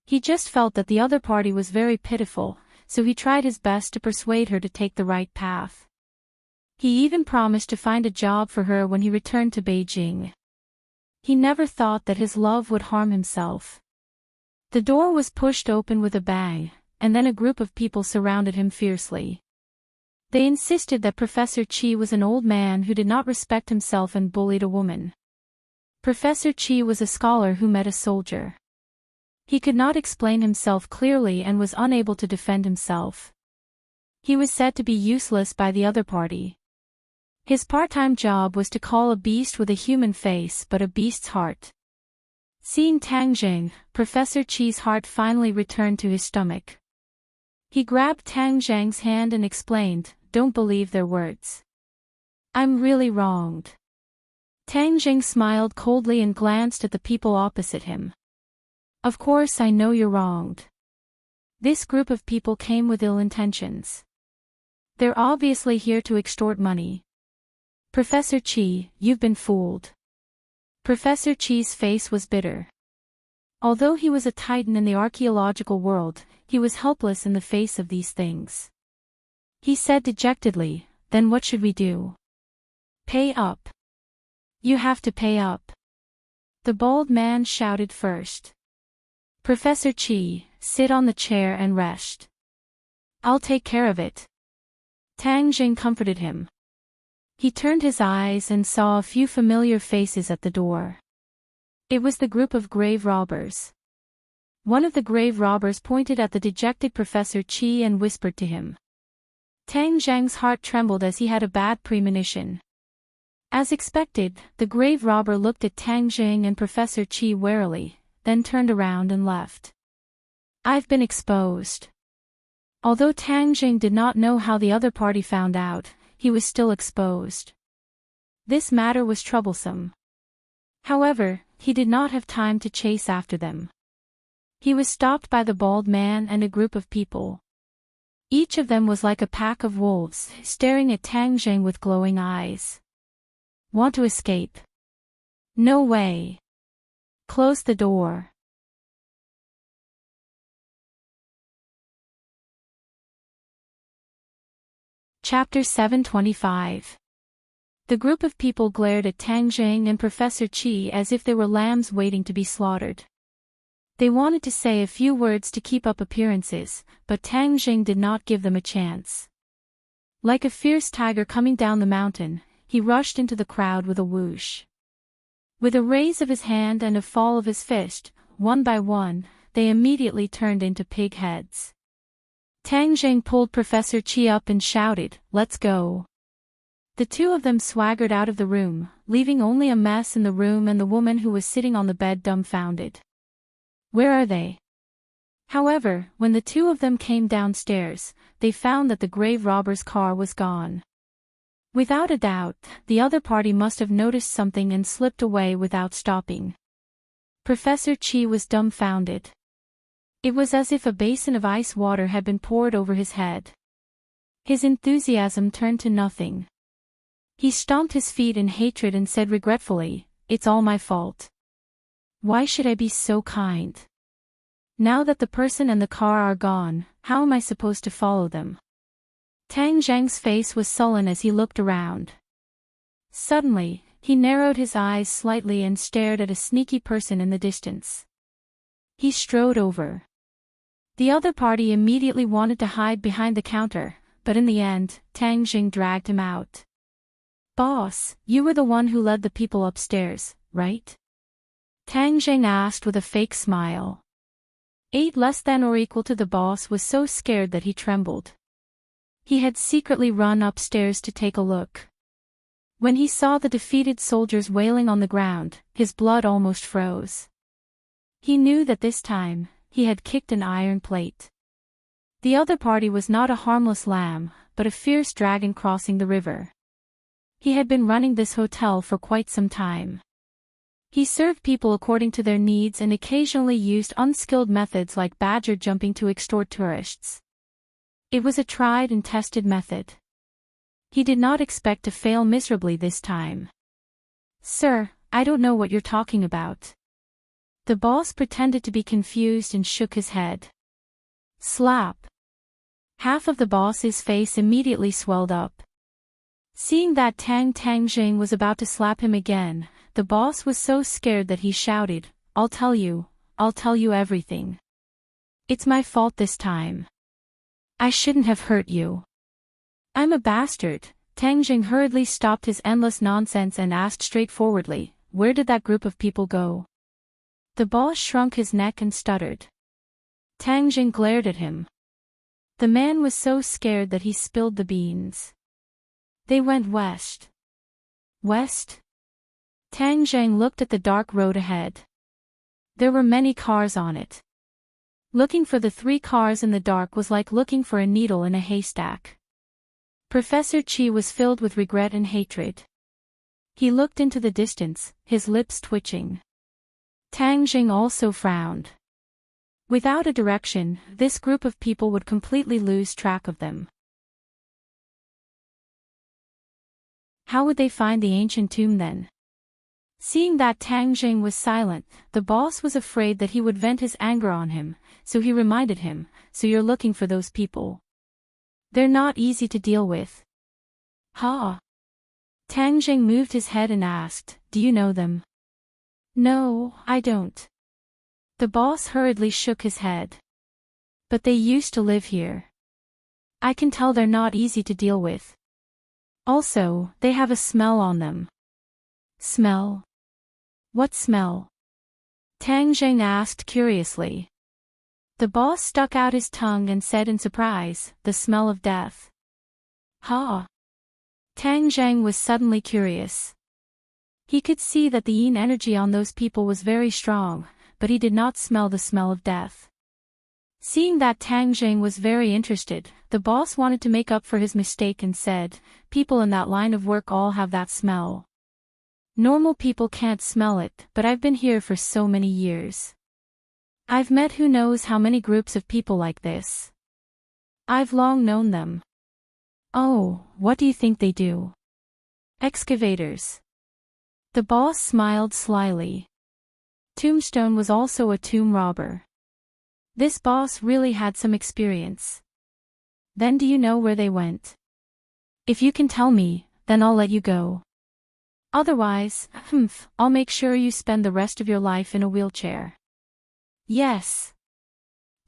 He just felt that the other party was very pitiful, so he tried his best to persuade her to take the right path. He even promised to find a job for her when he returned to Beijing. He never thought that his love would harm himself. The door was pushed open with a bang, and then a group of people surrounded him fiercely. They insisted that Professor Qi was an old man who did not respect himself and bullied a woman. Professor Qi was a scholar who met a soldier. He could not explain himself clearly and was unable to defend himself. He was said to be useless by the other party. His part-time job was to call a beast with a human face but a beast's heart. Seeing Tang Jing, Professor Qi's heart finally returned to his stomach. He grabbed Tang Jing's hand and explained, "Don't believe their words. I'm really wronged." Tang Jing smiled coldly and glanced at the people opposite him. "Of course I know you're wronged. This group of people came with ill intentions. They're obviously here to extort money. Professor Qi, you've been fooled." Professor Qi's face was bitter. Although he was a titan in the archaeological world, he was helpless in the face of these things. He said dejectedly, "Then what should we do?" "Pay up. You have to pay up." The bald man shouted first. "Professor Qi, sit on the chair and rest. I'll take care of it." Tang Jing comforted him. He turned his eyes and saw a few familiar faces at the door. It was the group of grave robbers. One of the grave robbers pointed at the dejected Professor Qi and whispered to him. Tang Jing's heart trembled as he had a bad premonition. As expected, the grave robber looked at Tang Jing and Professor Qi warily, then turned around and left. "I've been exposed." Although Tang Jing did not know how the other party found out, he was still exposed. This matter was troublesome. However, he did not have time to chase after them. He was stopped by the bald man and a group of people. Each of them was like a pack of wolves, staring at Tang Jing with glowing eyes. "Want to escape? No way. Close the door." Chapter 725. The group of people glared at Tang Jing and Professor Qi as if they were lambs waiting to be slaughtered. They wanted to say a few words to keep up appearances, but Tang Jing did not give them a chance. Like a fierce tiger coming down the mountain, he rushed into the crowd with a whoosh. With a raise of his hand and a fall of his fist, one by one, they immediately turned into pig heads. Tang Zheng pulled Professor Chi up and shouted, "Let's go." The two of them swaggered out of the room, leaving only a mess in the room and the woman who was sitting on the bed dumbfounded. Where are they? However, when the two of them came downstairs, they found that the grave robber's car was gone. Without a doubt, the other party must have noticed something and slipped away without stopping. Professor Chi was dumbfounded. It was as if a basin of ice water had been poured over his head. His enthusiasm turned to nothing. He stomped his feet in hatred and said regretfully, "It's all my fault. Why should I be so kind? Now that the person and the car are gone, how am I supposed to follow them?" Tang Zheng's face was sullen as he looked around. Suddenly, he narrowed his eyes slightly and stared at a sneaky person in the distance. He strode over. The other party immediately wanted to hide behind the counter, but in the end, Tang Zheng dragged him out. "Boss, you were the one who led the people upstairs, right?" Tang Zheng asked with a fake smile. 8 less than or equal to the boss was so scared that he trembled. He had secretly run upstairs to take a look. When he saw the defeated soldiers wailing on the ground, his blood almost froze. He knew that this time, he had kicked an iron plate. The other party was not a harmless lamb, but a fierce dragon crossing the river. He had been running this hotel for quite some time. He served people according to their needs and occasionally used unskilled methods like badger jumping to extort tourists. It was a tried and tested method. He did not expect to fail miserably this time. "Sir, I don't know what you're talking about." The boss pretended to be confused and shook his head. Slap. Half of the boss's face immediately swelled up. Seeing that Tang Zheng was about to slap him again, the boss was so scared that he shouted, I'll tell you everything. It's my fault this time. I shouldn't have hurt you. I'm a bastard." Tang Zheng hurriedly stopped his endless nonsense and asked straightforwardly, "Where did that group of people go?" The boss shrunk his neck and stuttered. Tang Zheng glared at him. The man was so scared that he spilled the beans. "They went west." "West?" Tang Zheng looked at the dark road ahead. There were many cars on it. Looking for the 3 cars in the dark was like looking for a needle in a haystack. Professor Chi was filled with regret and hatred. He looked into the distance, his lips twitching. Tang Zheng also frowned. Without a direction, this group of people would completely lose track of them. How would they find the ancient tomb then? Seeing that Tang Zheng was silent, the boss was afraid that he would vent his anger on him, so he reminded him, "So you're looking for those people. They're not easy to deal with." "Ha." Tang Zheng moved his head and asked, "Do you know them?" "No, I don't." The boss hurriedly shook his head. "But they used to live here. I can tell they're not easy to deal with. Also, they have a smell on them." "Smell? What smell?" Tang Zheng asked curiously. The boss stuck out his tongue and said in surprise, "The smell of death." "Ha." Tang Zheng was suddenly curious. He could see that the yin energy on those people was very strong, but he did not smell the smell of death. Seeing that Tang Zheng was very interested, the boss wanted to make up for his mistake and said, "People in that line of work all have that smell. Normal people can't smell it, but I've been here for so many years. I've met who knows how many groups of people like this. I've long known them." "Oh, what do you think they do?" "Excavators." The boss smiled slyly. Tombstone was also a tomb robber. This boss really had some experience. "Then do you know where they went?" "If you can tell me, then I'll let you go. Otherwise, I'll make sure you spend the rest of your life in a wheelchair." "Yes."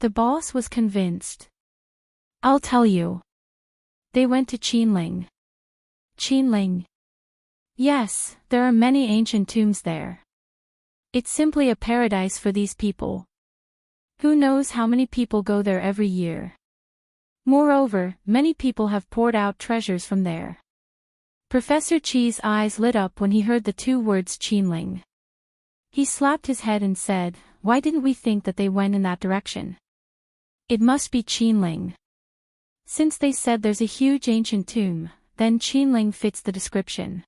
The boss was convinced. "I'll tell you. They went to Qinling." "Qinling?" "Yes, there are many ancient tombs there. It's simply a paradise for these people. Who knows how many people go there every year. Moreover, many people have poured out treasures from there. Professor Chi's eyes lit up when he heard the two words Qinling. He slapped his head and said, "Why didn't we think that they went in that direction? It must be Qinling. Since they said there's a huge ancient tomb, then Qinling fits the description."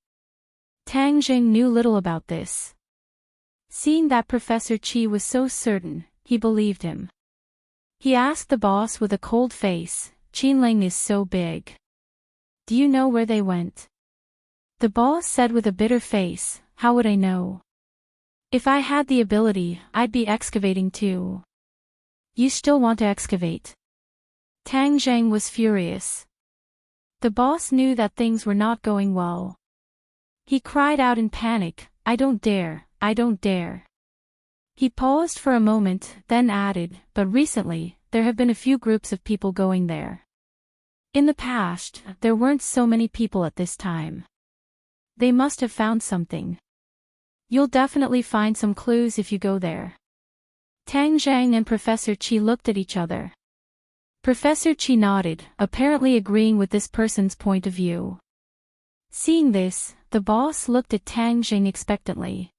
Tang Jing knew little about this. Seeing that Professor Chi was so certain, he believed him. He asked the boss with a cold face, "Qinling is so big. Do you know where they went?" The boss said with a bitter face, "How would I know? If I had the ability, I'd be excavating too." "You still want to excavate?" Tang Zhang was furious. The boss knew that things were not going well. He cried out in panic, "I don't dare, I don't dare." He paused for a moment, then added, "But recently, there have been a few groups of people going there. In the past, there weren't so many people at this time. They must have found something. You'll definitely find some clues if you go there." Tang Zhang and Professor Chi looked at each other. Professor Chi nodded, apparently agreeing with this person's point of view. Seeing this, the boss looked at Tang Jing expectantly.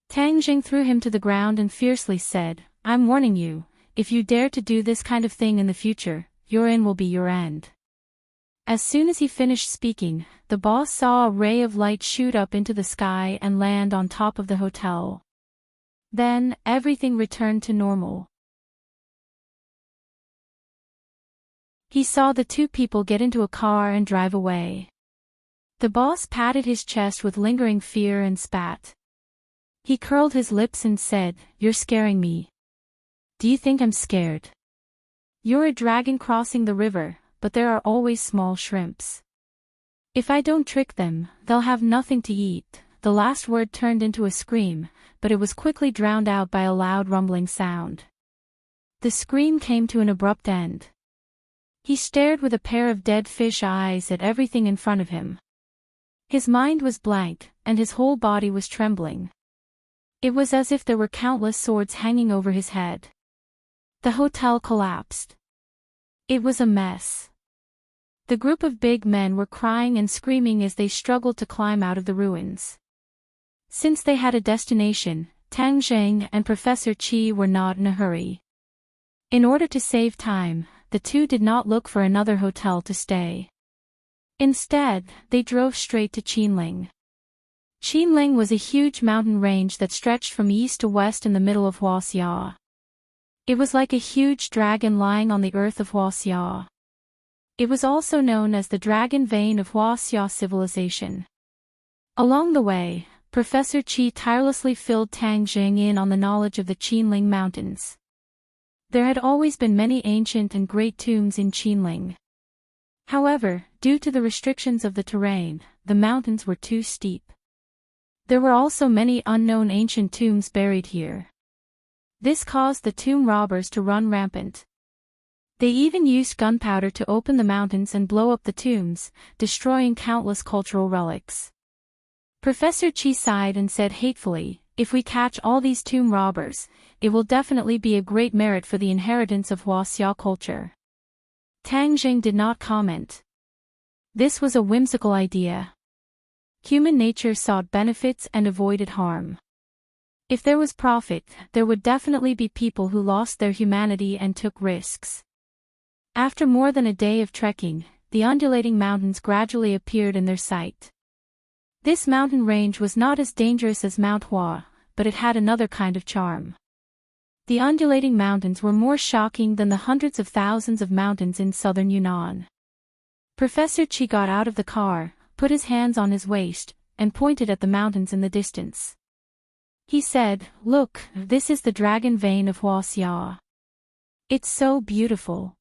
Tang Jing threw him to the ground and fiercely said, "I'm warning you, if you dare to do this kind of thing in the future, your end will be your end." As soon as he finished speaking, the boss saw a ray of light shoot up into the sky and land on top of the hotel. Then, everything returned to normal. He saw the two people get into a car and drive away. The boss patted his chest with lingering fear and spat. He curled his lips and said, "You're scaring me. Do you think I'm scared? You're a dragon crossing the river, but there are always small shrimps. If I don't trick them, they'll have nothing to eat." The last word turned into a scream, but it was quickly drowned out by a loud rumbling sound. The scream came to an abrupt end. He stared with a pair of dead fish eyes at everything in front of him. His mind was blank, and his whole body was trembling. It was as if there were countless swords hanging over his head. The hotel collapsed. It was a mess. The group of big men were crying and screaming as they struggled to climb out of the ruins. Since they had a destination, Tang Zheng and Professor Chi were not in a hurry. In order to save time, the two did not look for another hotel to stay. Instead, they drove straight to Qinling. Qinling was a huge mountain range that stretched from east to west in the middle of Huaxia. It was like a huge dragon lying on the earth of Huaxia. It was also known as the Dragon Vein of Huaxia civilization. Along the way, Professor Chi tirelessly filled Tang Jing in on the knowledge of the Qinling Mountains. There had always been many ancient and great tombs in Qinling. However, due to the restrictions of the terrain, the mountains were too steep. There were also many unknown ancient tombs buried here. This caused the tomb robbers to run rampant. They even used gunpowder to open the mountains and blow up the tombs, destroying countless cultural relics. Professor Chi sighed and said hatefully, "If we catch all these tomb robbers, it will definitely be a great merit for the inheritance of Huaxia culture." Tang Jing did not comment. This was a whimsical idea. Human nature sought benefits and avoided harm. If there was profit, there would definitely be people who lost their humanity and took risks. After more than a day of trekking, the undulating mountains gradually appeared in their sight. This mountain range was not as dangerous as Mount Hua, but it had another kind of charm. The undulating mountains were more shocking than the hundreds of thousands of mountains in southern Yunnan. Professor Chi got out of the car, put his hands on his waist, and pointed at the mountains in the distance. He said, "Look, this is the Dragon Vein of Huaxia. It's so beautiful."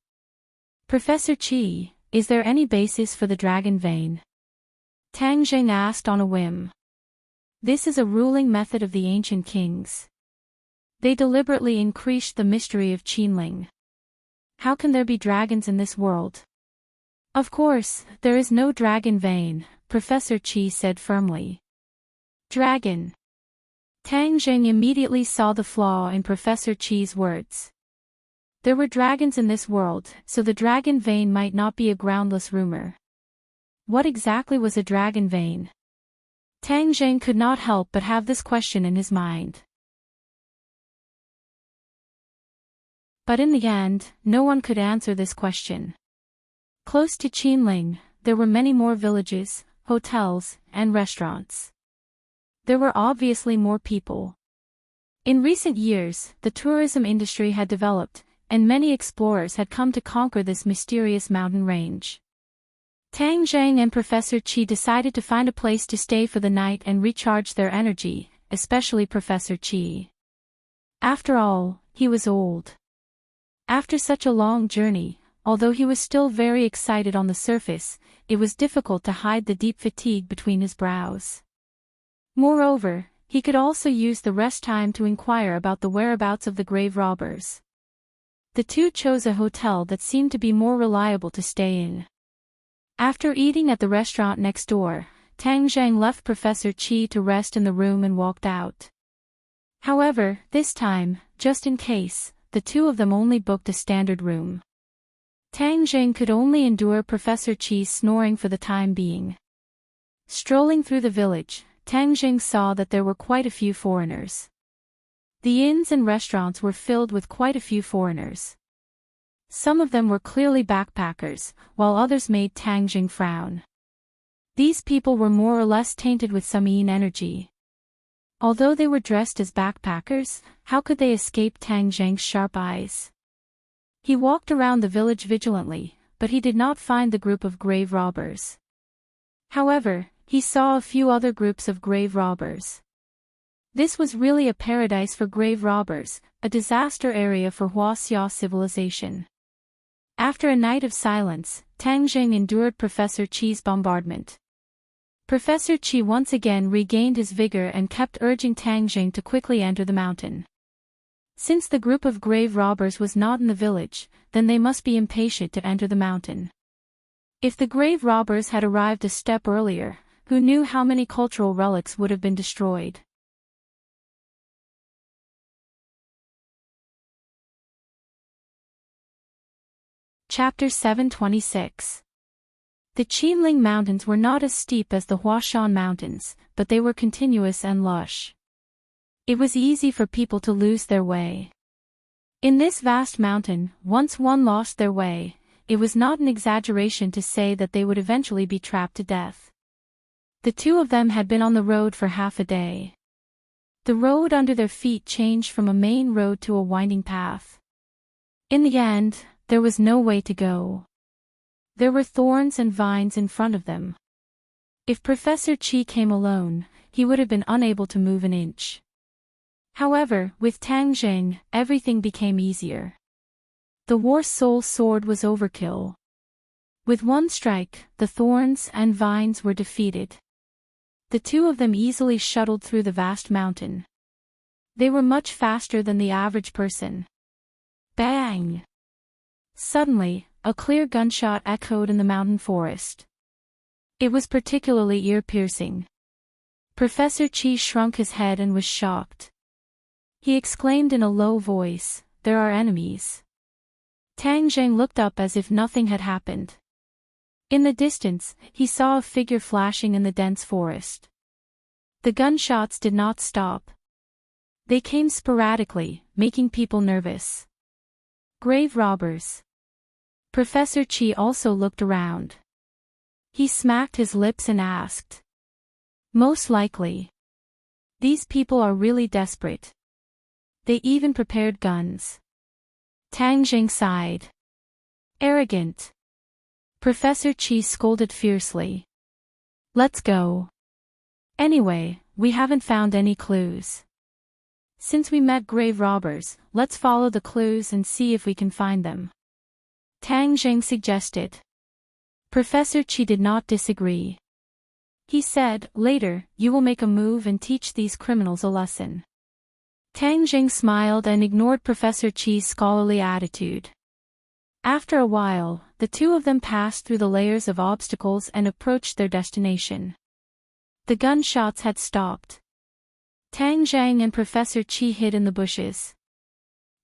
"Professor Chi, is there any basis for the Dragon Vein?" Tang Jing asked on a whim. "This is a ruling method of the ancient kings. They deliberately increased the mystery of Qinling. How can there be dragons in this world?" "Of course, there is no dragon vein," Professor Chi said firmly. "Dragon." Tang Jing immediately saw the flaw in Professor Chi's words. There were dragons in this world, so the dragon vein might not be a groundless rumor. What exactly was a dragon vein? Tang Zheng could not help but have this question in his mind. But in the end, no one could answer this question. Close to Qinling, there were many more villages, hotels, and restaurants. There were obviously more people. In recent years, the tourism industry had developed, and many explorers had come to conquer this mysterious mountain range. Tang Zheng and Professor Qi decided to find a place to stay for the night and recharge their energy, especially Professor Qi. After all, he was old. After such a long journey, although he was still very excited on the surface, it was difficult to hide the deep fatigue between his brows. Moreover, he could also use the rest time to inquire about the whereabouts of the grave robbers. The two chose a hotel that seemed to be more reliable to stay in. After eating at the restaurant next door, Tang Zheng left Professor Qi to rest in the room and walked out. However, this time, just in case, the two of them only booked a standard room. Tang Zheng could only endure Professor Qi's snoring for the time being. Strolling through the village, Tang Zheng saw that there were quite a few foreigners. The inns and restaurants were filled with quite a few foreigners. Some of them were clearly backpackers, while others made Tang Zheng frown. These people were more or less tainted with some yin energy. Although they were dressed as backpackers, how could they escape Tang Zheng's sharp eyes? He walked around the village vigilantly, but he did not find the group of grave robbers. However, he saw a few other groups of grave robbers. This was really a paradise for grave robbers, a disaster area for Huaxia civilization. After a night of silence, Tang Zheng endured Professor Qi's bombardment. Professor Qi once again regained his vigor and kept urging Tang Zheng to quickly enter the mountain. Since the group of grave robbers was not in the village, then they must be impatient to enter the mountain. If the grave robbers had arrived a step earlier, who knew how many cultural relics would have been destroyed? Chapter 726. The Qinling Mountains were not as steep as the Huashan Mountains, but they were continuous and lush. It was easy for people to lose their way. In this vast mountain, once one lost their way, it was not an exaggeration to say that they would eventually be trapped to death. The two of them had been on the road for half a day. The road under their feet changed from a main road to a winding path. In the end, there was no way to go. There were thorns and vines in front of them. If Professor Qi came alone, he would have been unable to move an inch. However, with Tang Zheng, everything became easier. The War Soul sword was overkill. With one strike, the thorns and vines were defeated. The two of them easily shuttled through the vast mountain. They were much faster than the average person. Bang! Suddenly, a clear gunshot echoed in the mountain forest. It was particularly ear-piercing. Professor Qi shrunk his head and was shocked. He exclaimed in a low voice, "There are enemies." Tang Zheng looked up as if nothing had happened. In the distance, he saw a figure flashing in the dense forest. The gunshots did not stop. They came sporadically, making people nervous. Grave robbers. Professor Qi also looked around. He smacked his lips and asked. "Most likely. These people are really desperate. They even prepared guns." Tang Zheng sighed. "Arrogant." Professor Qi scolded fiercely. "Let's go. Anyway, we haven't found any clues. Since we met grave robbers, let's follow the clues and see if we can find them." Tang Zheng suggested. Professor Qi did not disagree. He said, "Later, you will make a move and teach these criminals a lesson." Tang Zheng smiled and ignored Professor Qi's scholarly attitude. After a while, the two of them passed through the layers of obstacles and approached their destination. The gunshots had stopped. Tang Zheng and Professor Qi hid in the bushes.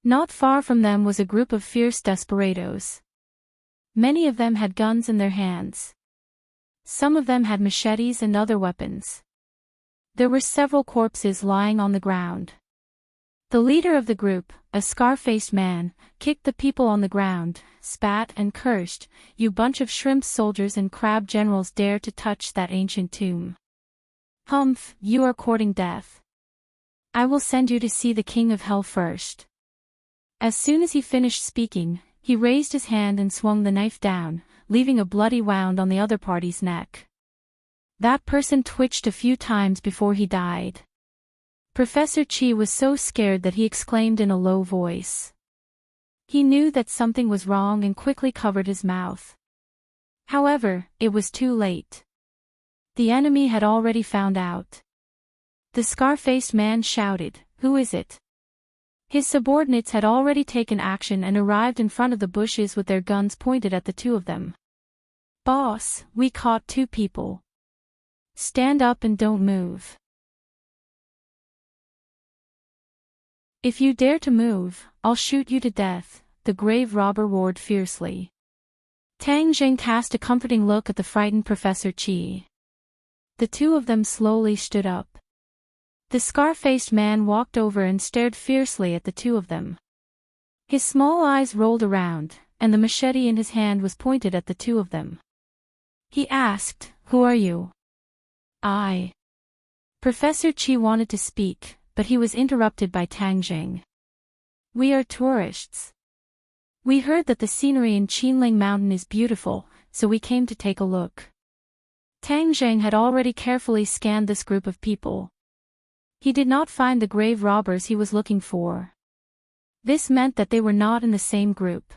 Not far from them was a group of fierce desperados. Many of them had guns in their hands. Some of them had machetes and other weapons. There were several corpses lying on the ground. The leader of the group, a scar-faced man, kicked the people on the ground, spat and cursed, "You bunch of shrimp soldiers and crab generals dare to touch that ancient tomb. Humph, you are courting death. I will send you to see the king of hell first." As soon as he finished speaking, he raised his hand and swung the knife down, leaving a bloody wound on the other party's neck. That person twitched a few times before he died. Professor Chi was so scared that he exclaimed in a low voice. He knew that something was wrong and quickly covered his mouth. However, it was too late. The enemy had already found out. The scar-faced man shouted, "Who is it?" His subordinates had already taken action and arrived in front of the bushes with their guns pointed at the two of them. "Boss, we caught 2 people. Stand up and don't move. If you dare to move, I'll shoot you to death," the grave robber roared fiercely. Tang Jing cast a comforting look at the frightened Professor Chi. The two of them slowly stood up. The scar-faced man walked over and stared fiercely at the two of them. His small eyes rolled around, and the machete in his hand was pointed at the two of them. He asked, "Who are you?" "I." Professor Chi wanted to speak, but he was interrupted by Tang Jing. "We are tourists. We heard that the scenery in Qinling Mountain is beautiful, so we came to take a look." Tang Jing had already carefully scanned this group of people. He did not find the grave robbers he was looking for. This meant that they were not in the same group.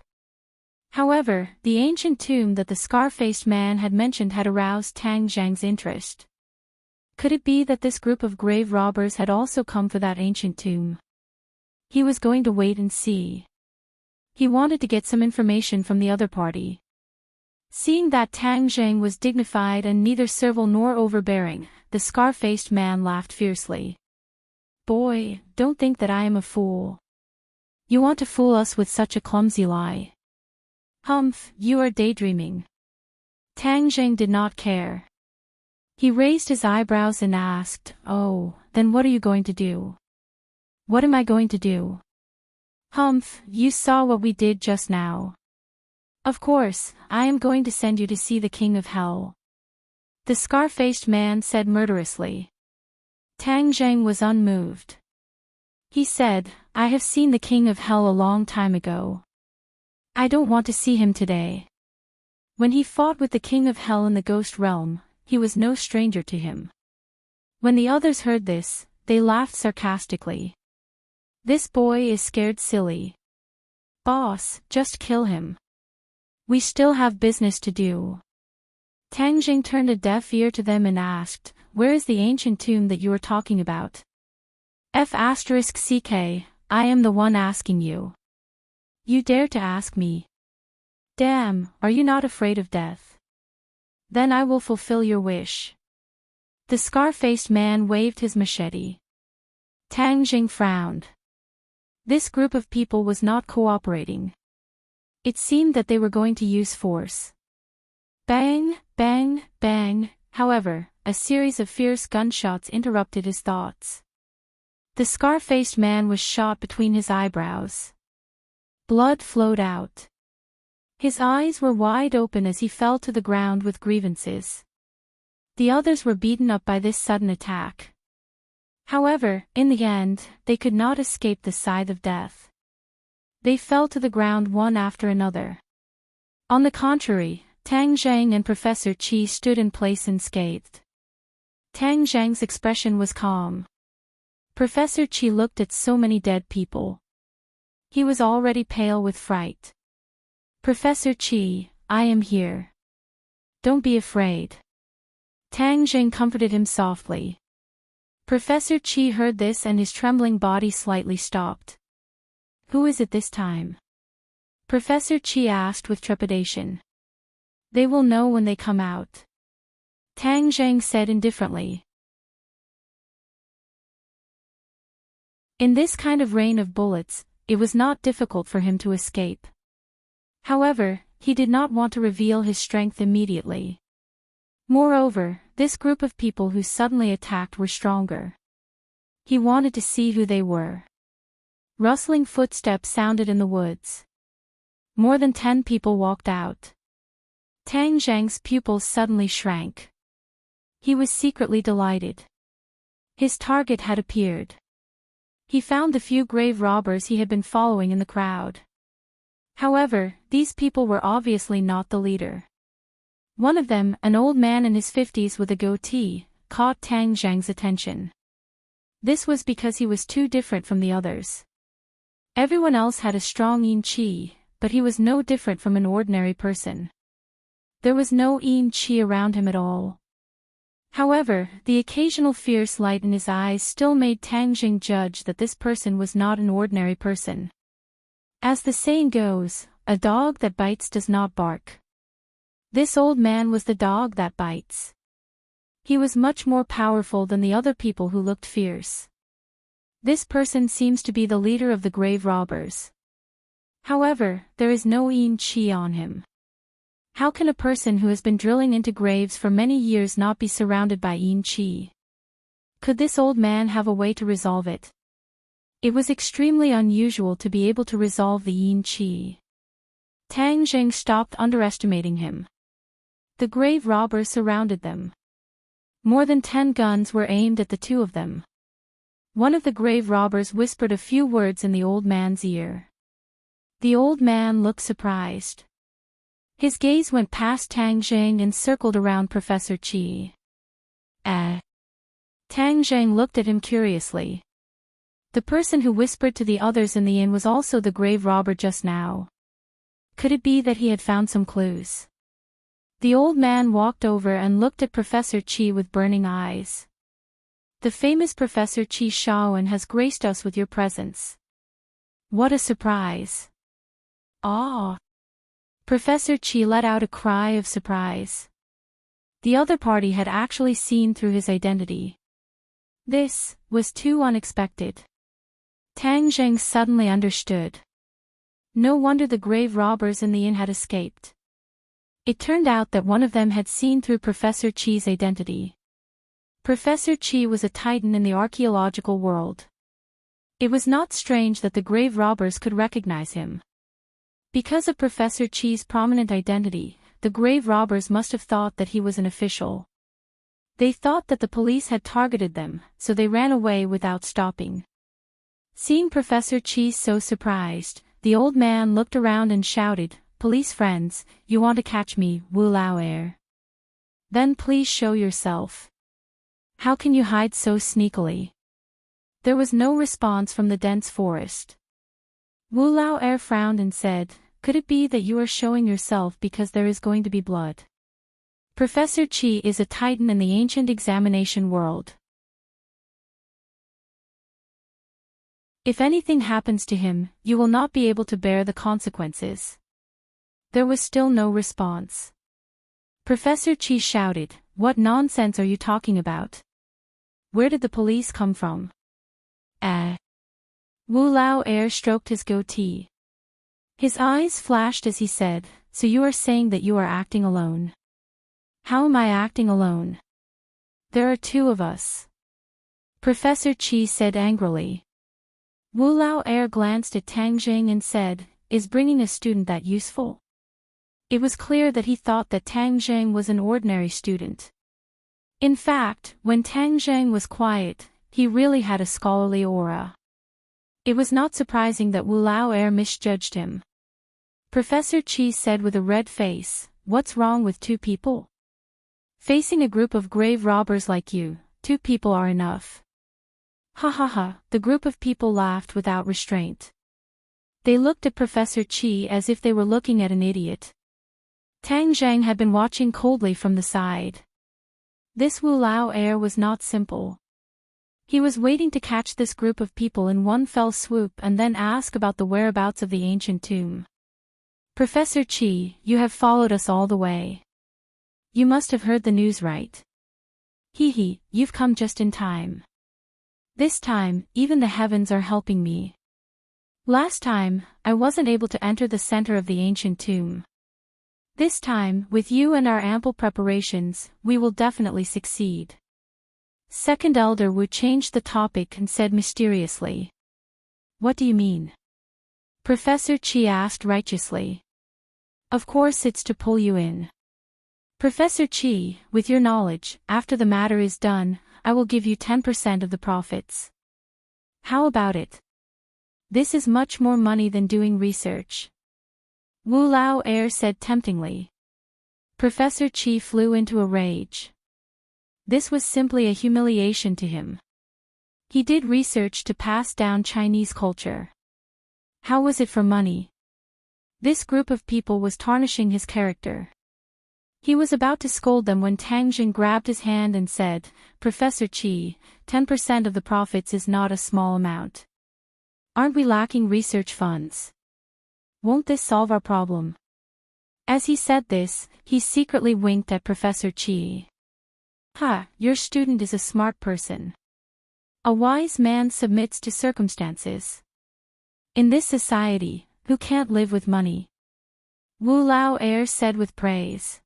However, the ancient tomb that the scar-faced man had mentioned had aroused Tang Jing's interest. Could it be that this group of grave robbers had also come for that ancient tomb? He was going to wait and see. He wanted to get some information from the other party. Seeing that Tang Jing was dignified and neither servile nor overbearing, the scar-faced man laughed fiercely. "Boy, don't think that I am a fool. You want to fool us with such a clumsy lie. Humph, you are daydreaming." Tang Jing did not care. He raised his eyebrows and asked, "Oh, then what are you going to do?" "What am I going to do?" "Humph, you saw what we did just now. Of course, I am going to send you to see the king of hell," the scar-faced man said murderously. Tang Jing was unmoved. He said, "I have seen the king of hell a long time ago. I don't want to see him today." When he fought with the king of hell in the ghost realm, he was no stranger to him. When the others heard this, they laughed sarcastically. "This boy is scared silly. Boss, just kill him. We still have business to do." Tang Jing turned a deaf ear to them and asked, "Where is the ancient tomb that you are talking about?" F***CK, I am the one asking you. You dare to ask me? Damn, are you not afraid of death? Then I will fulfill your wish. The scar-faced man waved his machete. Tang Jing frowned. This group of people was not cooperating. It seemed that they were going to use force. Bang, bang, bang. However, a series of fierce gunshots interrupted his thoughts. The scar-faced man was shot between his eyebrows. Blood flowed out. His eyes were wide open as he fell to the ground with grievances. The others were beaten up by this sudden attack. However, in the end, they could not escape the scythe of death. They fell to the ground one after another. On the contrary, Tang Jing and Professor Chi stood in place unscathed. Tang Jing's expression was calm. Professor Chi looked at so many dead people. He was already pale with fright. "Professor Chi, I am here. Don't be afraid." Tang Jing comforted him softly. Professor Chi heard this and his trembling body slightly stopped. "Who is it this time?" Professor Chi asked with trepidation. "They will know when they come out," Tang Jing said indifferently. In this kind of rain of bullets, it was not difficult for him to escape. However, he did not want to reveal his strength immediately. Moreover, this group of people who suddenly attacked were stronger. He wanted to see who they were. Rustling footsteps sounded in the woods. More than 10 people walked out. Tang Zhang's pupils suddenly shrank. He was secretly delighted. His target had appeared. He found the few grave robbers he had been following in the crowd. However, these people were obviously not the leader. One of them, an old man in his 50s with a goatee, caught Tang Zhang's attention. This was because he was too different from the others. Everyone else had a strong yin qi, but he was no different from an ordinary person. There was no yin qi around him at all. However, the occasional fierce light in his eyes still made Tang Zhang judge that this person was not an ordinary person. As the saying goes, a dog that bites does not bark. This old man was the dog that bites. He was much more powerful than the other people who looked fierce. This person seems to be the leader of the grave robbers. However, there is no yin qi on him. How can a person who has been drilling into graves for many years not be surrounded by yin qi? Could this old man have a way to resolve it? It was extremely unusual to be able to resolve the yin qi. Tang Zhang stopped underestimating him. The grave robbers surrounded them. More than 10 guns were aimed at the two of them. One of the grave robbers whispered a few words in the old man's ear. The old man looked surprised. His gaze went past Tang Zhang and circled around Professor Qi. Tang Zhang looked at him curiously. The person who whispered to the others in the inn was also the grave robber just now. Could it be that he had found some clues? The old man walked over and looked at Professor Qi with burning eyes. The famous Professor Qi Shaoan has graced us with your presence. What a surprise! Ah! Professor Qi let out a cry of surprise. The other party had actually seen through his identity. This was too unexpected. Tang Zhang suddenly understood. No wonder the grave robbers in the inn had escaped. It turned out that one of them had seen through Professor Qi's identity. Professor Qi was a titan in the archaeological world. It was not strange that the grave robbers could recognize him. Because of Professor Qi's prominent identity, the grave robbers must have thought that he was an official. They thought that the police had targeted them, so they ran away without stopping. Seeing Professor Qi so surprised, the old man looked around and shouted, "Police friends, you want to catch me, Wu Lao Er? Then please show yourself. How can you hide so sneakily?" There was no response from the dense forest. Wu Lao Er frowned and said, "Could it be that you are showing yourself because there is going to be blood? Professor Qi is a titan in the ancient examination world. If anything happens to him, you will not be able to bear the consequences." There was still no response. Professor Qi shouted, "What nonsense are you talking about? Where did the police come from?" Wu Lao Er stroked his goatee. His eyes flashed as he said, "So you are saying that you are acting alone?" "How am I acting alone? There are 2 of us," Professor Qi said angrily. Wu Lao Er glanced at Tang Zhang and said, "Is bringing a student that useful?" It was clear that he thought that Tang Zhang was an ordinary student. In fact, when Tang Zhang was quiet, he really had a scholarly aura. It was not surprising that Wu Lao Er misjudged him. Professor Qi said with a red face, "What's wrong with 2 people? Facing a group of grave robbers like you, 2 people are enough." Ha ha ha, the group of people laughed without restraint. They looked at Professor Qi as if they were looking at an idiot. Tang Zhang had been watching coldly from the side. This Wu Lao Er was not simple. He was waiting to catch this group of people in one fell swoop and then ask about the whereabouts of the ancient tomb. "Professor Qi, you have followed us all the way. You must have heard the news, right? Hee, you've come just in time. This time, even the heavens are helping me." Last time, I wasn't able to enter the center of the ancient tomb. This time, with you and our ample preparations, we will definitely succeed. Second Elder Wu changed the topic and said mysteriously. What do you mean? Professor Chi asked righteously. Of course it's to pull you in. Professor Chi, with your knowledge, after the matter is done, I will give you 10% of the profits. How about it? This is much more money than doing research. Wu Lao Air said temptingly. Professor Chi flew into a rage. This was simply a humiliation to him. He did research to pass down Chinese culture. How was it for money? This group of people was tarnishing his character. He was about to scold them when Tang Jing grabbed his hand and said, Professor Chi, 10% of the profits is not a small amount. Aren't we lacking research funds? Won't this solve our problem? As he said this, he secretly winked at Professor Chi. Your student is a smart person. A wise man submits to circumstances. In this society, who can't live with money? Wu Lao Air said with praise.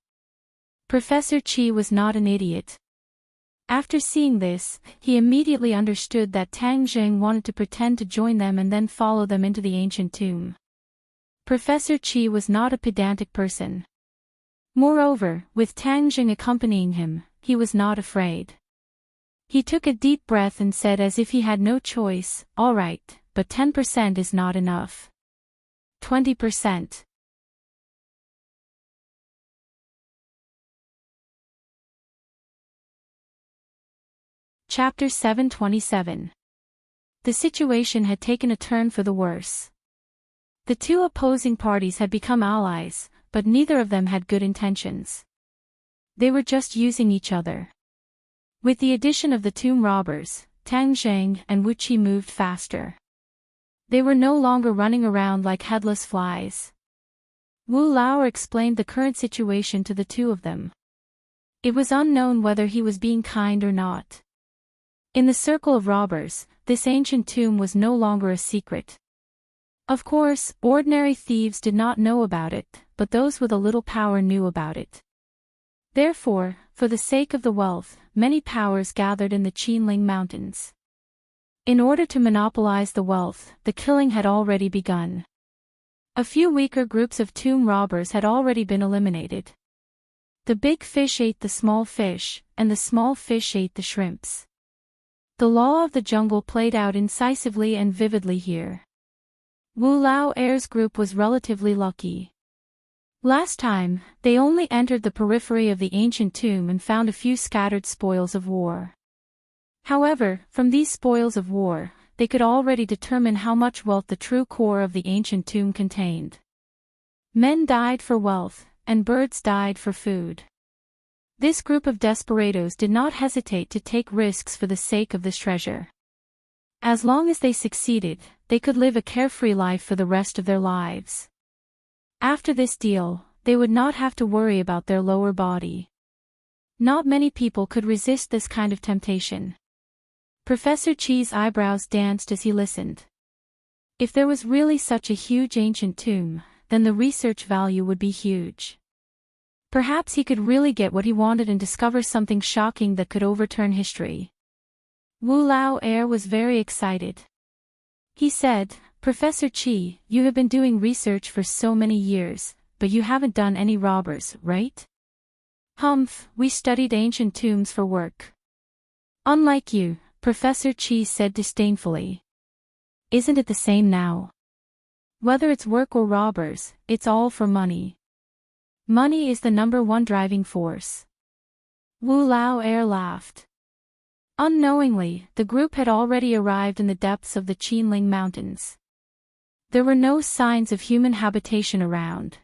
Professor Chi was not an idiot. After seeing this, he immediately understood that Tang Jing wanted to pretend to join them and then follow them into the ancient tomb. Professor Chi was not a pedantic person. Moreover, with Tang Jing accompanying him, he was not afraid. He took a deep breath and said as if he had no choice, all right, but 10% is not enough. 20%. Chapter 727. The situation had taken a turn for the worse. The two opposing parties had become allies, but neither of them had good intentions. They were just using each other. With the addition of the tomb robbers, Tang Zhang and Wu Qi moved faster. They were no longer running around like headless flies. Wu Lao explained the current situation to the two of them. It was unknown whether he was being kind or not. In the circle of robbers, this ancient tomb was no longer a secret. Of course, ordinary thieves did not know about it, but those with a little power knew about it. Therefore, for the sake of the wealth, many powers gathered in the Qinling Mountains. In order to monopolize the wealth, the killing had already begun. A few weaker groups of tomb robbers had already been eliminated. The big fish ate the small fish, and the small fish ate the shrimps. The law of the jungle played out incisively and vividly here. Wu Lao Air's group was relatively lucky. Last time, they only entered the periphery of the ancient tomb and found a few scattered spoils of war. However, from these spoils of war, they could already determine how much wealth the true core of the ancient tomb contained. Men died for wealth, and birds died for food. This group of desperados did not hesitate to take risks for the sake of this treasure. As long as they succeeded, they could live a carefree life for the rest of their lives. After this deal, they would not have to worry about their lower body. Not many people could resist this kind of temptation. Professor Chi's eyebrows danced as he listened. If there was really such a huge ancient tomb, then the research value would be huge. Perhaps he could really get what he wanted and discover something shocking that could overturn history. Wu Lao Air was very excited. He said, Professor Chi, you have been doing research for so many years, but you haven't done any robbers, right? Humph, we studied ancient tombs for work. Unlike you, Professor Chi said disdainfully. Isn't it the same now? Whether it's work or robbers, it's all for money. Money is the #1 driving force. Wu Lao Air laughed. Unknowingly, the group had already arrived in the depths of the Qinling Mountains. There were no signs of human habitation around.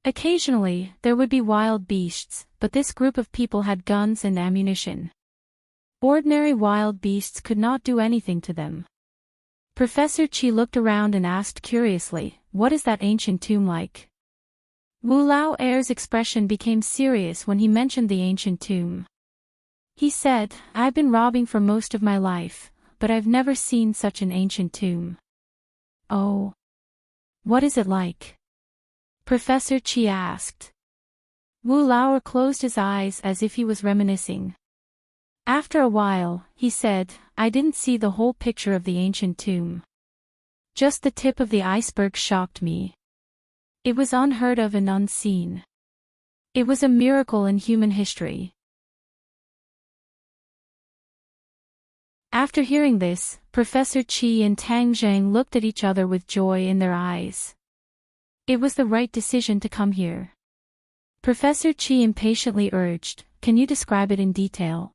Occasionally, there would be wild beasts, but this group of people had guns and ammunition. Ordinary wild beasts could not do anything to them. Professor Chi looked around and asked curiously, what is that ancient tomb like? Wu Lao Air's expression became serious when he mentioned the ancient tomb. He said, I've been robbing for most of my life, but I've never seen such an ancient tomb. Oh. What is it like? Professor Chi asked. Wu Lao closed his eyes as if he was reminiscing. After a while, he said, I didn't see the whole picture of the ancient tomb. Just the tip of the iceberg shocked me. It was unheard of and unseen. It was a miracle in human history. After hearing this, Professor Qi and Tang Zhang looked at each other with joy in their eyes. It was the right decision to come here. Professor Qi impatiently urged, Can you describe it in detail?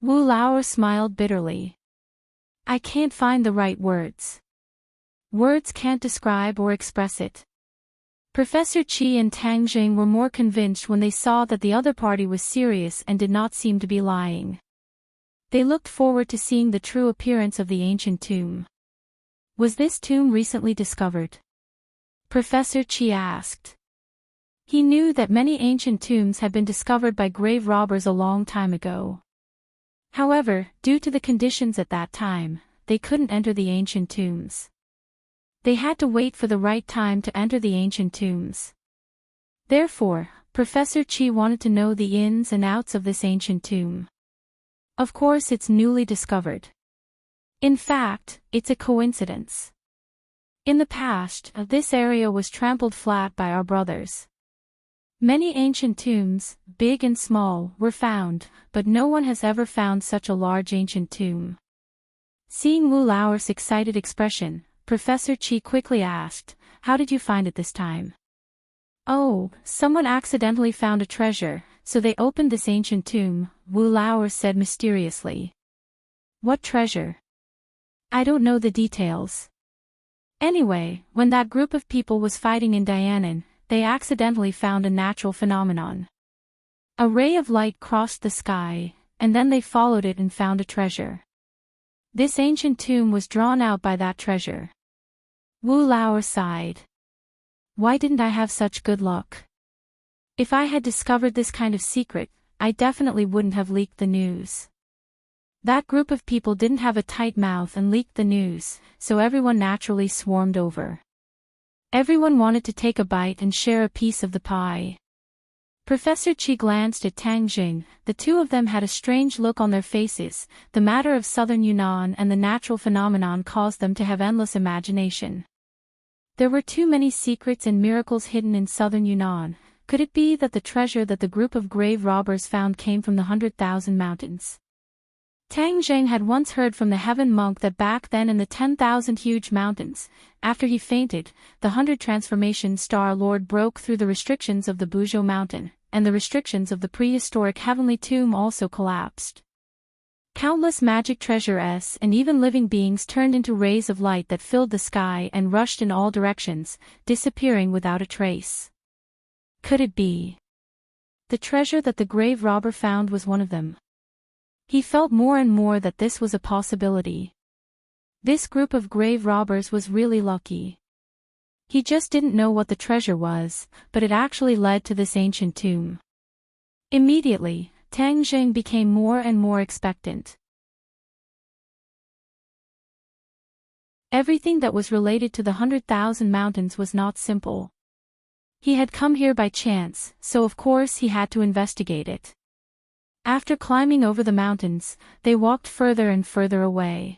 Wu Lao smiled bitterly. I can't find the right words. Words can't describe or express it. Professor Qi and Tang Zhang were more convinced when they saw that the other party was serious and did not seem to be lying. They looked forward to seeing the true appearance of the ancient tomb. Was this tomb recently discovered? Professor Qi asked. He knew that many ancient tombs had been discovered by grave robbers a long time ago. However, due to the conditions at that time, they couldn't enter the ancient tombs. They had to wait for the right time to enter the ancient tombs. Therefore, Professor Qi wanted to know the ins and outs of this ancient tomb. Of course, it's newly discovered. In fact, it's a coincidence. In the past, this area was trampled flat by our brothers. Many ancient tombs, big and small, were found, but no one has ever found such a large ancient tomb. Seeing Wu Lao's excited expression, Professor Qi quickly asked, How did you find it this time? Oh, someone accidentally found a treasure, so they opened this ancient tomb, Wu Lao said mysteriously. What treasure? I don't know the details. Anyway, when that group of people was fighting in Dianan, they accidentally found a natural phenomenon. A ray of light crossed the sky, and then they followed it and found a treasure. This ancient tomb was drawn out by that treasure. Wu Lao sighed. Why didn't I have such good luck? If I had discovered this kind of secret, I definitely wouldn't have leaked the news. That group of people didn't have a tight mouth and leaked the news, so everyone naturally swarmed over. Everyone wanted to take a bite and share a piece of the pie. Professor Qi glanced at Tang Jing. The two of them had a strange look on their faces. The matter of southern Yunnan and the natural phenomenon caused them to have endless imagination. There were too many secrets and miracles hidden in southern Yunnan. Could it be that the treasure that the group of grave robbers found came from the 100,000 mountains? Tang Zheng had once heard from the heaven monk that back then in the 10,000 huge mountains, after he fainted, the 100 transformation star lord broke through the restrictions of the Buzhou mountain, and the restrictions of the prehistoric heavenly tomb also collapsed. Countless magic treasures and even living beings turned into rays of light that filled the sky and rushed in all directions, disappearing without a trace. Could it be? The treasure that the grave robber found was one of them. He felt more and more that this was a possibility. This group of grave robbers was really lucky. He just didn't know what the treasure was, but it actually led to this ancient tomb. Immediately, Tang Jing became more and more expectant. Everything that was related to the 100,000 mountains was not simple. He had come here by chance, so of course he had to investigate it. After climbing over the mountains, they walked further and further away.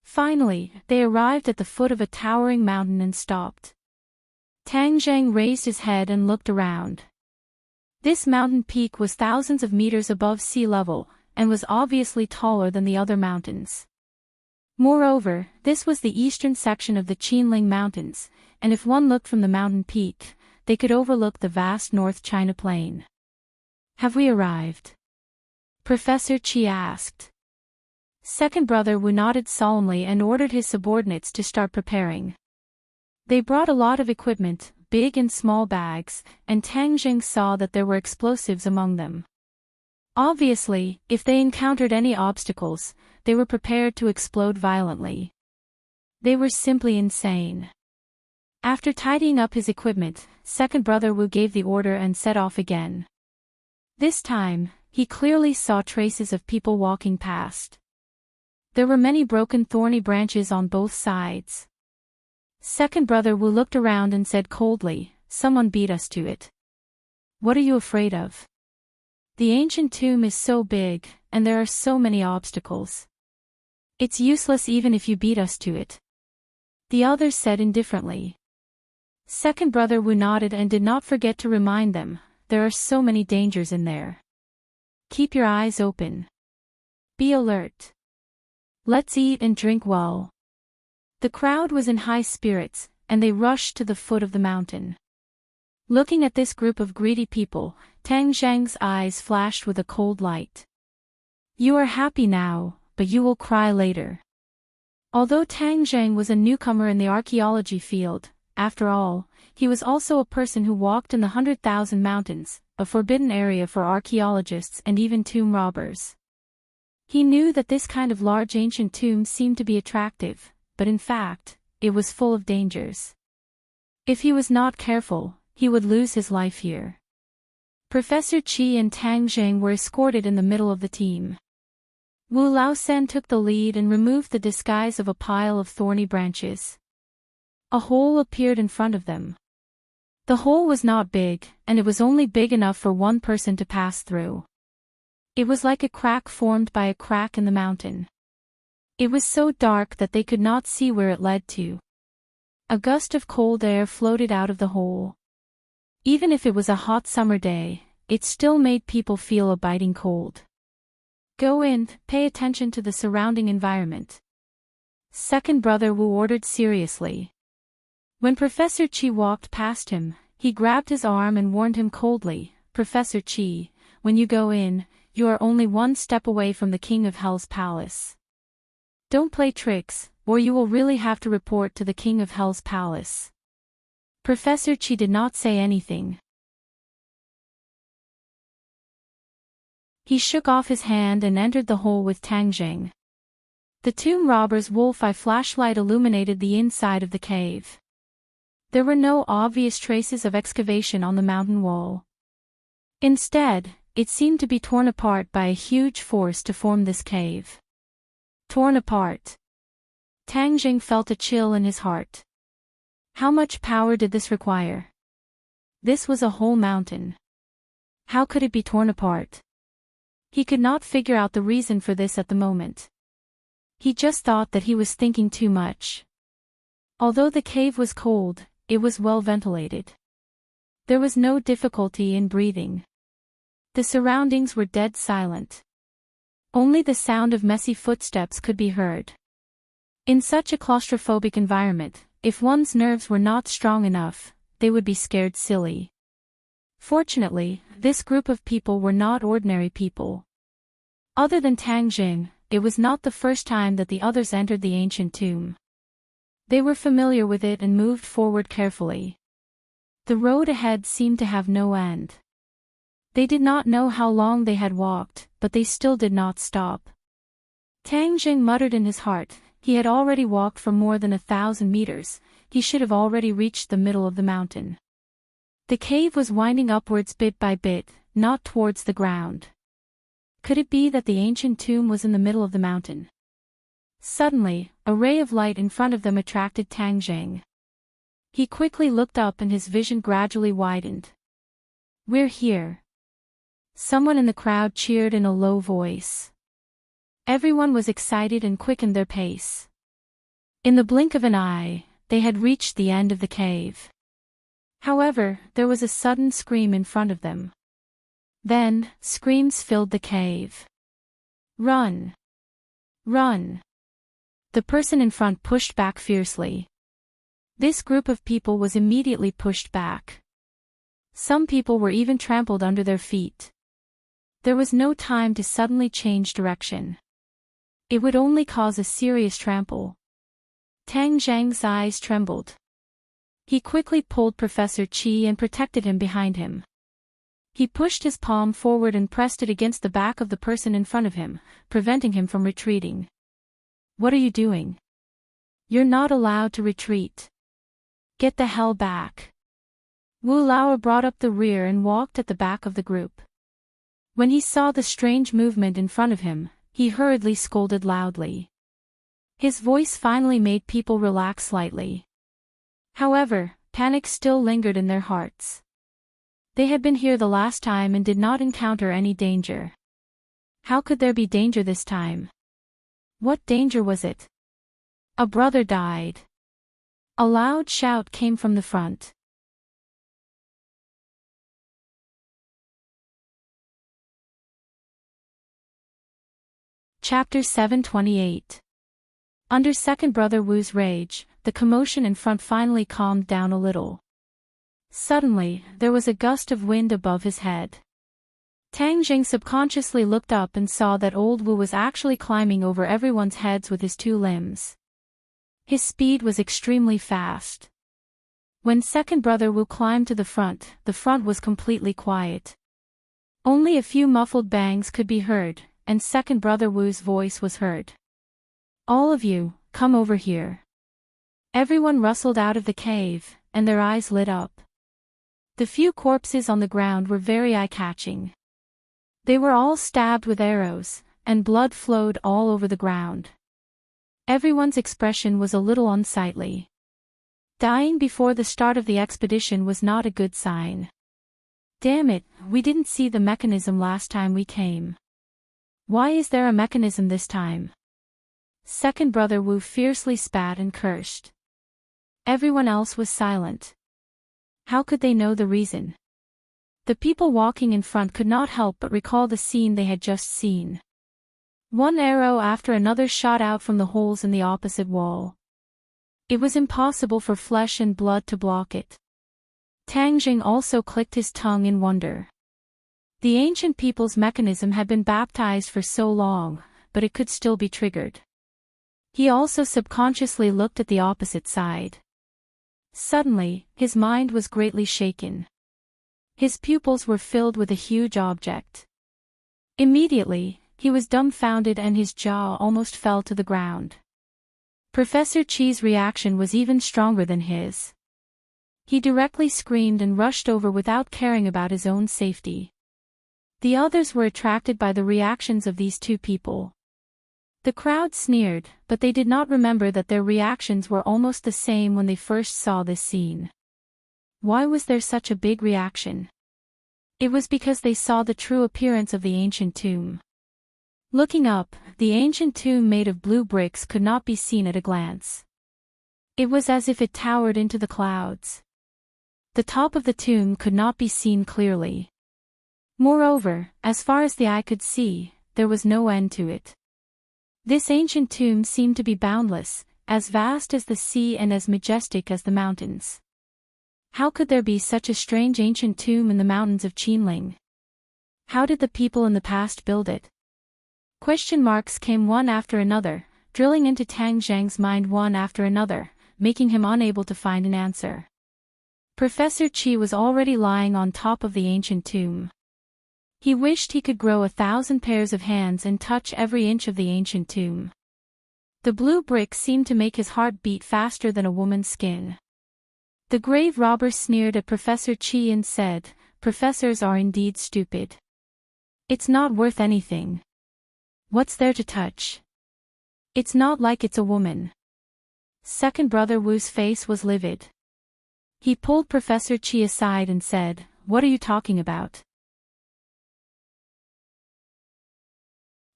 Finally, they arrived at the foot of a towering mountain and stopped. Tang Zheng raised his head and looked around. This mountain peak was thousands of meters above sea level, and was obviously taller than the other mountains. Moreover, this was the eastern section of the Qinling Mountains, and if one looked from the mountain peak, they could overlook the vast North China Plain. Have we arrived? Professor Qi asked. Second brother Wu nodded solemnly and ordered his subordinates to start preparing. They brought a lot of equipment, big and small bags, and Tang Jing saw that there were explosives among them. Obviously, if they encountered any obstacles, they were prepared to explode violently. They were simply insane. After tidying up his equipment, second brother Wu gave the order and set off again. This time, he clearly saw traces of people walking past. There were many broken thorny branches on both sides. Second brother Wu looked around and said coldly, "Someone beat us to it. What are you afraid of? The ancient tomb is so big, and there are so many obstacles. It's useless even if you beat us to it." The others said indifferently. Second brother Wu nodded and did not forget to remind them, "There are so many dangers in there. Keep your eyes open. Be alert. Let's eat and drink well." The crowd was in high spirits, and they rushed to the foot of the mountain. Looking at this group of greedy people, Tang Zhang's eyes flashed with a cold light. "You are happy now, but you will cry later." Although Tang Zhang was a newcomer in the archaeology field, after all, he was also a person who walked in the 100,000 Mountains, a forbidden area for archaeologists and even tomb robbers. He knew that this kind of large ancient tomb seemed to be attractive, but in fact, it was full of dangers. If he was not careful, he would lose his life here. Professor Qi and Tang Zhang were escorted in the middle of the team. Wu Laosen took the lead and removed the disguise of a pile of thorny branches. A hole appeared in front of them. The hole was not big, and it was only big enough for one person to pass through. It was like a crack formed by a crack in the mountain. It was so dark that they could not see where it led to. A gust of cold air floated out of the hole. Even if it was a hot summer day, it still made people feel a biting cold. "Go in, pay attention to the surrounding environment," second brother Wu ordered seriously. When Professor Qi walked past him, he grabbed his arm and warned him coldly, "Professor Qi, when you go in, you are only one step away from the King of Hell's palace. Don't play tricks, or you will really have to report to the King of Hell's palace." Professor Qi did not say anything. He shook off his hand and entered the hole with Tang Zhang. The tomb robber's wolf-eye flashlight illuminated the inside of the cave. There were no obvious traces of excavation on the mountain wall. Instead, it seemed to be torn apart by a huge force to form this cave. Torn apart. Tang Zhang felt a chill in his heart. How much power did this require? This was a whole mountain. How could it be torn apart? He could not figure out the reason for this at the moment. He just thought that he was thinking too much. Although the cave was cold, it was well ventilated. There was no difficulty in breathing. The surroundings were dead silent. Only the sound of messy footsteps could be heard. In such a claustrophobic environment, if one's nerves were not strong enough, they would be scared silly. Fortunately, this group of people were not ordinary people. Other than Tang Zhang, it was not the first time that the others entered the ancient tomb. They were familiar with it and moved forward carefully. The road ahead seemed to have no end. They did not know how long they had walked, but they still did not stop. Tang Zhang muttered in his heart, he had already walked for more than 1,000 meters, he should have already reached the middle of the mountain. The cave was winding upwards bit by bit, not towards the ground. Could it be that the ancient tomb was in the middle of the mountain? Suddenly, a ray of light in front of them attracted Tang Zhang. He quickly looked up and his vision gradually widened. "We're here." Someone in the crowd cheered in a low voice. Everyone was excited and quickened their pace. In the blink of an eye, they had reached the end of the cave. However, there was a sudden scream in front of them. Then, screams filled the cave. "Run! Run!" The person in front pushed back fiercely. This group of people was immediately pushed back. Some people were even trampled under their feet. There was no time to suddenly change direction. It would only cause a serious trample. Tang Zhang's eyes trembled. He quickly pulled Professor Qi and protected him behind him. He pushed his palm forward and pressed it against the back of the person in front of him, preventing him from retreating. "What are you doing? You're not allowed to retreat. Get the hell back." Wu Lao brought up the rear and walked at the back of the group. When he saw the strange movement in front of him, he hurriedly scolded loudly. His voice finally made people relax slightly. However, panic still lingered in their hearts. They had been here the last time and did not encounter any danger. How could there be danger this time? What danger was it? A brother died. A loud shout came from the front. Chapter 728. Under second brother Wu's rage, the commotion in front finally calmed down a little. Suddenly, there was a gust of wind above his head. Tang Jing subconsciously looked up and saw that old Wu was actually climbing over everyone's heads with his two limbs. His speed was extremely fast. When second brother Wu climbed to the front was completely quiet. Only a few muffled bangs could be heard, and second brother Wu's voice was heard. All of you, come over here. Everyone rustled out of the cave, and their eyes lit up. The few corpses on the ground were very eye-catching. They were all stabbed with arrows, and blood flowed all over the ground. Everyone's expression was a little unsightly. Dying before the start of the expedition was not a good sign. Damn it, we didn't see the mechanism last time we came. Why is there a mechanism this time? Second brother Wu fiercely spat and cursed. Everyone else was silent. How could they know the reason? The people walking in front could not help but recall the scene they had just seen. One arrow after another shot out from the holes in the opposite wall. It was impossible for flesh and blood to block it. Tang Jing also clicked his tongue in wonder. The ancient people's mechanism had been baptized for so long, but it could still be triggered. He also subconsciously looked at the opposite side. Suddenly, his mind was greatly shaken. His pupils were filled with a huge object. Immediately, he was dumbfounded and his jaw almost fell to the ground. Professor Chi's reaction was even stronger than his. He directly screamed and rushed over without caring about his own safety. The others were attracted by the reactions of these two people. The crowd sneered, but they did not remember that their reactions were almost the same when they first saw this scene. Why was there such a big reaction? It was because they saw the true appearance of the ancient tomb. Looking up, the ancient tomb made of blue bricks could not be seen at a glance. It was as if it towered into the clouds. The top of the tomb could not be seen clearly. Moreover, as far as the eye could see, there was no end to it. This ancient tomb seemed to be boundless, as vast as the sea and as majestic as the mountains. How could there be such a strange ancient tomb in the mountains of Qinling? How did the people in the past build it? Question marks came one after another, drilling into Tang Zhang's mind one after another, making him unable to find an answer. Professor Qi was already lying on top of the ancient tomb. He wished he could grow 1,000 pairs of hands and touch every inch of the ancient tomb. The blue brick seemed to make his heart beat faster than a woman's skin. The grave robber sneered at Professor Qi and said, "Professors are indeed stupid. It's not worth anything. What's there to touch? It's not like it's a woman." Second brother Wu's face was livid. He pulled Professor Qi aside and said, "What are you talking about?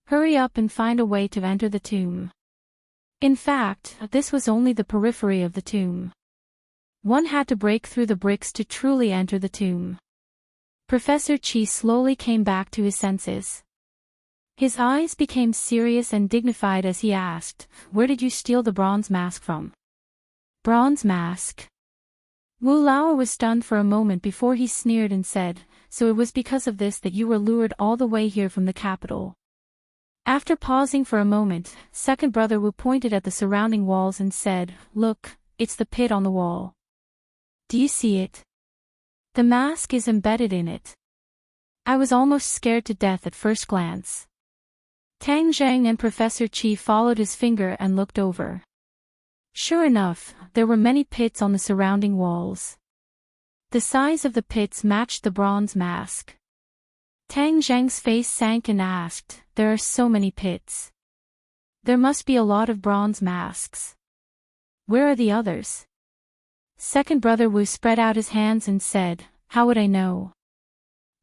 Hurry up and find a way to enter the tomb." In fact, this was only the periphery of the tomb. One had to break through the bricks to truly enter the tomb. Professor Qi slowly came back to his senses. His eyes became serious and dignified as he asked, "Where did you steal the bronze mask from?" "Bronze mask?" Wu Lao was stunned for a moment before he sneered and said, "So it was because of this that you were lured all the way here from the capital." After pausing for a moment, second brother Wu pointed at the surrounding walls and said, "Look, it's the pit on the wall. Do you see it? The mask is embedded in it." I was almost scared to death at first glance. Tang Zhang and Professor Qi followed his finger and looked over. Sure enough, there were many pits on the surrounding walls. The size of the pits matched the bronze mask. Tang Zhang's face sank and asked, "There are so many pits. There must be a lot of bronze masks. Where are the others?" Second brother Wu spread out his hands and said, "How would I know?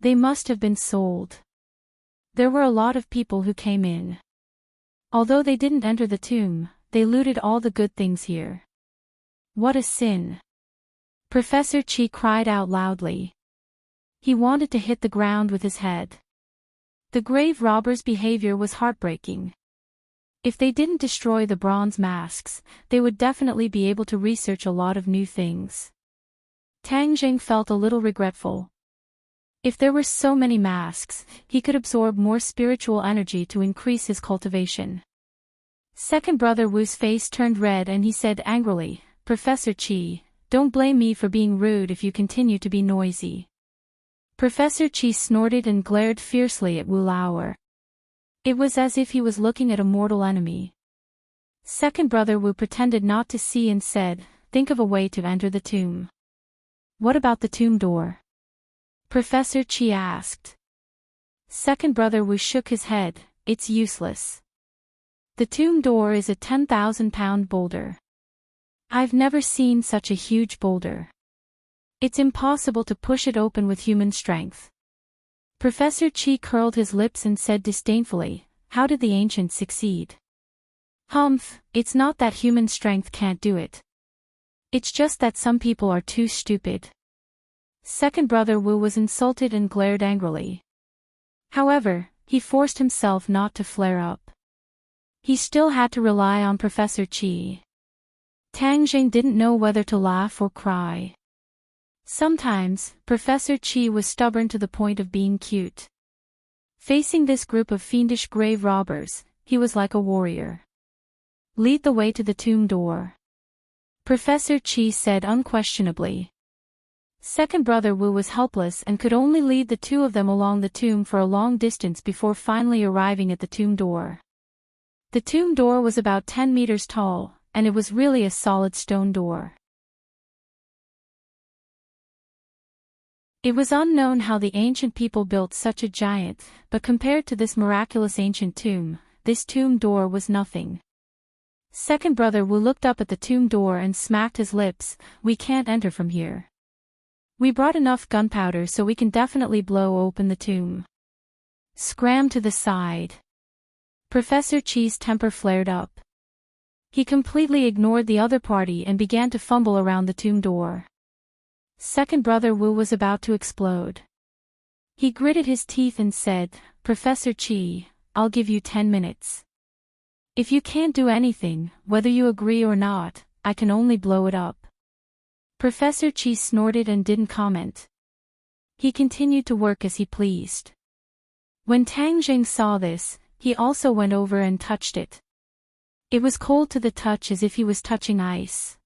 They must have been sold. There were a lot of people who came in. Although they didn't enter the tomb, they looted all the good things here. What a sin." Professor Chi cried out loudly. He wanted to hit the ground with his head. The grave robbers' behavior was heartbreaking. If they didn't destroy the bronze masks, they would definitely be able to research a lot of new things. Tang Jing felt a little regretful. If there were so many masks, he could absorb more spiritual energy to increase his cultivation. Second brother Wu's face turned red and he said angrily, "Professor Chi, don't blame me for being rude if you continue to be noisy." Professor Chi snorted and glared fiercely at Wu Lauer. It was as if he was looking at a mortal enemy. Second brother Wu pretended not to see and said, "Think of a way to enter the tomb." "What about the tomb door?" Professor Chi asked. Second brother Wu shook his head, "It's useless. The tomb door is a 10,000-pound boulder. I've never seen such a huge boulder. It's impossible to push it open with human strength." Professor Chi curled his lips and said disdainfully, "How did the ancients succeed?" "Humph, it's not that human strength can't do it. It's just that some people are too stupid." Second brother Wu was insulted and glared angrily. However, he forced himself not to flare up. He still had to rely on Professor Chi. Tang Jing didn't know whether to laugh or cry. Sometimes, Professor Chi was stubborn to the point of being cute. Facing this group of fiendish grave robbers, he was like a warrior. "Lead the way to the tomb door," Professor Chi said unquestionably. Second brother Wu was helpless and could only lead the two of them along the tomb for a long distance before finally arriving at the tomb door. The tomb door was about 10 meters tall, and it was really a solid stone door. It was unknown how the ancient people built such a giant, but compared to this miraculous ancient tomb, this tomb door was nothing. Second brother Wu looked up at the tomb door and smacked his lips, "We can't enter from here. We brought enough gunpowder so we can definitely blow open the tomb." "Scram to the side." Professor Chi's temper flared up. He completely ignored the other party and began to fumble around the tomb door. Second brother Wu was about to explode. He gritted his teeth and said, "Professor Chi, I'll give you 10 minutes. If you can't do anything, whether you agree or not, I can only blow it up." Professor Chi snorted and didn't comment. He continued to work as he pleased. When Tang Jing saw this, he also went over and touched it. It was cold to the touch as if he was touching ice.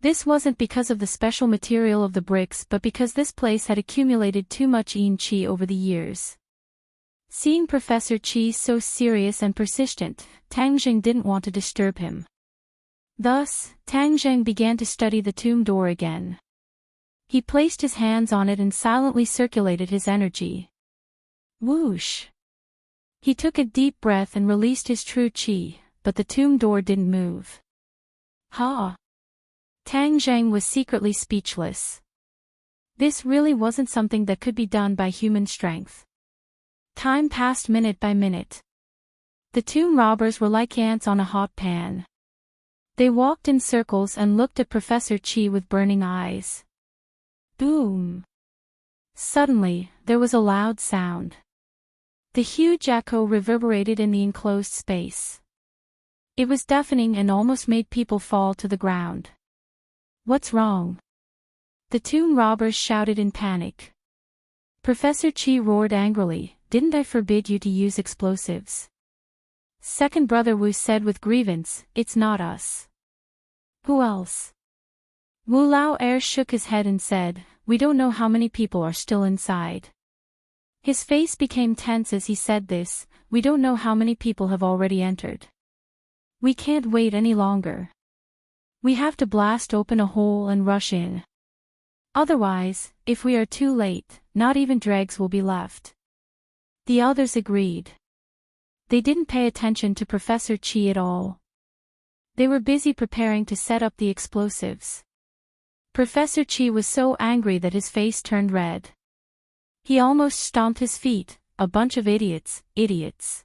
This wasn't because of the special material of the bricks but because this place had accumulated too much yin qi over the years. Seeing Professor Chi so serious and persistent, Tang Jing didn't want to disturb him. Thus, Tang Jing began to study the tomb door again. He placed his hands on it and silently circulated his energy. Whoosh! He took a deep breath and released his true qi, but the tomb door didn't move. Ha! Tang Jing was secretly speechless. This really wasn't something that could be done by human strength. Time passed minute by minute. The tomb robbers were like ants on a hot pan. They walked in circles and looked at Professor Chi with burning eyes. Boom! Suddenly, there was a loud sound. The huge echo reverberated in the enclosed space. It was deafening and almost made people fall to the ground. "What's wrong?" The tomb robbers shouted in panic. Professor Chi roared angrily, "Didn't I forbid you to use explosives?" Second brother Wu said with grievance, "It's not us." "Who else?" Wu Lao shook his head and said, "We don't know how many people are still inside." His face became tense as he said this, "We don't know how many people have already entered. We can't wait any longer. We have to blast open a hole and rush in. Otherwise, if we are too late, not even dregs will be left." The others agreed. They didn't pay attention to Professor Chi at all. They were busy preparing to set up the explosives. Professor Chi was so angry that his face turned red. He almost stomped his feet. A bunch of idiots, idiots.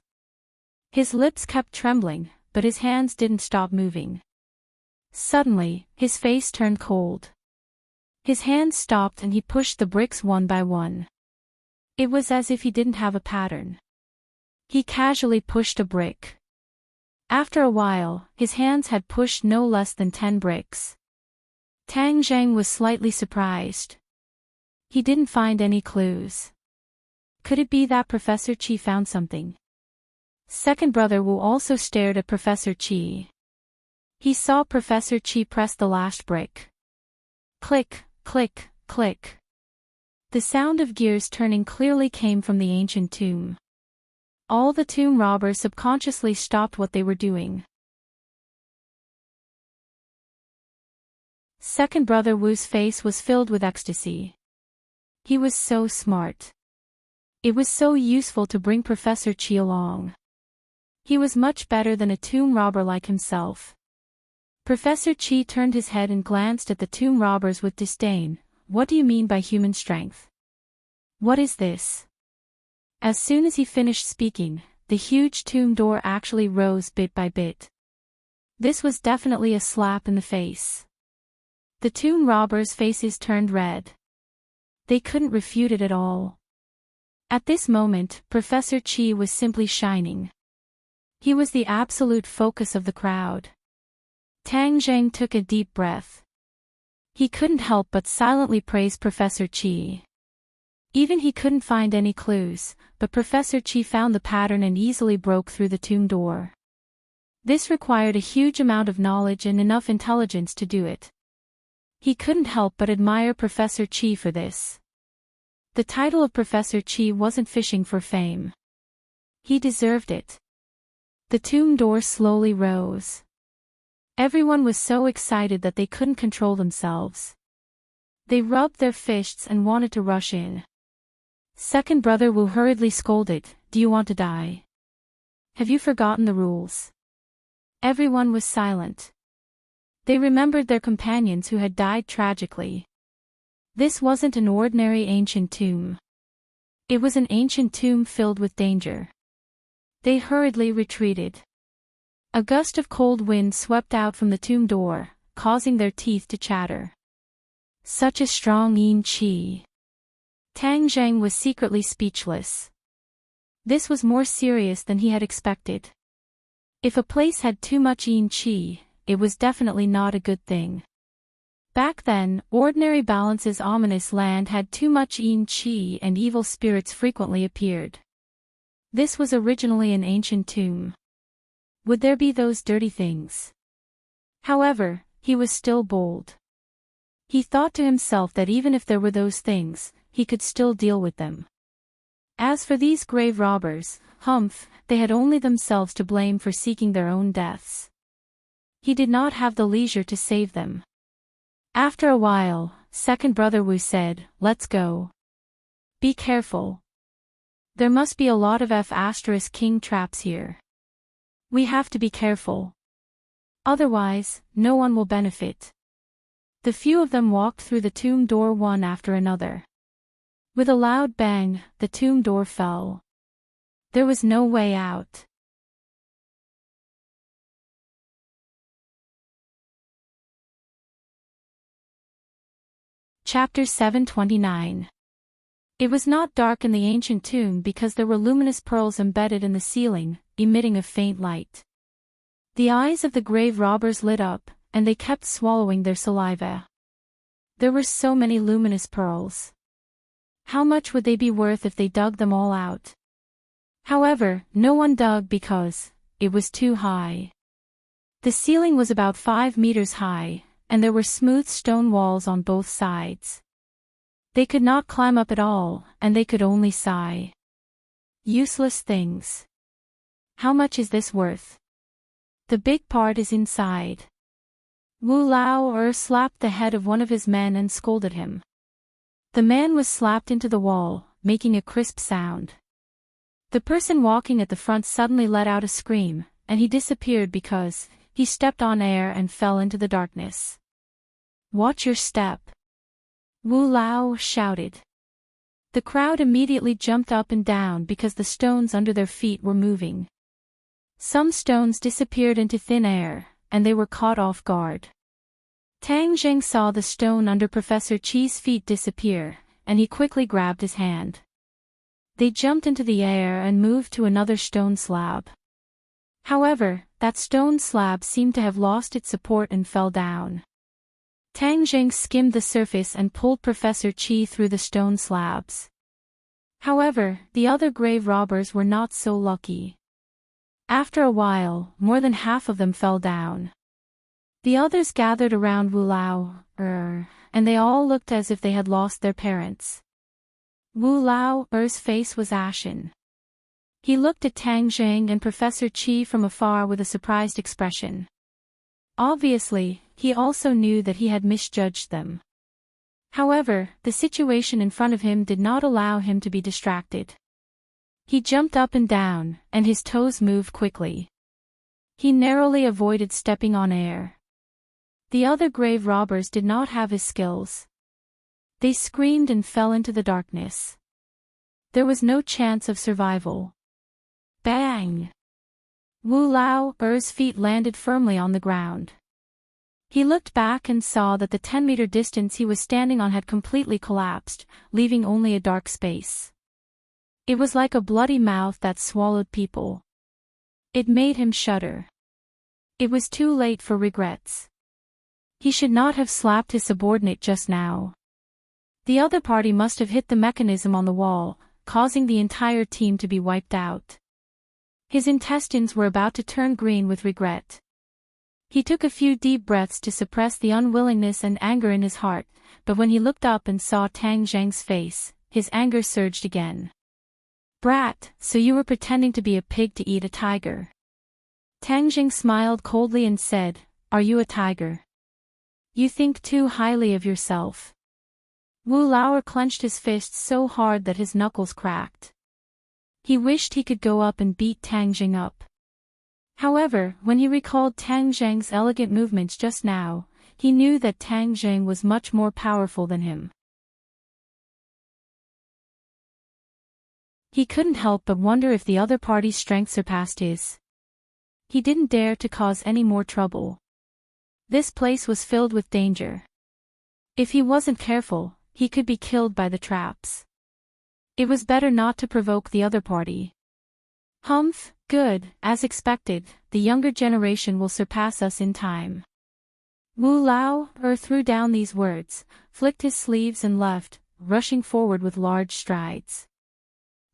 His lips kept trembling, but his hands didn't stop moving. Suddenly, his face turned cold. His hands stopped and he pushed the bricks one by one. It was as if he didn't have a pattern. He casually pushed a brick. After a while, his hands had pushed no less than 10 bricks. Tang Zhang was slightly surprised. He didn't find any clues. Could it be that Professor Chi found something? Second brother Wu also stared at Professor Chi. He saw Professor Chi press the last brick. Click, click, click. The sound of gears turning clearly came from the ancient tomb. All the tomb robbers subconsciously stopped what they were doing. Second brother Wu's face was filled with ecstasy. He was so smart. It was so useful to bring Professor Chi along. He was much better than a tomb robber like himself. Professor Chi turned his head and glanced at the tomb robbers with disdain. What do you mean by human strength? What is this? As soon as he finished speaking, the huge tomb door actually rose bit by bit. This was definitely a slap in the face. The tomb robbers' faces turned red. They couldn't refute it at all. At this moment, Professor Chi was simply shining. He was the absolute focus of the crowd. Tang Zhang took a deep breath. He couldn't help but silently praise Professor Chi. Even he couldn't find any clues, but Professor Chi found the pattern and easily broke through the tomb door. This required a huge amount of knowledge and enough intelligence to do it. He couldn't help but admire Professor Chi for this. The title of Professor Chi wasn't fishing for fame. He deserved it. The tomb door slowly rose. Everyone was so excited that they couldn't control themselves. They rubbed their fists and wanted to rush in. Second brother Wu hurriedly scolded, "Do you want to die? Have you forgotten the rules?" Everyone was silent. They remembered their companions who had died tragically. This wasn't an ordinary ancient tomb. It was an ancient tomb filled with danger. They hurriedly retreated. A gust of cold wind swept out from the tomb door, causing their teeth to chatter. Such a strong yin qi. Tang Zhang was secretly speechless. This was more serious than he had expected. If a place had too much yin qi, it was definitely not a good thing. Back then, ordinary balance's ominous land had too much yin qi and evil spirits frequently appeared. This was originally an ancient tomb. Would there be those dirty things? However, he was still bold. He thought to himself that even if there were those things, he could still deal with them. As for these grave robbers, they had only themselves to blame for seeking their own deaths. He did not have the leisure to save them. After a while, second brother Wu said, "Let's go. Be careful. There must be a lot of F*king traps here. We have to be careful. Otherwise, no one will benefit." The few of them walked through the tomb door one after another. With a loud bang, the tomb door fell. There was no way out. Chapter 729. It was not dark in the ancient tomb because there were luminous pearls embedded in the ceiling, emitting a faint light. The eyes of the grave robbers lit up, and they kept swallowing their saliva. There were so many luminous pearls. How much would they be worth if they dug them all out? However, no one dug because it was too high. The ceiling was about 5 meters high, and there were smooth stone walls on both sides. They could not climb up at all, and they could only sigh. Useless things. How much is this worth? The big part is inside. Wu Lao slapped the head of one of his men and scolded him. The man was slapped into the wall, making a crisp sound. The person walking at the front suddenly let out a scream, and he disappeared because he stepped on air and fell into the darkness. Watch your step. Wu Lao shouted. The crowd immediately jumped up and down because the stones under their feet were moving. Some stones disappeared into thin air, and they were caught off guard. Tang Zheng saw the stone under Professor Chi's feet disappear, and he quickly grabbed his hand. They jumped into the air and moved to another stone slab. However, that stone slab seemed to have lost its support and fell down. Tang Zheng skimmed the surface and pulled Professor Chi through the stone slabs. However, the other grave robbers were not so lucky. After a while, more than half of them fell down. The others gathered around Wu Lao, and they all looked as if they had lost their parents. Wu Lao's face was ashen. He looked at Tang Zheng and Professor Chi from afar with a surprised expression. Obviously, he also knew that he had misjudged them. However, the situation in front of him did not allow him to be distracted. He jumped up and down, and his toes moved quickly. He narrowly avoided stepping on air. The other grave robbers did not have his skills. They screamed and fell into the darkness. There was no chance of survival. Bang! Wu Lao's feet landed firmly on the ground. He looked back and saw that the 10-meter distance he was standing on had completely collapsed, leaving only a dark space. It was like a bloody mouth that swallowed people. It made him shudder. It was too late for regrets. He should not have slapped his subordinate just now. The other party must have hit the mechanism on the wall, causing the entire team to be wiped out. His intestines were about to turn green with regret. He took a few deep breaths to suppress the unwillingness and anger in his heart, but when he looked up and saw Tang Zheng's face, his anger surged again. Brat, so you were pretending to be a pig to eat a tiger. Tang Zheng smiled coldly and said, "Are you a tiger? You think too highly of yourself." Wu Lao clenched his fists so hard that his knuckles cracked. He wished he could go up and beat Tang Zheng up. However, when he recalled Tang Zheng's elegant movements just now, he knew that Tang Zheng was much more powerful than him. He couldn't help but wonder if the other party's strength surpassed his. He didn't dare to cause any more trouble. This place was filled with danger. If he wasn't careful, he could be killed by the traps. It was better not to provoke the other party. Humph, good, as expected, the younger generation will surpass us in time. Wu Lao threw down these words, flicked his sleeves and left, rushing forward with large strides.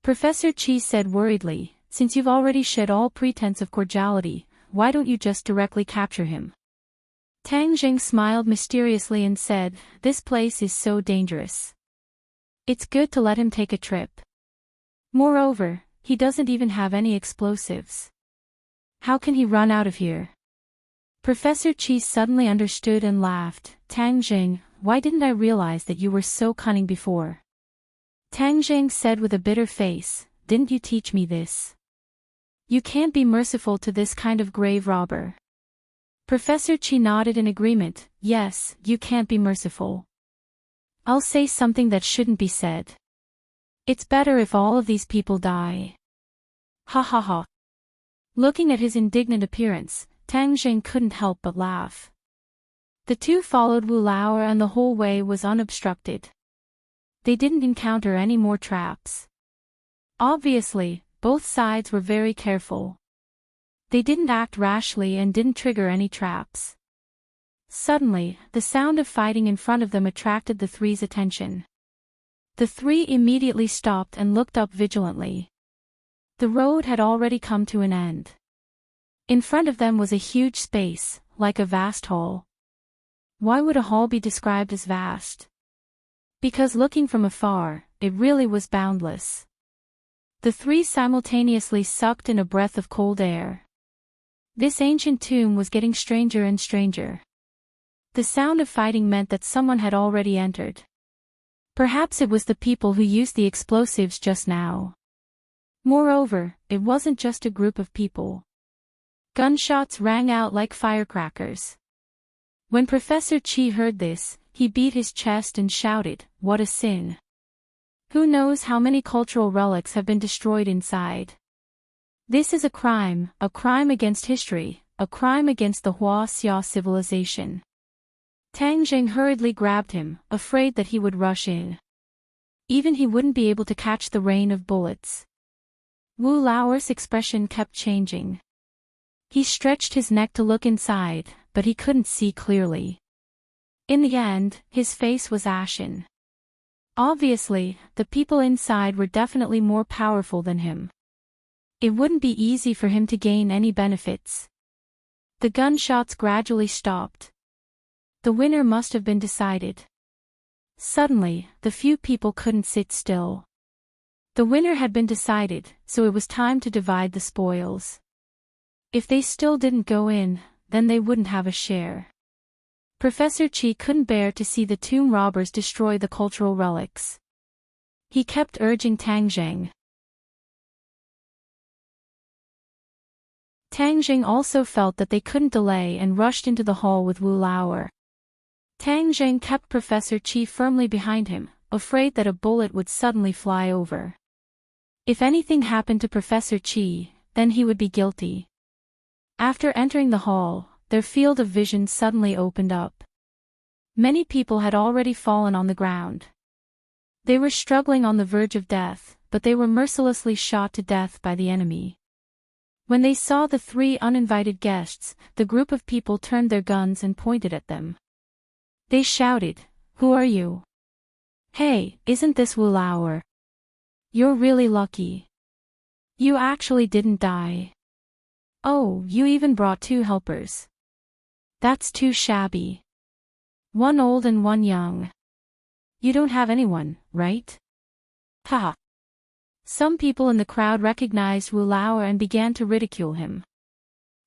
Professor Chi said worriedly, "Since you've already shed all pretense of cordiality, why don't you just directly capture him?" Tang Zheng smiled mysteriously and said, "This place is so dangerous. It's good to let him take a trip. Moreover, he doesn't even have any explosives. How can he run out of here?" Professor Chi suddenly understood and laughed. "Tang Zheng, why didn't I realize that you were so cunning before?" Tang Zheng said with a bitter face, "Didn't you teach me this? You can't be merciful to this kind of grave robber." Professor Chi nodded in agreement. "Yes, you can't be merciful. I'll say something that shouldn't be said. It's better if all of these people die." Ha ha ha. Looking at his indignant appearance, Tang Zheng couldn't help but laugh. The two followed Wu Lao and the whole way was unobstructed. They didn't encounter any more traps. Obviously, both sides were very careful. They didn't act rashly and didn't trigger any traps. Suddenly, the sound of fighting in front of them attracted the three's attention. The three immediately stopped and looked up vigilantly. The road had already come to an end. In front of them was a huge space, like a vast hall. Why would a hall be described as vast? Because looking from afar, it really was boundless. The three simultaneously sucked in a breath of cold air. This ancient tomb was getting stranger and stranger. The sound of fighting meant that someone had already entered. Perhaps it was the people who used the explosives just now. Moreover, it wasn't just a group of people. Gunshots rang out like firecrackers. When Professor Chi heard this, he beat his chest and shouted, "What a sin! Who knows how many cultural relics have been destroyed inside? This is a crime against history, a crime against the Huaxia civilization." Tang Jing hurriedly grabbed him, afraid that he would rush in. Even he wouldn't be able to catch the rain of bullets. Wu Lao's expression kept changing. He stretched his neck to look inside, but he couldn't see clearly. In the end, his face was ashen. Obviously, the people inside were definitely more powerful than him. It wouldn't be easy for him to gain any benefits. The gunshots gradually stopped. The winner must have been decided. Suddenly, the few people couldn't sit still. The winner had been decided, so it was time to divide the spoils. If they still didn't go in, then they wouldn't have a share. Professor Chi couldn't bear to see the tomb robbers destroy the cultural relics. He kept urging Tang Jing. Tang Jing also felt that they couldn't delay and rushed into the hall with Wu Lao. Tang Jing kept Professor Chi firmly behind him, afraid that a bullet would suddenly fly over. If anything happened to Professor Chi, then he would be guilty. After entering the hall, their field of vision suddenly opened up. Many people had already fallen on the ground. They were struggling on the verge of death, but they were mercilessly shot to death by the enemy. When they saw the three uninvited guests, the group of people turned their guns and pointed at them. They shouted, "Who are you? Hey, isn't this Wu Lao? You're really lucky. You actually didn't die. Oh, you even brought two helpers. That's too shabby. One old and one young. You don't have anyone, right? Haha." Some people in the crowd recognized Wu Lao and began to ridicule him.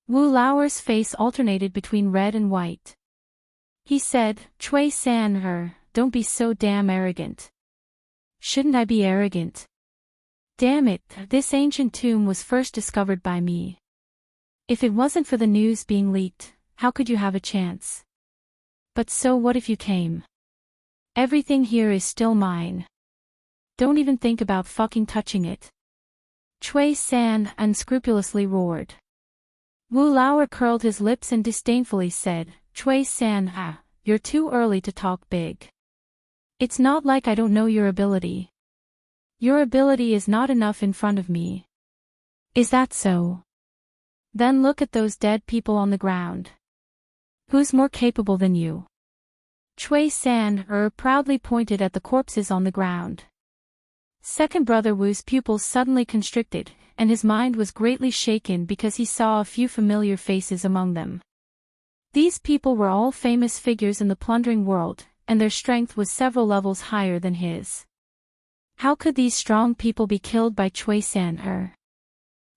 Wu Lao's face alternated between red and white. He said, "Cui San, don't be so damn arrogant." "Shouldn't I be arrogant? Damn it, this ancient tomb was first discovered by me. If it wasn't for the news being leaked, how could you have a chance? But so what if you came? Everything here is still mine. Don't even think about fucking touching it." Cui San unscrupulously roared. Wu Lao curled his lips and disdainfully said, "Cui San, you're too early to talk big. It's not like I don't know your ability. Your ability is not enough in front of me." "Is that so? Then look at those dead people on the ground. Who's more capable than you?" Cui San proudly pointed at the corpses on the ground. Second Brother Wu's pupils suddenly constricted, and his mind was greatly shaken because he saw a few familiar faces among them. These people were all famous figures in the plundering world, and their strength was several levels higher than his. How could these strong people be killed by Cui San?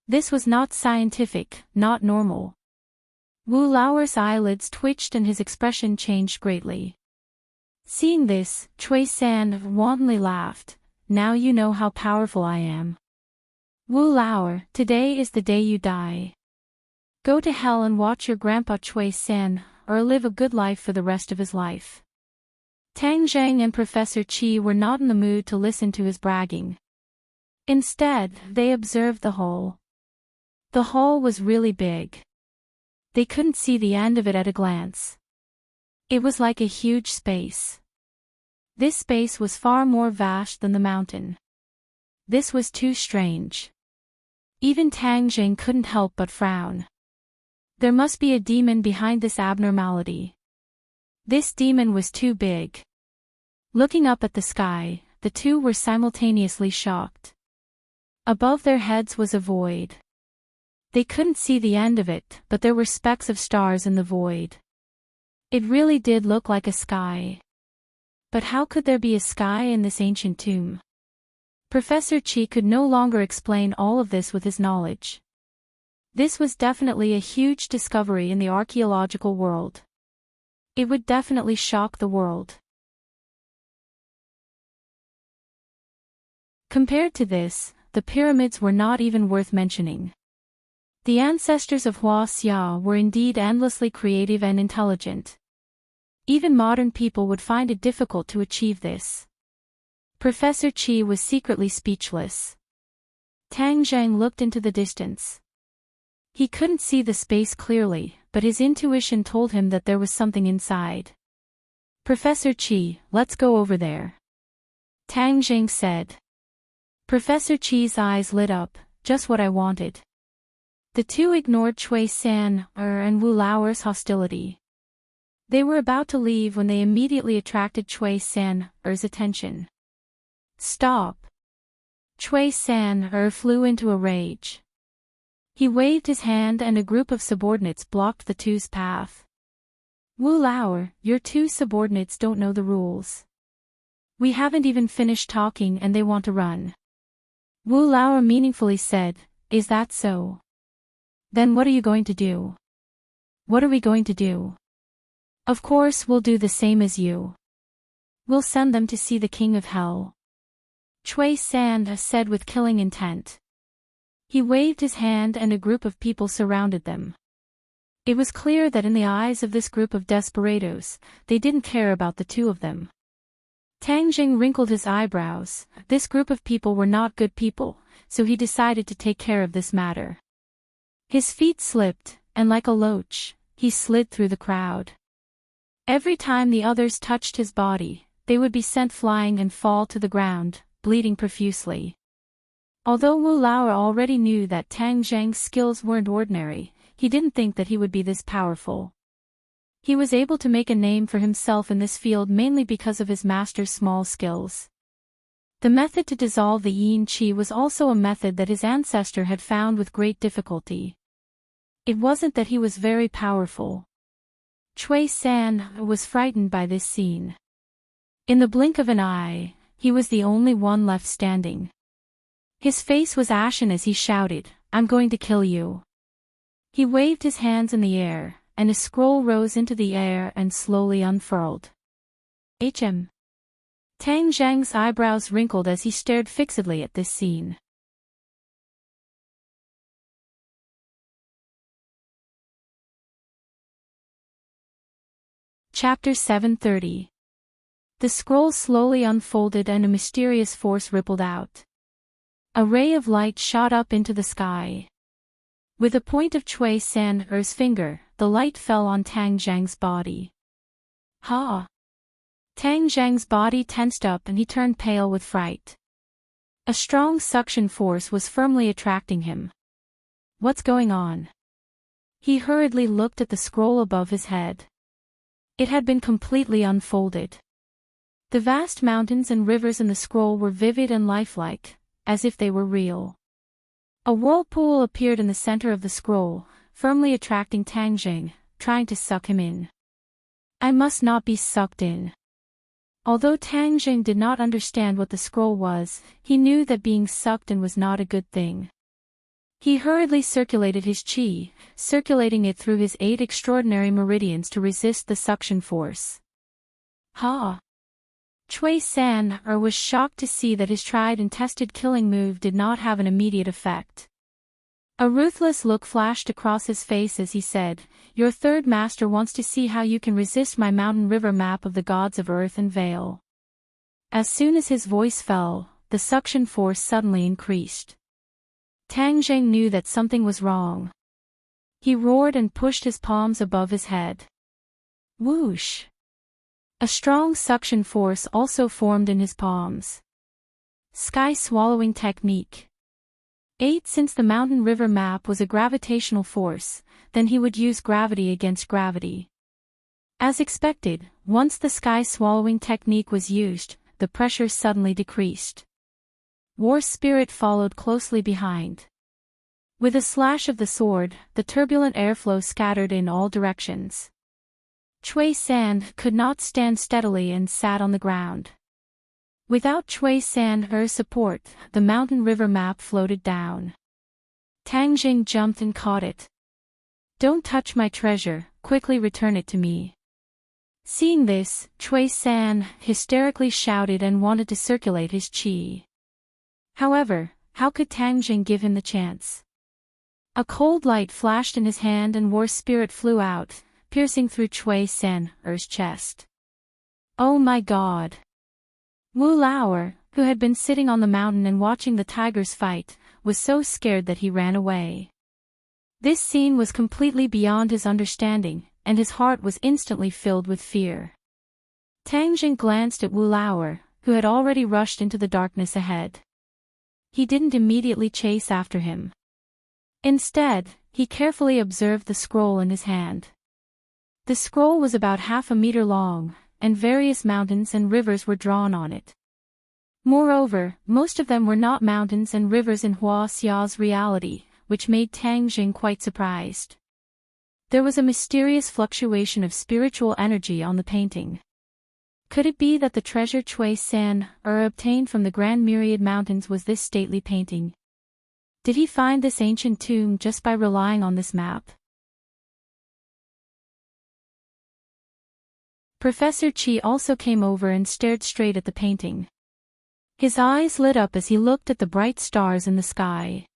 This was not scientific, not normal. Wu Lao's eyelids twitched and his expression changed greatly. Seeing this, Cui San wantonly laughed. "Now you know how powerful I am. Wu Lao, today is the day you die. Go to hell and watch your grandpa Cui San, or live a good life for the rest of his life." Tang Jing and Professor Chi were not in the mood to listen to his bragging. Instead, they observed the hole. The hole was really big. They couldn't see the end of it at a glance. It was like a huge space. This space was far more vast than the mountain. This was too strange. Even Tang Jing couldn't help but frown. There must be a demon behind this abnormality. This demon was too big. Looking up at the sky, the two were simultaneously shocked. Above their heads was a void. They couldn't see the end of it, but there were specks of stars in the void. It really did look like a sky. But how could there be a sky in this ancient tomb? Professor Chi could no longer explain all of this with his knowledge. This was definitely a huge discovery in the archaeological world. It would definitely shock the world. Compared to this, the pyramids were not even worth mentioning. The ancestors of Huaxia were indeed endlessly creative and intelligent. Even modern people would find it difficult to achieve this. Professor Qi was secretly speechless. Tang Zhang looked into the distance. He couldn't see the space clearly, but his intuition told him that there was something inside. Professor Qi, let's go over there. Tang Zhang said. Professor Qi's eyes lit up, just what I wanted. The two ignored Cui San and Wu Lao's hostility. They were about to leave when they immediately attracted Cui San's attention. Stop! Cui San flew into a rage. He waved his hand and a group of subordinates blocked the two's path. Wu Lao, your two subordinates don't know the rules. We haven't even finished talking and they want to run. Wu Lao meaningfully said, is that so? Then what are you going to do? What are we going to do? Of course we'll do the same as you. We'll send them to see the King of Hell. Cui San said with killing intent. He waved his hand and a group of people surrounded them. It was clear that in the eyes of this group of desperados, they didn't care about the two of them. Tang Jing wrinkled his eyebrows. This group of people were not good people, so he decided to take care of this matter. His feet slipped, and like a loach, he slid through the crowd. Every time the others touched his body, they would be sent flying and fall to the ground, bleeding profusely. Although Wu Lao already knew that Tang Zhang's skills weren't ordinary, he didn't think that he would be this powerful. He was able to make a name for himself in this field mainly because of his master's small skills. The method to dissolve the yin qi was also a method that his ancestor had found with great difficulty. It wasn't that he was very powerful. Cui San was frightened by this scene. In the blink of an eye, he was the only one left standing. His face was ashen as he shouted, I'm going to kill you. He waved his hands in the air, and a scroll rose into the air and slowly unfurled. Tang Zhang's eyebrows wrinkled as he stared fixedly at this scene. Chapter 730. The scroll slowly unfolded and a mysterious force rippled out. A ray of light shot up into the sky. With the point of Cui San's finger, the light fell on Tang Zhang's body. Ha! Tang Zhang's body tensed up and he turned pale with fright. A strong suction force was firmly attracting him. What's going on? He hurriedly looked at the scroll above his head. It had been completely unfolded. The vast mountains and rivers in the scroll were vivid and lifelike, as if they were real. A whirlpool appeared in the center of the scroll, firmly attracting Tang Zhang, trying to suck him in. I must not be sucked in. Although Tang Zhang did not understand what the scroll was, he knew that being sucked in was not a good thing. He hurriedly circulated his qi, circulating it through his 8 extraordinary meridians to resist the suction force. Ha! Cui San was shocked to see that his tried and tested killing move did not have an immediate effect. A ruthless look flashed across his face as he said, Your third master wants to see how you can resist my mountain river map of the gods of earth and veil. As soon as his voice fell, the suction force suddenly increased. Tang Zhang knew that something was wrong. He roared and pushed his palms above his head. Whoosh! A strong suction force also formed in his palms. Sky swallowing technique. 8 Since the mountain river map was a gravitational force, then he would use gravity against gravity. As expected, once the sky swallowing technique was used, the pressure suddenly decreased. War Spirit followed closely behind. With a slash of the sword, the turbulent airflow scattered in all directions. Cui San could not stand steadily and sat on the ground. Without Cui San's support, the mountain river map floated down. Tang Jing jumped and caught it. Don't touch my treasure, quickly return it to me. Seeing this, Cui San hysterically shouted and wanted to circulate his qi. However, how could Tang Jing give him the chance? A cold light flashed in his hand and War Spirit flew out, piercing through Chui San-er's chest. Oh my god! Wu Lauer, who had been sitting on the mountain and watching the tigers fight, was so scared that he ran away. This scene was completely beyond his understanding, and his heart was instantly filled with fear. Tang Jing glanced at Wu Lauer, who had already rushed into the darkness ahead. He didn't immediately chase after him. Instead, he carefully observed the scroll in his hand. The scroll was about 1/2 meter long, and various mountains and rivers were drawn on it. Moreover, most of them were not mountains and rivers in Hua Xiao's reality, which made Tang Jing quite surprised. There was a mysterious fluctuation of spiritual energy on the painting. Could it be that the treasure Chui San-er obtained from the Grand Myriad Mountains was this stately painting? Did he find this ancient tomb just by relying on this map? Professor Qi also came over and stared straight at the painting. His eyes lit up as he looked at the bright stars in the sky.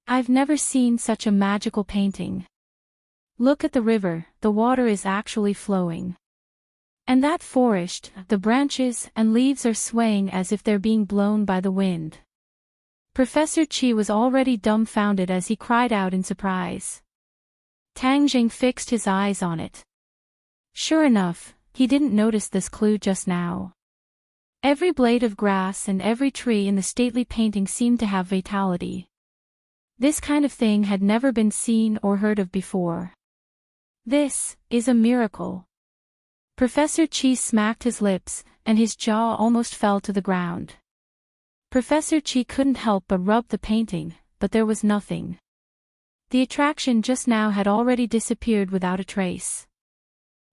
I've never seen such a magical painting. Look at the river, the water is actually flowing. And that forest, the branches and leaves are swaying as if they're being blown by the wind. Professor Qi was already dumbfounded as he cried out in surprise. Tang Jing fixed his eyes on it. Sure enough, he didn't notice this clue just now. Every blade of grass and every tree in the stately painting seemed to have vitality. This kind of thing had never been seen or heard of before. This is a miracle. Professor Qi smacked his lips, and his jaw almost fell to the ground. Professor Qi couldn't help but rub the painting, but there was nothing. The attraction just now had already disappeared without a trace.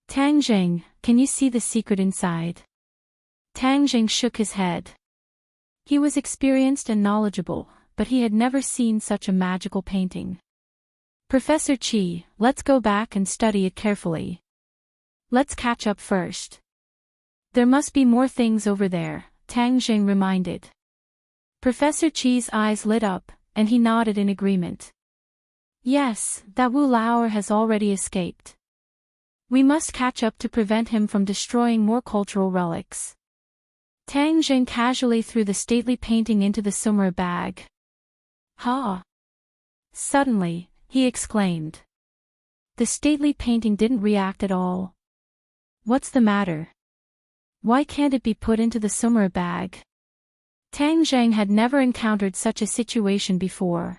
Tang Jing, can you see the secret inside? Tang Jing shook his head. He was experienced and knowledgeable, but he had never seen such a magical painting. Professor Qi, let's go back and study it carefully. Let's catch up first. There must be more things over there, Tang Jing reminded. Professor Qi's eyes lit up, and he nodded in agreement. Yes, that Wu Lauer has already escaped. We must catch up to prevent him from destroying more cultural relics. Tang Jing casually threw the stately painting into the summer bag. Ha! Suddenly, he exclaimed. The stately painting didn't react at all. What's the matter? Why can't it be put into the summer bag? Tang Jing had never encountered such a situation before.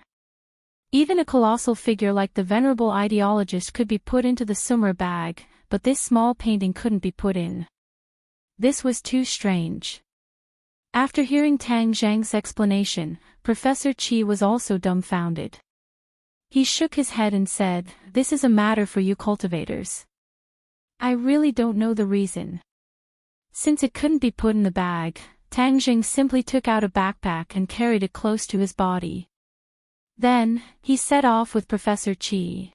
Even a colossal figure like the venerable ideologist could be put into the summer bag, but this small painting couldn't be put in. This was too strange. After hearing Tang Jing's explanation, Professor Qi was also dumbfounded. He shook his head and said, "This is a matter for you cultivators. I really don't know the reason." Since it couldn't be put in the bag, Tang Jing simply took out a backpack and carried it close to his body. Then, he set off with Professor Qi.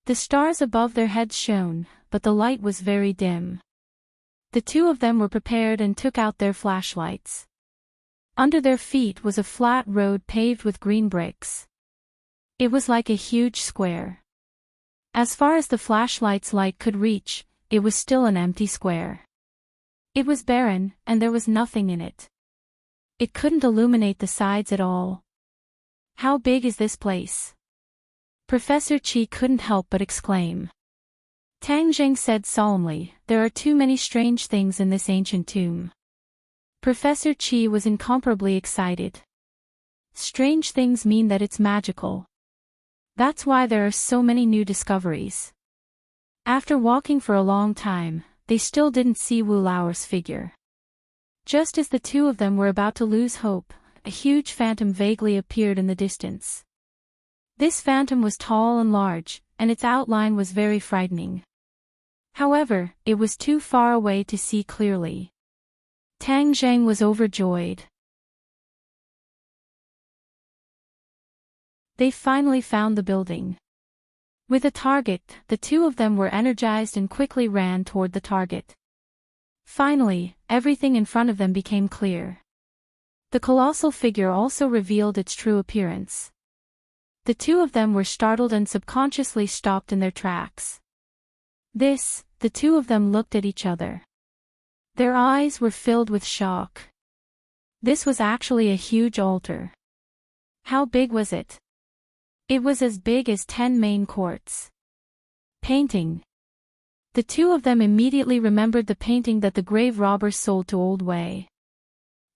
The stars above their heads shone, but the light was very dim. The two of them were prepared and took out their flashlights. Under their feet was a flat road paved with green bricks. It was like a huge square. As far as the flashlight's light could reach, it was still an empty square. It was barren, and there was nothing in it. It couldn't illuminate the sides at all. How big is this place? Professor Qi couldn't help but exclaim. Tang Jing said solemnly, "There are too many strange things in this ancient tomb." Professor Qi was incomparably excited. Strange things mean that it's magical. That's why there are so many new discoveries. After walking for a long time, they still didn't see Wu Lauer's figure. Just as the two of them were about to lose hope, a huge phantom vaguely appeared in the distance. This phantom was tall and large, and its outline was very frightening. However, it was too far away to see clearly. Tang Jing was overjoyed. They finally found the building. With a target, the two of them were energized and quickly ran toward the target. Finally, everything in front of them became clear. The colossal figure also revealed its true appearance. The two of them were startled and subconsciously stopped in their tracks. The two of them looked at each other. Their eyes were filled with shock. This was actually a huge altar. How big was it? It was as big as 10 main courts. Painting. The two of them immediately remembered the painting that the grave robbers sold to Old Way.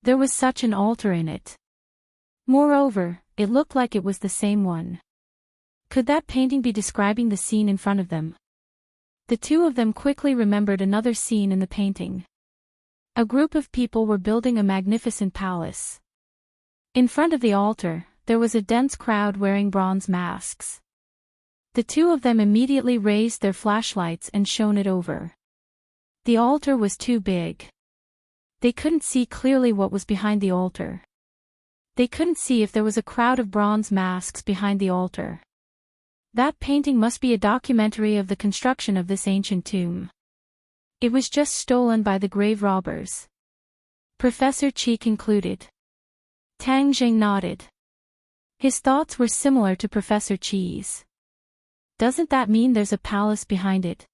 There was such an altar in it. Moreover, it looked like it was the same one. Could that painting be describing the scene in front of them? The two of them quickly remembered another scene in the painting. A group of people were building a magnificent palace. In front of the altar, there was a dense crowd wearing bronze masks. The two of them immediately raised their flashlights and shone it over. The altar was too big. They couldn't see clearly what was behind the altar. They couldn't see if there was a crowd of bronze masks behind the altar. That painting must be a documentary of the construction of this ancient tomb. It was just stolen by the grave robbers. Professor Chi concluded. Tang Jing nodded. His thoughts were similar to Professor Chi's. Doesn't that mean there's a palace behind it?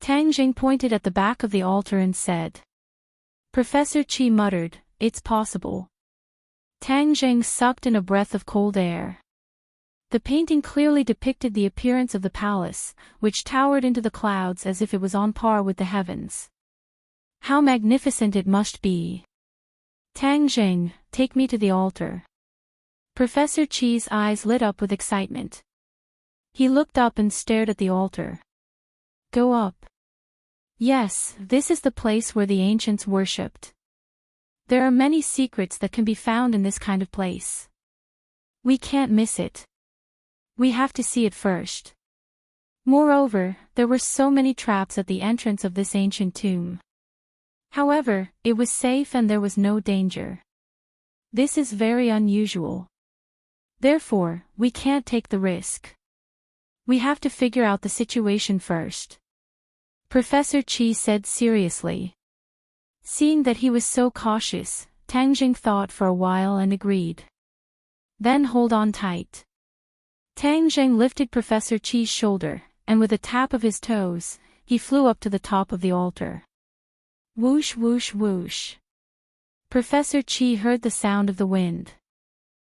Tang Jing pointed at the back of the altar and said. Professor Chi muttered, it's possible. Tang Jing sucked in a breath of cold air. The painting clearly depicted the appearance of the palace, which towered into the clouds as if it was on par with the heavens. How magnificent it must be! Tang Jing, take me to the altar. Professor Chi's eyes lit up with excitement. He looked up and stared at the altar. Go up. Yes, this is the place where the ancients worshipped. There are many secrets that can be found in this kind of place. We can't miss it. We have to see it first. Moreover, there were so many traps at the entrance of this ancient tomb. However, it was safe and there was no danger. This is very unusual. Therefore, we can't take the risk. We have to figure out the situation first. Professor Chi said seriously. Seeing that he was so cautious, Tang Jing thought for a while and agreed. Then hold on tight. Tang Jing lifted Professor Chi's shoulder, and with a tap of his toes, he flew up to the top of the altar. Whoosh whoosh whoosh. Professor Chi heard the sound of the wind.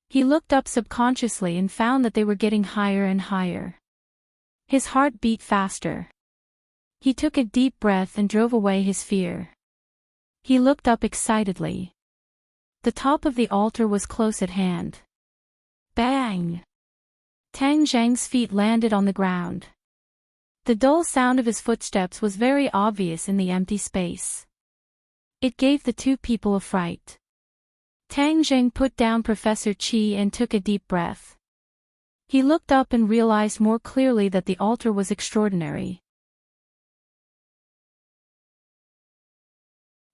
He looked up subconsciously and found that they were getting higher and higher. His heart beat faster. He took a deep breath and drove away his fear. He looked up excitedly. The top of the altar was close at hand. Bang! Tang Jing's feet landed on the ground. The dull sound of his footsteps was very obvious in the empty space. It gave the two people a fright. Tang Jing put down Professor Chi and took a deep breath. He looked up and realized more clearly that the altar was extraordinary.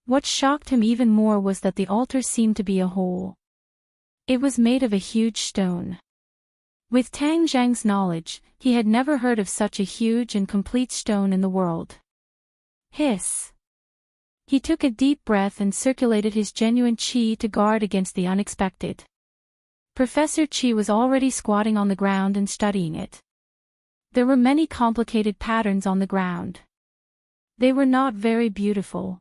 What shocked him even more was that the altar seemed to be a hole. It was made of a huge stone. With Tang Jing's knowledge, he had never heard of such a huge and complete stone in the world. Hiss! He took a deep breath and circulated his genuine qi to guard against the unexpected. Professor Chi was already squatting on the ground and studying it. There were many complicated patterns on the ground. They were not very beautiful.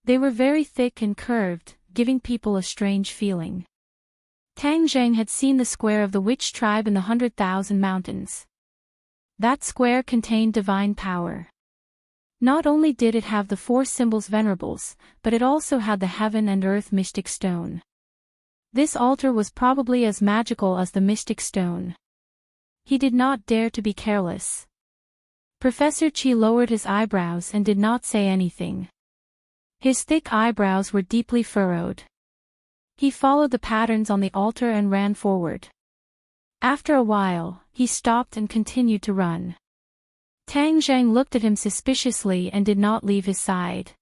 They were very thick and curved, giving people a strange feeling. Tang Jing had seen the square of the witch tribe in the 100,000 Mountains. That square contained divine power. Not only did it have the 4 symbols venerables, but it also had the heaven and earth mystic stone. This altar was probably as magical as the mystic stone. He did not dare to be careless. Professor Chi lowered his eyebrows and did not say anything. His thick eyebrows were deeply furrowed. He followed the patterns on the altar and ran forward. After a while, he stopped and continued to run. Tang Jing looked at him suspiciously and did not leave his side.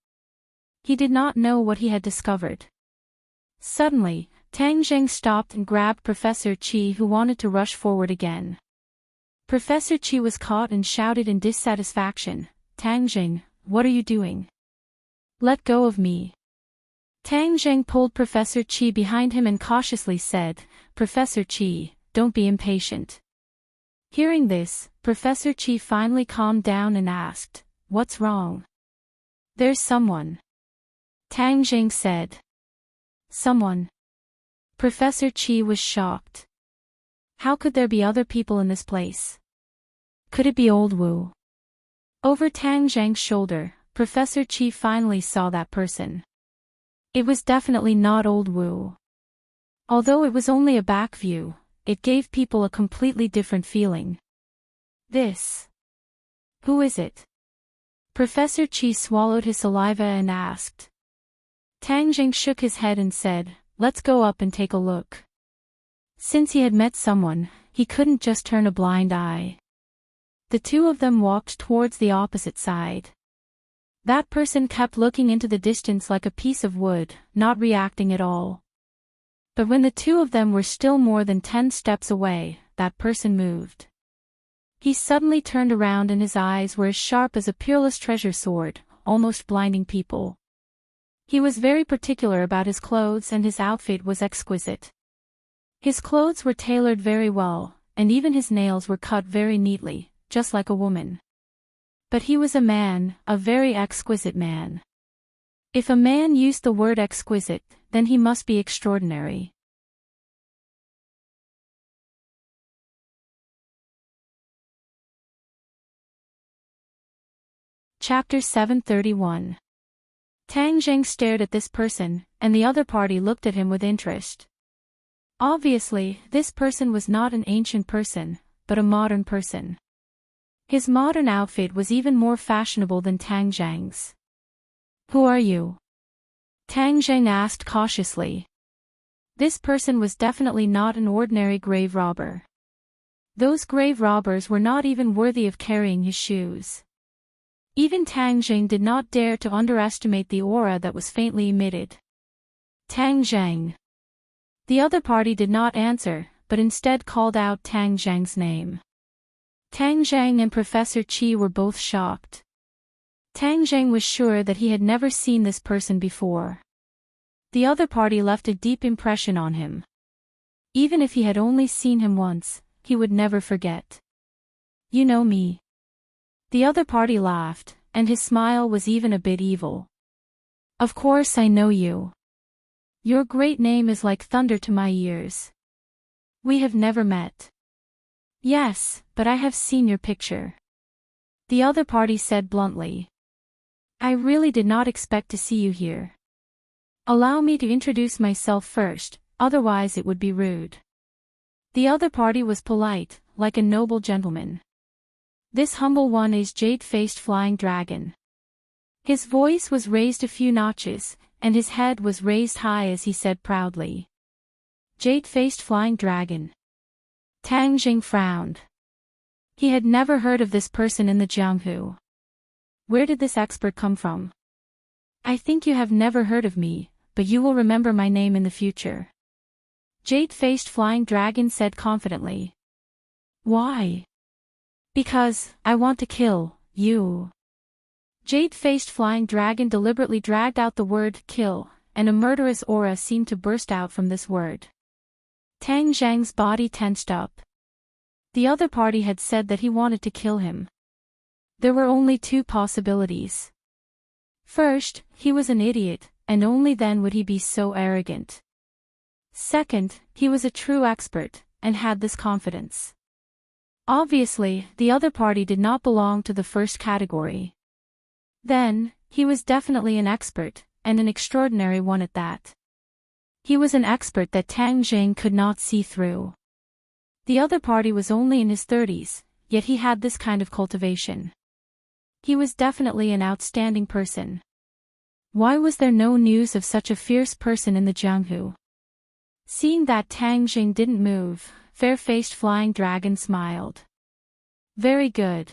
He did not know what he had discovered. Suddenly, Tang Jing stopped and grabbed Professor Chi, who wanted to rush forward again. Professor Chi was caught and shouted in dissatisfaction, "Tang Jing, what are you doing? Let go of me." Tang Jing pulled Professor Chi behind him and cautiously said, "Professor Chi, don't be impatient. Hearing this, Professor Chi finally calmed down and asked, "What's wrong?" "There's someone," Tang Jing said. "Someone?" Professor Chi was shocked. How could there be other people in this place? Could it be old Wu? Over Tang Zhang's shoulder, Professor Chi finally saw that person. It was definitely not old Wu. Although it was only a back view, it gave people a completely different feeling. This. Who is it? Professor Chi swallowed his saliva and asked. Tang Jing shook his head and said, "Let's go up and take a look." Since he had met someone, he couldn't just turn a blind eye. The two of them walked towards the opposite side. That person kept looking into the distance like a piece of wood, not reacting at all. But when the two of them were still more than 10 steps away, that person moved. He suddenly turned around and his eyes were as sharp as a peerless treasure sword, almost blinding people. He was very particular about his clothes and his outfit was exquisite. His clothes were tailored very well, and even his nails were cut very neatly, just like a woman. But he was a man, a very exquisite man. If a man used the word exquisite, then he must be extraordinary. Chapter 731. Tang Zheng stared at this person, and the other party looked at him with interest. Obviously, this person was not an ancient person, but a modern person. His modern outfit was even more fashionable than Tang Zheng's. "Who are you?" Tang Zheng asked cautiously. This person was definitely not an ordinary grave robber. Those grave robbers were not even worthy of carrying his shoes. Even Tang Zheng did not dare to underestimate the aura that was faintly emitted. "Tang Zheng." The other party did not answer, but instead called out Tang Zheng's name. Tang Zheng and Professor Chi were both shocked. Tang Zheng was sure that he had never seen this person before. The other party left a deep impression on him. Even if he had only seen him once, he would never forget. "You know me?" The other party laughed, and his smile was even a bit evil. "Of course I know you. Your great name is like thunder to my ears. We have never met." "Yes, but I have seen your picture," the other party said bluntly. "I really did not expect to see you here. Allow me to introduce myself first, otherwise it would be rude." The other party was polite, like a noble gentleman. "This humble one is Jade-Faced Flying Dragon." His voice was raised a few notches, and his head was raised high as he said proudly. "Jade-Faced Flying Dragon." Tang Jing frowned. He had never heard of this person in the Jianghu. Where did this expert come from? "I think you have never heard of me, but you will remember my name in the future," Jade-Faced Flying Dragon said confidently. "Why?" "Because, I want to kill you." Jade-Faced Flying Dragon deliberately dragged out the word kill, and a murderous aura seemed to burst out from this word. Tang Zheng's body tensed up. The other party had said that he wanted to kill him. There were only two possibilities. First, he was an idiot, and only then would he be so arrogant. Second, he was a true expert, and had this confidence. Obviously, the other party did not belong to the first category. Then, he was definitely an expert, and an extraordinary one at that. He was an expert that Tang Jing could not see through. The other party was only in his 30s, yet he had this kind of cultivation. He was definitely an outstanding person. Why was there no news of such a fierce person in the Jianghu? Seeing that Tang Jing didn't move, Fair-Faced Flying Dragon smiled. "Very good.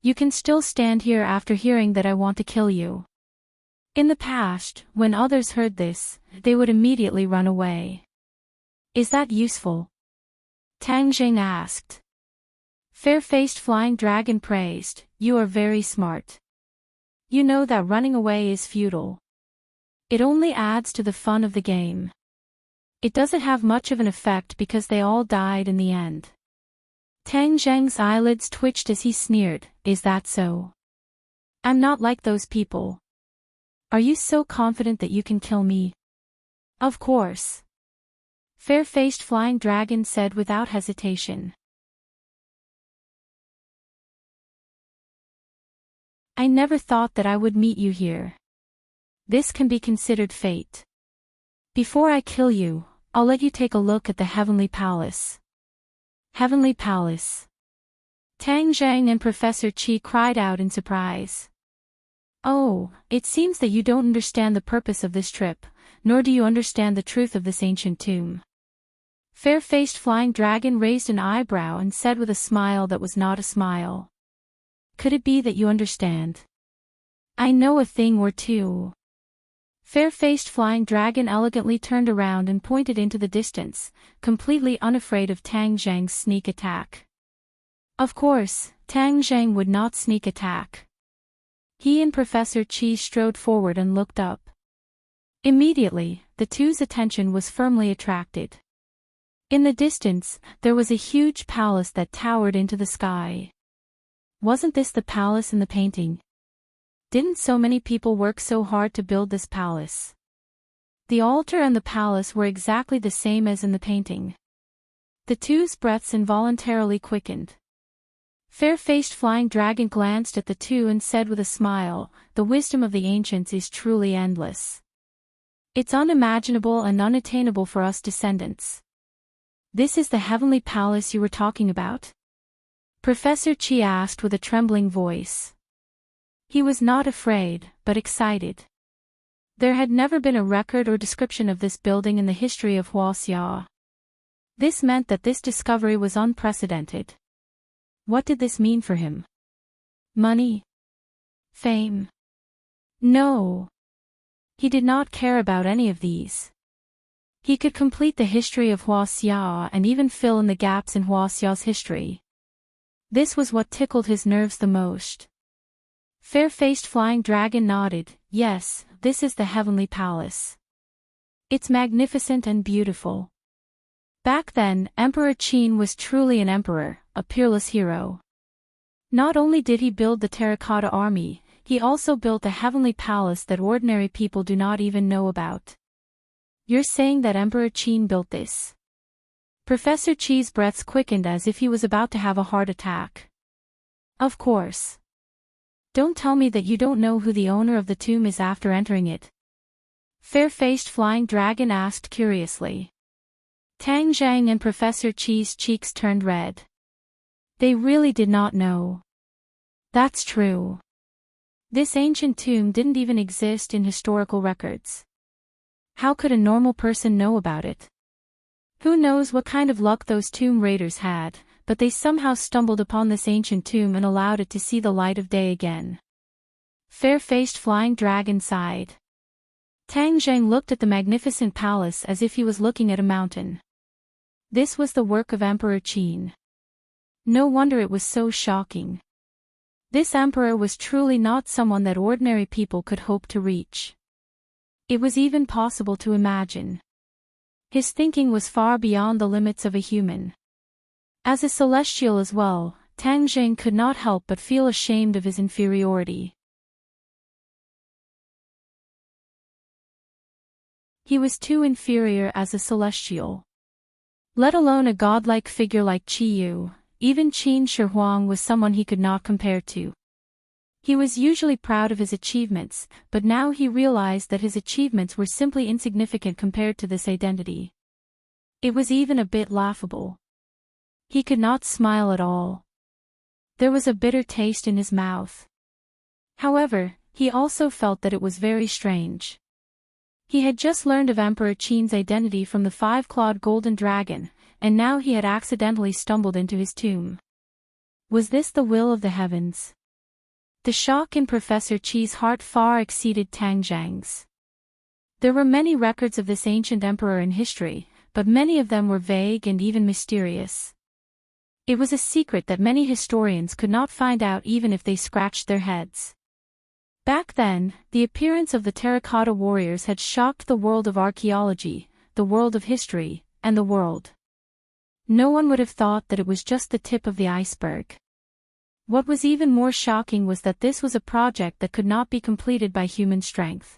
You can still stand here after hearing that I want to kill you." In the past, when others heard this, they would immediately run away. "Is that useful?" Tang Jing asked. Fair-Faced Flying Dragon praised, "You are very smart. You know that running away is futile. It only adds to the fun of the game." It doesn't have much of an effect because they all died in the end. Tang Zheng's eyelids twitched as he sneered, "Is that so? I'm not like those people. Are you so confident that you can kill me?" "Of course," fair-faced flying dragon said without hesitation. "I never thought that I would meet you here. This can be considered fate. Before I kill you, I'll let you take a look at the Heavenly Palace." Heavenly Palace. Tang Zhang and Professor Qi cried out in surprise. "Oh, it seems that you don't understand the purpose of this trip, nor do you understand the truth of this ancient tomb." Fair-faced flying dragon raised an eyebrow and said with a smile that was not a smile. "Could it be that you understand? I know a thing or two." Fair-faced flying dragon elegantly turned around and pointed into the distance, completely unafraid of Tang Zhang's sneak attack. Of course, Tang Zhang would not sneak attack. He and Professor Qi strode forward and looked up. Immediately, the two's attention was firmly attracted. In the distance, there was a huge palace that towered into the sky. Wasn't this the palace in the painting? Didn't so many people work so hard to build this palace? The altar and the palace were exactly the same as in the painting. The two's breaths involuntarily quickened. Fair-faced flying dragon glanced at the two and said with a smile, "The wisdom of the ancients is truly endless. It's unimaginable and unattainable for us descendants." "This is the heavenly palace you were talking about?" Professor Qi asked with a trembling voice. He was not afraid, but excited. There had never been a record or description of this building in the history of Huaxia. This meant that this discovery was unprecedented. What did this mean for him? Money? Fame? No. He did not care about any of these. He could complete the history of Huaxia and even fill in the gaps in Huaxia's history. This was what tickled his nerves the most. Fair-faced flying dragon nodded, "Yes, this is the Heavenly Palace. It's magnificent and beautiful." Back then, Emperor Qin was truly an emperor, a peerless hero. Not only did he build the terracotta army, he also built a heavenly palace that ordinary people do not even know about. "You're saying that Emperor Qin built this?" Professor Qi's breaths quickened as if he was about to have a heart attack. "Of course. Don't tell me that you don't know who the owner of the tomb is after entering it?" Fair-faced flying dragon asked curiously. Tang Zhang and Professor Qi's cheeks turned red. They really did not know. That's true. This ancient tomb didn't even exist in historical records. How could a normal person know about it? Who knows what kind of luck those tomb raiders had, but they somehow stumbled upon this ancient tomb and allowed it to see the light of day again. Fair-faced flying dragon sighed. Tang Zhang looked at the magnificent palace as if he was looking at a mountain. This was the work of Emperor Qin. No wonder it was so shocking. This emperor was truly not someone that ordinary people could hope to reach. It was even possible to imagine. His thinking was far beyond the limits of a human. As a celestial as well, Tang Zhang could not help but feel ashamed of his inferiority. He was too inferior as a celestial. Let alone a godlike figure like Qi Yu, even Qin Shi Huang was someone he could not compare to. He was usually proud of his achievements, but now he realized that his achievements were simply insignificant compared to this identity. It was even a bit laughable. He could not smile at all. There was a bitter taste in his mouth. However, he also felt that it was very strange. He had just learned of Emperor Qin's identity from the five-clawed golden dragon, and now he had accidentally stumbled into his tomb. Was this the will of the heavens? The shock in Professor Qi's heart far exceeded Tang Zhang's. There were many records of this ancient emperor in history, but many of them were vague and even mysterious. It was a secret that many historians could not find out even if they scratched their heads. Back then, the appearance of the terracotta warriors had shocked the world of archaeology. the world of history, and the world. No one would have thought that it was just the tip of the iceberg. What was even more shocking was that this was a project that could not be completed by human strength.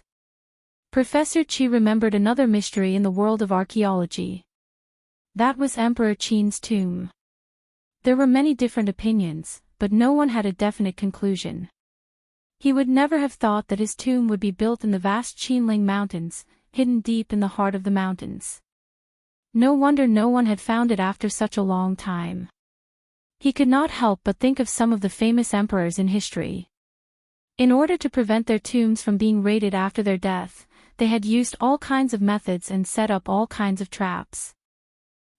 Professor Chi remembered another mystery in the world of archaeology. That was Emperor Qin's tomb. There were many different opinions, but no one had a definite conclusion. He would never have thought that his tomb would be built in the vast Qinling Mountains, hidden deep in the heart of the mountains. No wonder no one had found it after such a long time. He could not help but think of some of the famous emperors in history. In order to prevent their tombs from being raided after their death, they had used all kinds of methods and set up all kinds of traps.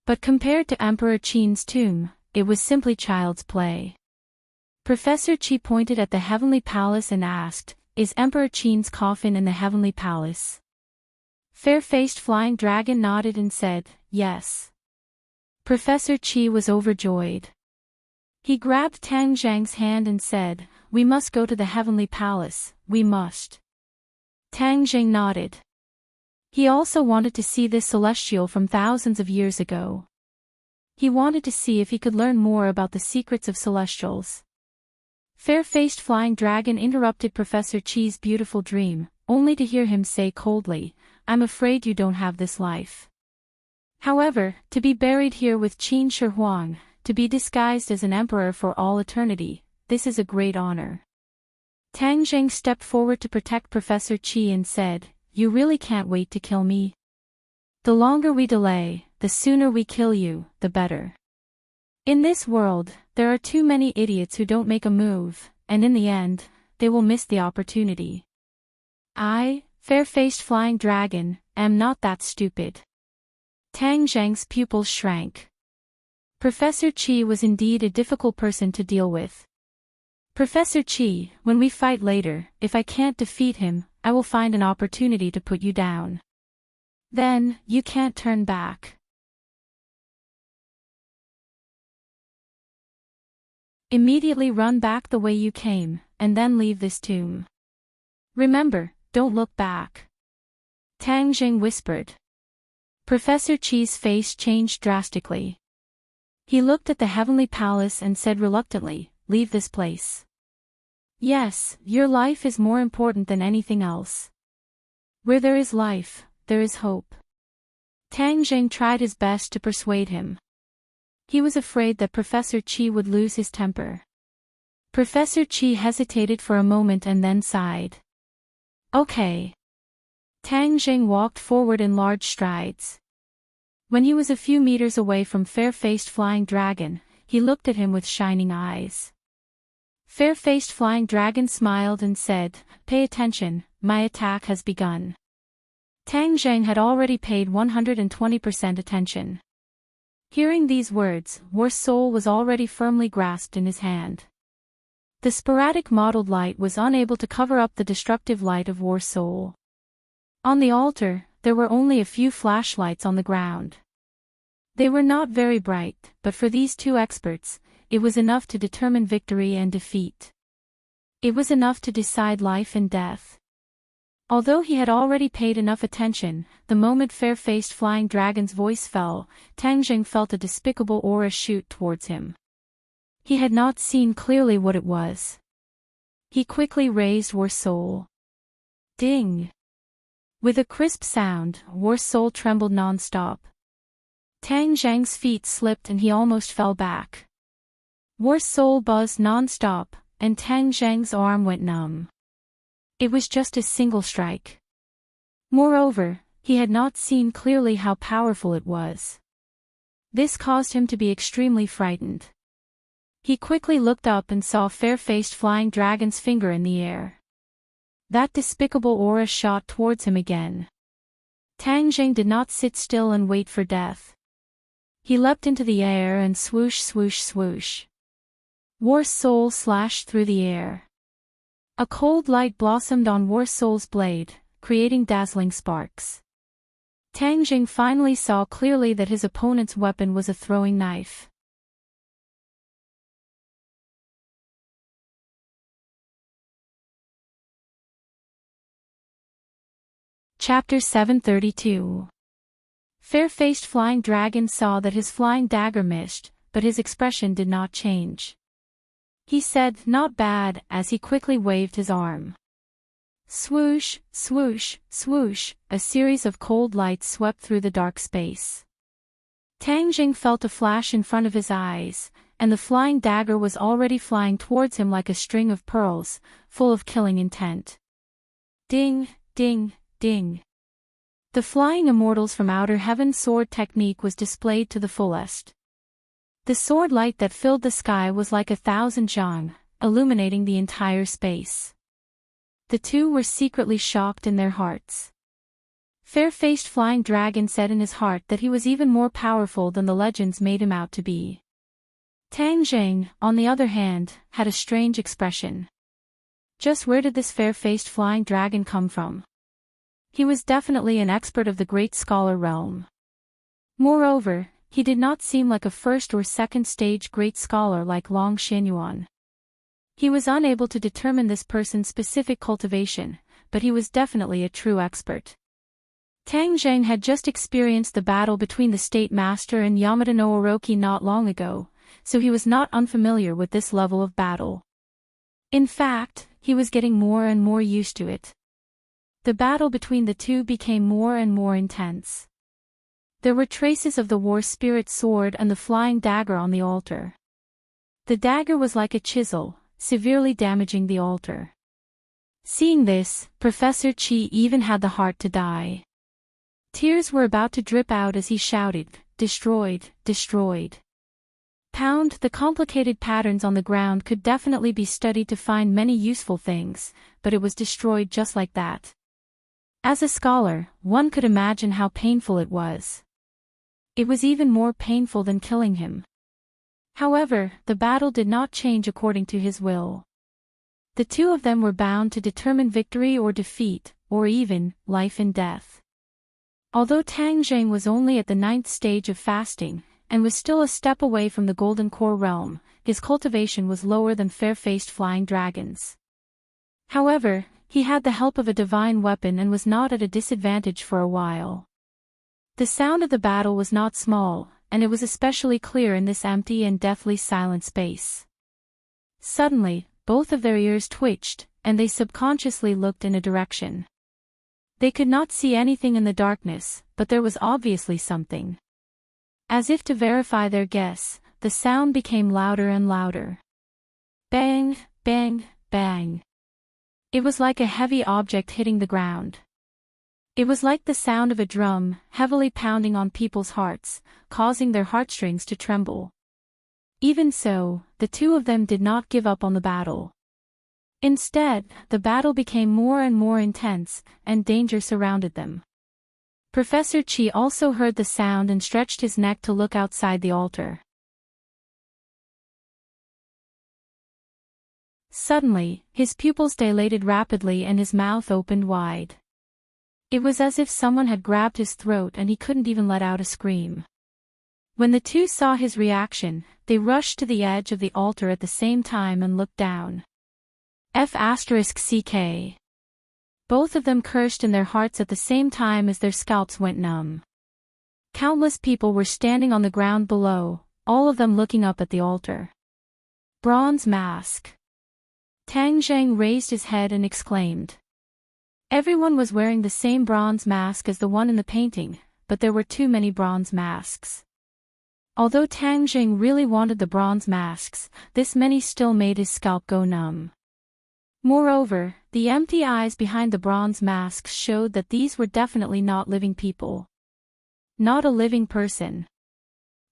But compared to Emperor Qin's tomb, it was simply child's play. Professor Chi pointed at the heavenly palace and asked, "Is Emperor Qin's coffin in the heavenly palace?" Fair-faced flying dragon nodded and said, "Yes." Professor Chi was overjoyed. He grabbed Tang Zhang's hand and said, "We must go to the heavenly palace, we must." Tang Zhang nodded. He also wanted to see this celestial from thousands of years ago. He wanted to see if he could learn more about the secrets of celestials. Fair-faced flying dragon interrupted Professor Chi's beautiful dream, only to hear him say coldly, "I'm afraid you don't have this life. However, to be buried here with Qin Shi Huang, to be disguised as an emperor for all eternity, this is a great honor." Tang Zheng stepped forward to protect Professor Chi and said, "You really can't wait to kill me? The longer we delay, the sooner we kill you, the better. In this world, there are too many idiots who don't make a move, and in the end, they will miss the opportunity. I, fair-faced flying dragon, am not that stupid." Tang Zheng's pupils shrank. Professor Chi was indeed a difficult person to deal with. "Professor Chi, when we fight later, if I can't defeat him, I will find an opportunity to put you down. Then, you can't turn back. Immediately run back the way you came, and then leave this tomb. Remember, don't look back." Tang Jing whispered. Professor Chi's face changed drastically. He looked at the heavenly palace and said reluctantly, "Leave this place. Yes, your life is more important than anything else. Where there is life, there is hope." Tang Jing tried his best to persuade him. He was afraid that Professor Chi would lose his temper. Professor Chi hesitated for a moment and then sighed. "Okay." Tang Jing walked forward in large strides. When he was a few meters away from fair-faced flying dragon, he looked at him with shining eyes. Fair-faced flying dragon smiled and said, "Pay attention, my attack has begun." Tang Zheng had already paid 120% attention. Hearing these words, War's soul was already firmly grasped in his hand. The sporadic mottled light was unable to cover up the destructive light of War's soul. On the altar, there were only a few flashlights on the ground. They were not very bright, but for these two experts, it was enough to determine victory and defeat. It was enough to decide life and death. Although he had already paid enough attention, the moment fair-faced flying dragon's voice fell, Tang Jing felt a despicable aura shoot towards him. He had not seen clearly what it was. He quickly raised War's soul. Ding! With a crisp sound, War's soul trembled non-stop. Tang Zhang's feet slipped and he almost fell back. War's soul buzzed non-stop, and Tang Zhang's arm went numb. It was just a single strike. Moreover, he had not seen clearly how powerful it was. This caused him to be extremely frightened. He quickly looked up and saw fair-faced flying dragon's finger in the air. That despicable aura shot towards him again. Tang Jing did not sit still and wait for death. He leapt into the air and swoosh swoosh swoosh. War's soul slashed through the air. A cold light blossomed on War's soul's blade, creating dazzling sparks. Tang Jing finally saw clearly that his opponent's weapon was a throwing knife. Chapter 732. fair-faced flying dragon saw that his flying dagger missed, but his expression did not change. He said, "Not bad," as he quickly waved his arm. Swoosh, swoosh, swoosh, a series of cold lights swept through the dark space. Tang Jing felt a flash in front of his eyes, and the flying dagger was already flying towards him like a string of pearls, full of killing intent. Ding, ding, ding. The flying immortals from outer heaven sword technique was displayed to the fullest. The sword light that filled the sky was like 1,000 zhang, illuminating the entire space. The two were secretly shocked in their hearts. Fair-faced flying dragon said in his heart that he was even more powerful than the legends made him out to be. Tang Jing, on the other hand, had a strange expression. Just where did this fair-faced flying dragon come from? He was definitely an expert of the great scholar realm. Moreover, he did not seem like a first or second stage great scholar like Long Xianyuan. He was unable to determine this person's specific cultivation, but he was definitely a true expert. Tang Zheng had just experienced the battle between the State Master and Yamada no Orochi not long ago, so he was not unfamiliar with this level of battle. In fact, he was getting more and more used to it. The battle between the two became more and more intense. There were traces of the war spirit sword and the flying dagger on the altar. The dagger was like a chisel, severely damaging the altar. Seeing this, Professor Qi even had the heart to die. Tears were about to drip out as he shouted, "Destroyed, destroyed." Pound. The complicated patterns on the ground could definitely be studied to find many useful things, but it was destroyed just like that. As a scholar, one could imagine how painful it was. It was even more painful than killing him. However, the battle did not change according to his will. The two of them were bound to determine victory or defeat, or even life and death. Although Tang Zheng was only at the 9th stage of fasting, and was still a step away from the Golden Core realm, his cultivation was lower than fair-faced flying dragons. However, he had the help of a divine weapon and was not at a disadvantage for a while. The sound of the battle was not small, and it was especially clear in this empty and deathly silent space. Suddenly, both of their ears twitched, and they subconsciously looked in a direction. They could not see anything in the darkness, but there was obviously something. As if to verify their guess, the sound became louder and louder. Bang, bang, bang. It was like a heavy object hitting the ground. It was like the sound of a drum, heavily pounding on people's hearts, causing their heartstrings to tremble. Even so, the two of them did not give up on the battle. Instead, the battle became more and more intense, and danger surrounded them. Professor Qi also heard the sound and stretched his neck to look outside the altar. Suddenly, his pupils dilated rapidly and his mouth opened wide. It was as if someone had grabbed his throat and he couldn't even let out a scream. When the two saw his reaction, they rushed to the edge of the altar at the same time and looked down. F***CK. Both of them cursed in their hearts at the same time as their scalps went numb. Countless people were standing on the ground below, all of them looking up at the altar. Bronze mask. Tang Zheng raised his head and exclaimed. Everyone was wearing the same bronze mask as the one in the painting, but there were too many bronze masks. Although Tang Zheng really wanted the bronze masks, this many still made his scalp go numb. Moreover, the empty eyes behind the bronze masks showed that these were definitely not living people. Not a living person.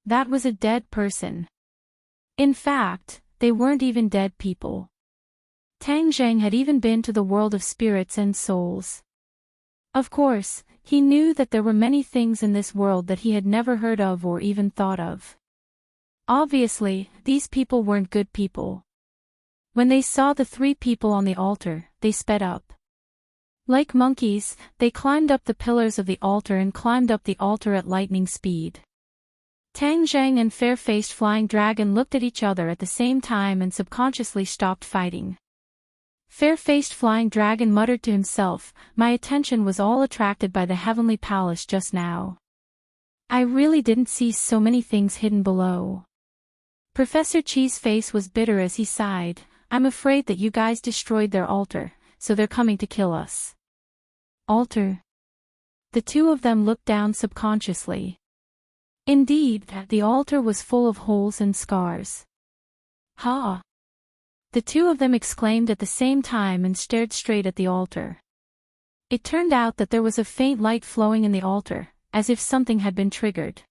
That was a dead person. In fact, they weren't even dead people. Tang Zheng had even been to the world of spirits and souls. Of course, he knew that there were many things in this world that he had never heard of or even thought of. Obviously, these people weren't good people. When they saw the three people on the altar, they sped up. Like monkeys, they climbed up the pillars of the altar and climbed up the altar at lightning speed. Tang Zheng and fair-faced flying dragon looked at each other at the same time and subconsciously stopped fighting. Fair-faced flying dragon muttered to himself, "My attention was all attracted by the heavenly palace just now. I really didn't see so many things hidden below. Professor Chi's face was bitter as he sighed. I'm afraid that you guys destroyed their altar, so they're coming to kill us. Altar? The two of them looked down subconsciously. Indeed, the altar was full of holes and scars. Ha! The two of them exclaimed at the same time and stared straight at the altar. It turned out that there was a faint light flowing in the altar, as if something had been triggered.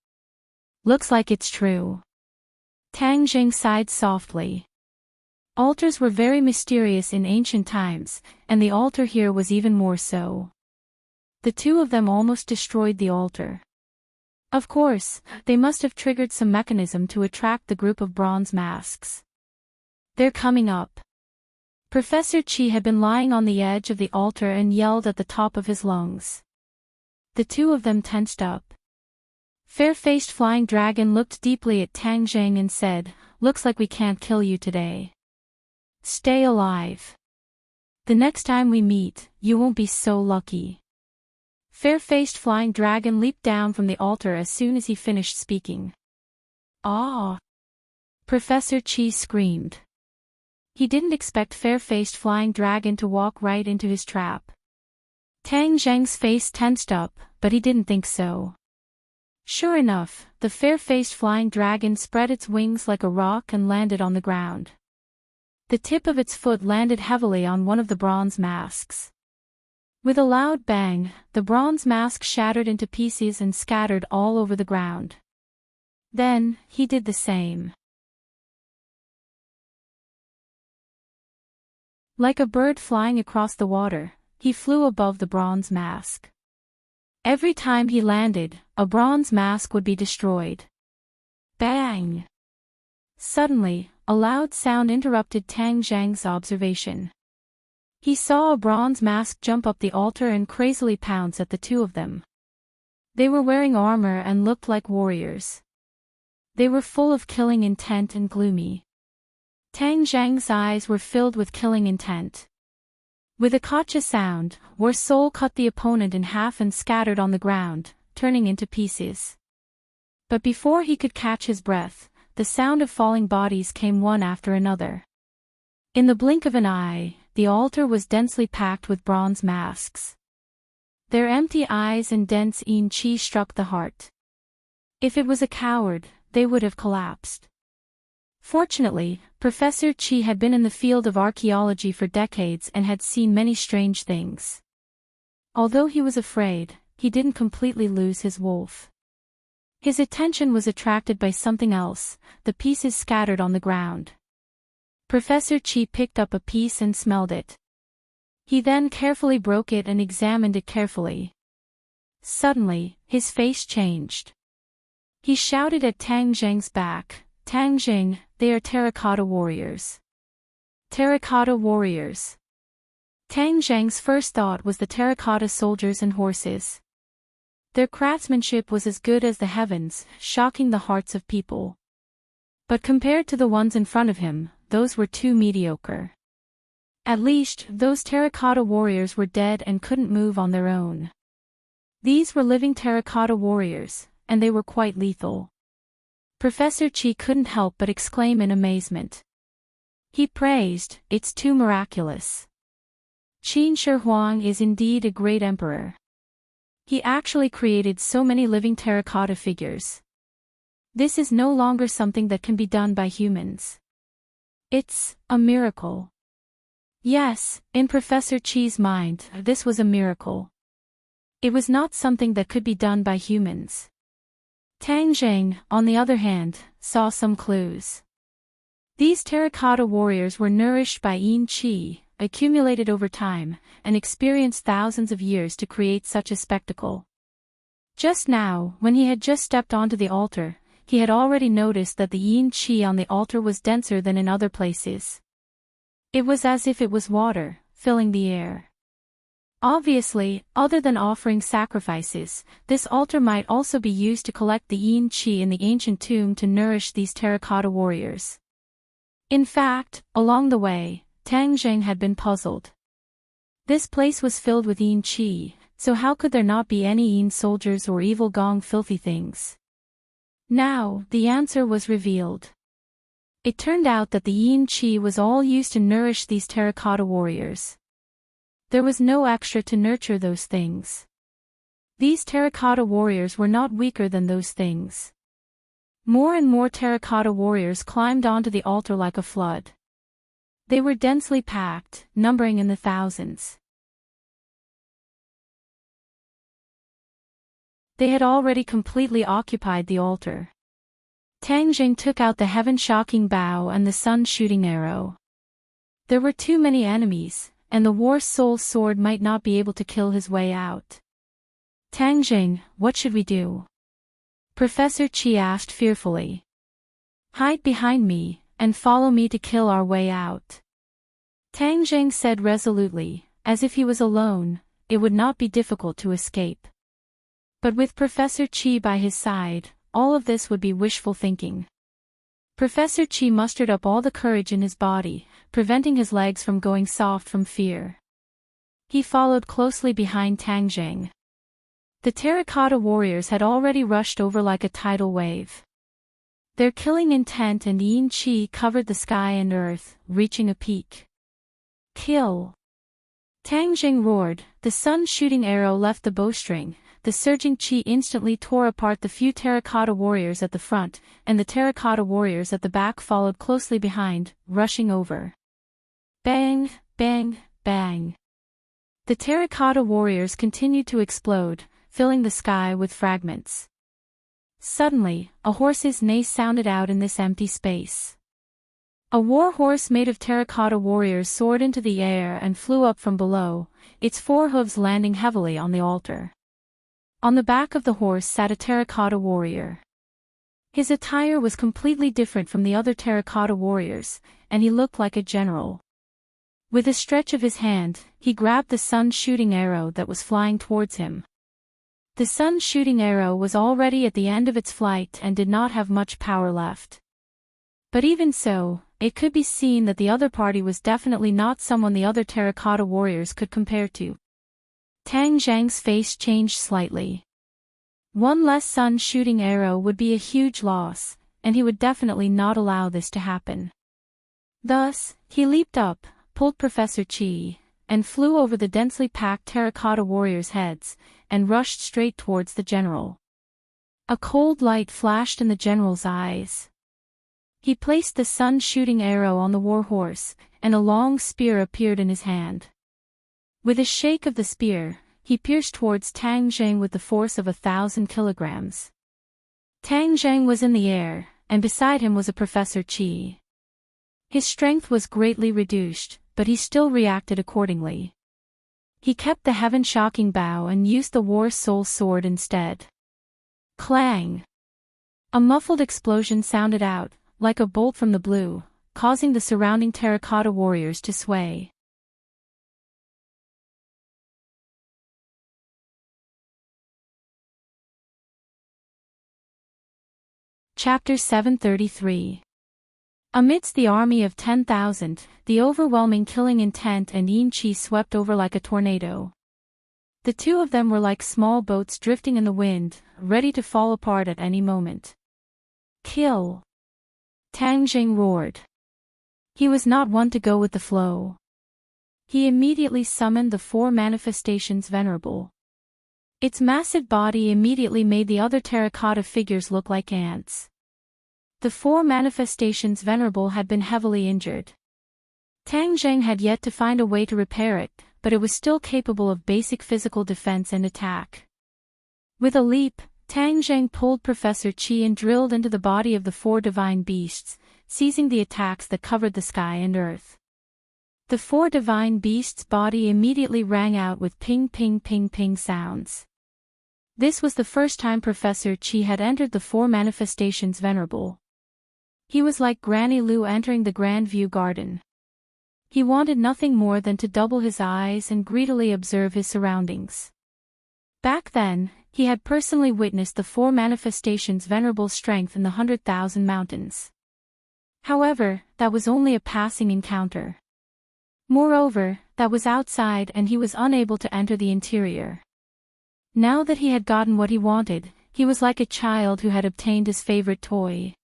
Looks like it's true. Tang Jing sighed softly. Altars were very mysterious in ancient times, and the altar here was even more so. The two of them almost destroyed the altar. Of course, they must have triggered some mechanism to attract the group of bronze masks. They're coming up. Professor Chi had been lying on the edge of the altar and yelled at the top of his lungs. The two of them tensed up. Fair-faced flying dragon looked deeply at Tang Jing and said, "Looks like we can't kill you today. Stay alive. The next time we meet, you won't be so lucky." Fair-faced flying dragon leaped down from the altar as soon as he finished speaking. "Ah!" Professor Chi screamed. He didn't expect fair-faced flying dragon to walk right into his trap. Tang Zheng's face tensed up, but he didn't think so. Sure enough, the fair-faced flying dragon spread its wings like a rock and landed on the ground. The tip of its foot landed heavily on one of the bronze masks. With a loud bang, the bronze mask shattered into pieces and scattered all over the ground. Then, he did the same. Like a bird flying across the water, he flew above the bronze mask. Every time he landed, a bronze mask would be destroyed. Bang! Suddenly, a loud sound interrupted Tang Zhang's observation. He saw a bronze mask jump up the altar and crazily pounce at the two of them. They were wearing armor and looked like warriors. They were full of killing intent and gloomy. Tang Zhang's eyes were filled with killing intent. With a gotcha sound, War Soul cut the opponent in half and scattered on the ground, turning into pieces. But before he could catch his breath, the sound of falling bodies came one after another. In the blink of an eye, the altar was densely packed with bronze masks. Their empty eyes and dense yin qi struck the heart. If it was a coward, they would have collapsed. Fortunately, Professor Chi had been in the field of archaeology for decades and had seen many strange things. Although he was afraid, he didn't completely lose his wolf. His attention was attracted by something else, the pieces scattered on the ground. Professor Chi picked up a piece and smelled it. He then carefully broke it and examined it carefully. Suddenly, his face changed. He shouted at Tang Zheng's back, "Tang Jing, they are terracotta warriors." Terracotta warriors. Tang Zheng's first thought was the terracotta soldiers and horses. Their craftsmanship was as good as the heavens, shocking the hearts of people. But compared to the ones in front of him, those were too mediocre. At least, those terracotta warriors were dead and couldn't move on their own. These were living terracotta warriors, and they were quite lethal. Professor Chi couldn't help but exclaim in amazement. He praised, "It's too miraculous. Qin Shi Huang is indeed a great emperor. He actually created so many living terracotta figures. This is no longer something that can be done by humans. It's a miracle." Yes, in Professor Chi's mind, this was a miracle. It was not something that could be done by humans. Tang Zheng, on the other hand, saw some clues. These terracotta warriors were nourished by yin qi, accumulated over time, and experienced thousands of years to create such a spectacle. Just now, when he had just stepped onto the altar, he had already noticed that the yin qi on the altar was denser than in other places. It was as if it was water, filling the air. Obviously, other than offering sacrifices, this altar might also be used to collect the yin qi in the ancient tomb to nourish these terracotta warriors. In fact, along the way, Tang Zheng had been puzzled. This place was filled with yin qi, So how could there not be any Yin soldiers or evil gong filthy things? Now, the answer was revealed. It turned out that the Yin Qi was all used to nourish these terracotta warriors. There was no extra to nurture those things. These terracotta warriors were not weaker than those things. More and more terracotta warriors climbed onto the altar like a flood. They were densely packed, numbering in the thousands. They had already completely occupied the altar. Tang Jing took out the heaven-shocking bow and the sun-shooting arrow. There were too many enemies, and the war soul sword might not be able to kill his way out. Tang Jing, what should we do? Professor Qi asked fearfully. Hide behind me, and follow me to kill our way out. Tang Jing said resolutely, as if he was alone, it would not be difficult to escape. But with Professor Qi by his side, all of this would be wishful thinking. Professor Qi mustered up all the courage in his body, preventing his legs from going soft from fear. He followed closely behind Tang Jing. The terracotta warriors had already rushed over like a tidal wave. Their killing intent and Yin Qi covered the sky and earth, reaching a peak. Kill! Tang Jing roared, the sun-shooting arrow left the bowstring. The surging Qi instantly tore apart the few terracotta warriors at the front, and the terracotta warriors at the back followed closely behind, rushing over. Bang, bang, bang. The terracotta warriors continued to explode, filling the sky with fragments. Suddenly, a horse's neigh sounded out in this empty space. A war horse made of terracotta warriors soared into the air and flew up from below, its four hooves landing heavily on the altar. On the back of the horse sat a terracotta warrior. His attire was completely different from the other terracotta warriors, and he looked like a general. With a stretch of his hand, he grabbed the sun-shooting arrow that was flying towards him. The sun-shooting arrow was already at the end of its flight and did not have much power left. But even so, it could be seen that the other party was definitely not someone the other terracotta warriors could compare to. Tang Zhang's face changed slightly. One less sun-shooting arrow would be a huge loss, and he would definitely not allow this to happen. Thus, he leaped up, pulled Professor Qi, and flew over the densely packed terracotta warriors' heads, and rushed straight towards the general. A cold light flashed in the general's eyes. He placed the sun-shooting arrow on the war horse, and a long spear appeared in his hand. With a shake of the spear, he pierced towards Tang Zhang with the force of 1,000 kilograms. Tang Zhang was in the air, and beside him was a Professor Qi. His strength was greatly reduced, but he still reacted accordingly. He kept the heaven-shocking bow and used the war soul sword instead. Clang! A muffled explosion sounded out, like a bolt from the blue, causing the surrounding terracotta warriors to sway. Chapter 733. Amidst the army of 10,000, the overwhelming killing intent and Yin Qi swept over like a tornado. The two of them were like small boats drifting in the wind, ready to fall apart at any moment. Kill! Tang Jing roared. He was not one to go with the flow. He immediately summoned the four manifestations venerable. Its massive body immediately made the other terracotta figures look like ants. The four manifestations venerable had been heavily injured. Tang Zheng had yet to find a way to repair it, but it was still capable of basic physical defense and attack. With a leap, Tang Zheng pulled Professor Qi and drilled into the body of the four divine beasts, seizing the attacks that covered the sky and earth. The four divine beasts' body immediately rang out with ping ping ping ping sounds. This was the first time Professor Qi had entered the four manifestations venerable. He was like Granny Lu entering the Grand View Garden. He wanted nothing more than to double his eyes and greedily observe his surroundings. Back then, he had personally witnessed the four manifestations' venerable strength in the 100,000 mountains. However, that was only a passing encounter. Moreover, that was outside and he was unable to enter the interior. Now that he had gotten what he wanted, he was like a child who had obtained his favorite toy.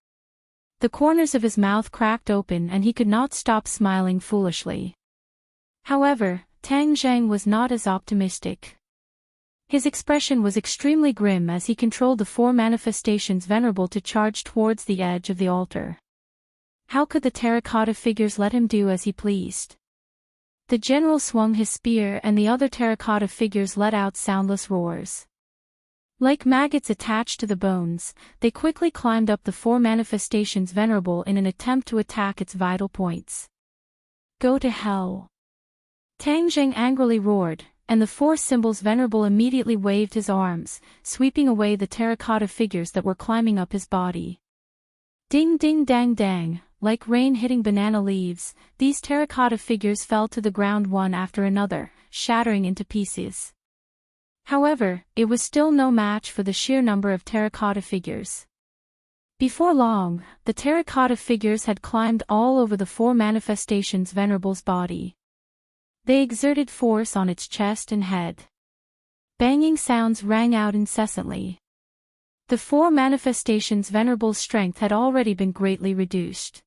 The corners of his mouth cracked open and he could not stop smiling foolishly. However, Tang Zhang was not as optimistic. His expression was extremely grim as he controlled the four manifestations venerable to charge towards the edge of the altar. How could the terracotta figures let him do as he pleased? The general swung his spear and the other terracotta figures let out soundless roars. Like maggots attached to the bones, they quickly climbed up the four manifestations venerable in an attempt to attack its vital points. Go to hell! Tang Zheng angrily roared, and the four symbols venerable immediately waved his arms, sweeping away the terracotta figures that were climbing up his body. Ding ding dang dang, like rain hitting banana leaves, these terracotta figures fell to the ground one after another, shattering into pieces. However, it was still no match for the sheer number of terracotta figures. Before long, the terracotta figures had climbed all over the four manifestations venerable's body. They exerted force on its chest and head. Banging sounds rang out incessantly. The four manifestations venerable's strength had already been greatly reduced.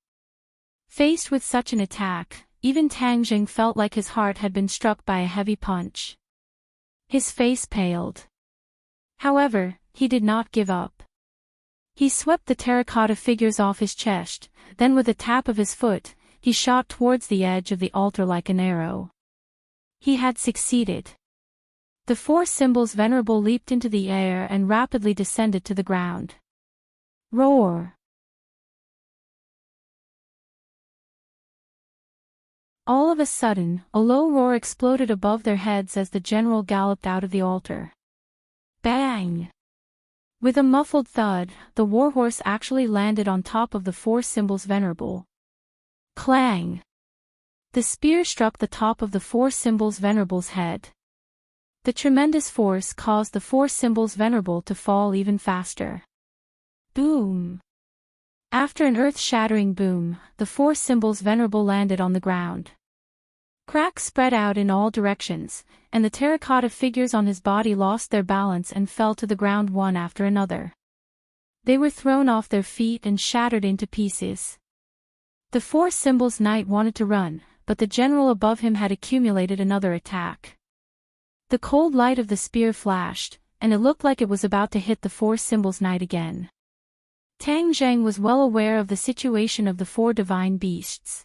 Faced with such an attack, even Tang Zheng felt like his heart had been struck by a heavy punch. His face paled. However, he did not give up. He swept the terracotta figures off his chest, then with a tap of his foot, he shot towards the edge of the altar like an arrow. He had succeeded. The four symbols venerable leaped into the air and rapidly descended to the ground. Roar! All of a sudden, a low roar exploded above their heads as the general galloped out of the altar. Bang! With a muffled thud, the warhorse actually landed on top of the four symbols venerable. Clang! The spear struck the top of the four symbols venerable's head. The tremendous force caused the four symbols venerable to fall even faster. Boom! After an earth-shattering boom, the four symbols venerable landed on the ground. Cracks spread out in all directions, and the terracotta figures on his body lost their balance and fell to the ground one after another. They were thrown off their feet and shattered into pieces. The four symbols knight wanted to run, but the general above him had accumulated another attack. The cold light of the spear flashed, and it looked like it was about to hit the four symbols knight again. Tang Zheng was well aware of the situation of the four divine beasts.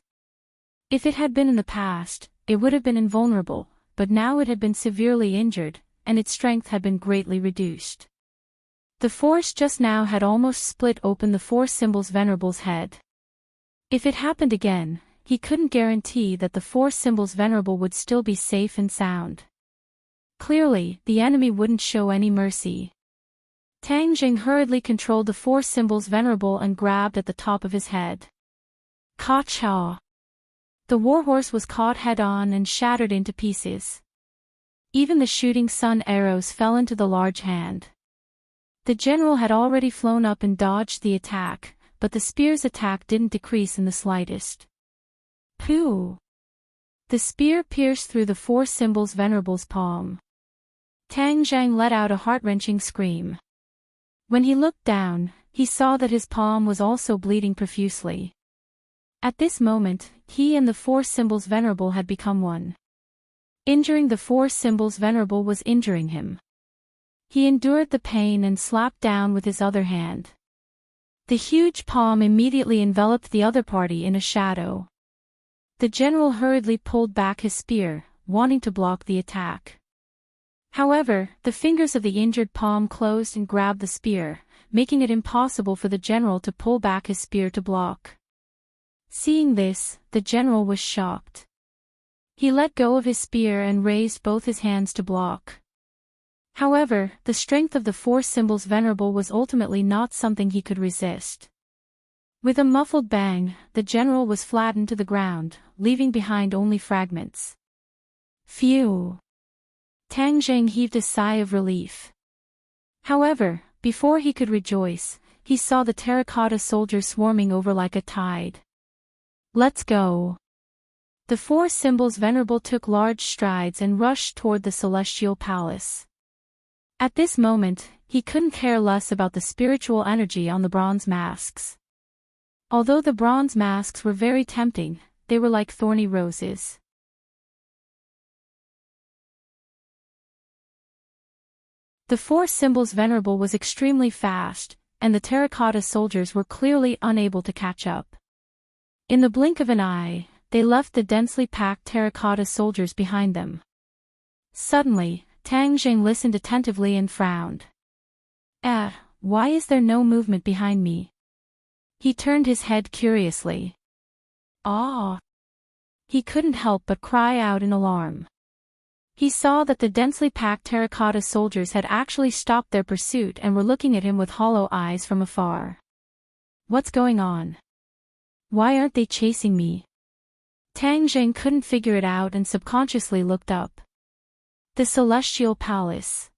If it had been in the past, it would have been invulnerable, but now it had been severely injured, and its strength had been greatly reduced. The force just now had almost split open the four symbols venerable's head. If it happened again, he couldn't guarantee that the four symbols venerable would still be safe and sound. Clearly, the enemy wouldn't show any mercy. Tang Jing hurriedly controlled the four symbols venerable and grabbed at the top of his head. Ka-cha! The warhorse was caught head-on and shattered into pieces. Even the shooting sun arrows fell into the large hand. The general had already flown up and dodged the attack, but the spear's attack didn't decrease in the slightest. Pooh! The spear pierced through the four symbols venerable's palm. Tang Zhang let out a heart-wrenching scream. When he looked down, he saw that his palm was also bleeding profusely. At this moment, he and the four symbols venerable had become one. Injuring the four symbols venerable was injuring him. He endured the pain and slapped down with his other hand. The huge palm immediately enveloped the other party in a shadow. The general hurriedly pulled back his spear, wanting to block the attack. However, the fingers of the injured palm closed and grabbed the spear, making it impossible for the general to pull back his spear to block. Seeing this, the general was shocked. He let go of his spear and raised both his hands to block. However, the strength of the four symbols venerable was ultimately not something he could resist. With a muffled bang, the general was flattened to the ground, leaving behind only fragments. Phew! Tang Zheng heaved a sigh of relief. However, before he could rejoice, he saw the terracotta soldiers swarming over like a tide. Let's go! The four symbols venerable took large strides and rushed toward the celestial palace. At this moment, he couldn't care less about the spiritual energy on the bronze masks. Although the bronze masks were very tempting, they were like thorny roses. The four symbols venerable was extremely fast, and the terracotta soldiers were clearly unable to catch up. In the blink of an eye, they left the densely packed terracotta soldiers behind them. Suddenly, Tang Jing listened attentively and frowned. Why is there no movement behind me? He turned his head curiously. Ah! He couldn't help but cry out in alarm. He saw that the densely packed terracotta soldiers had actually stopped their pursuit and were looking at him with hollow eyes from afar. What's going on? Why aren't they chasing me? Tang Jing couldn't figure it out and subconsciously looked up. The Celestial Palace.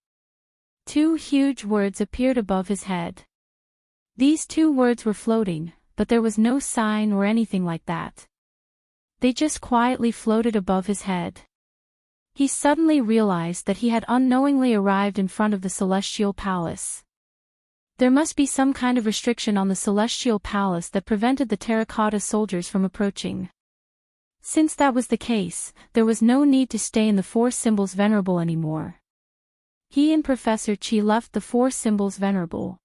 Two huge words appeared above his head. These two words were floating, but there was no sign or anything like that. They just quietly floated above his head. He suddenly realized that he had unknowingly arrived in front of the Celestial Palace. There must be some kind of restriction on the Celestial Palace that prevented the terracotta soldiers from approaching. Since that was the case, there was no need to stay in the four symbols venerable anymore. He and Professor Chi left the four symbols venerable.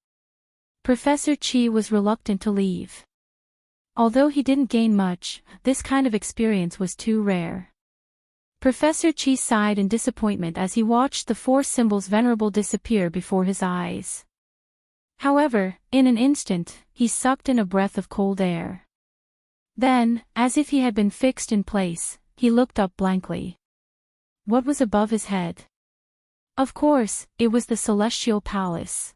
Professor Chi was reluctant to leave. Although he didn't gain much, this kind of experience was too rare. Professor Chi sighed in disappointment as he watched the four symbols venerable disappear before his eyes. However, in an instant, he sucked in a breath of cold air. Then, as if he had been fixed in place, he looked up blankly. What was above his head? Of course, it was the Celestial Palace.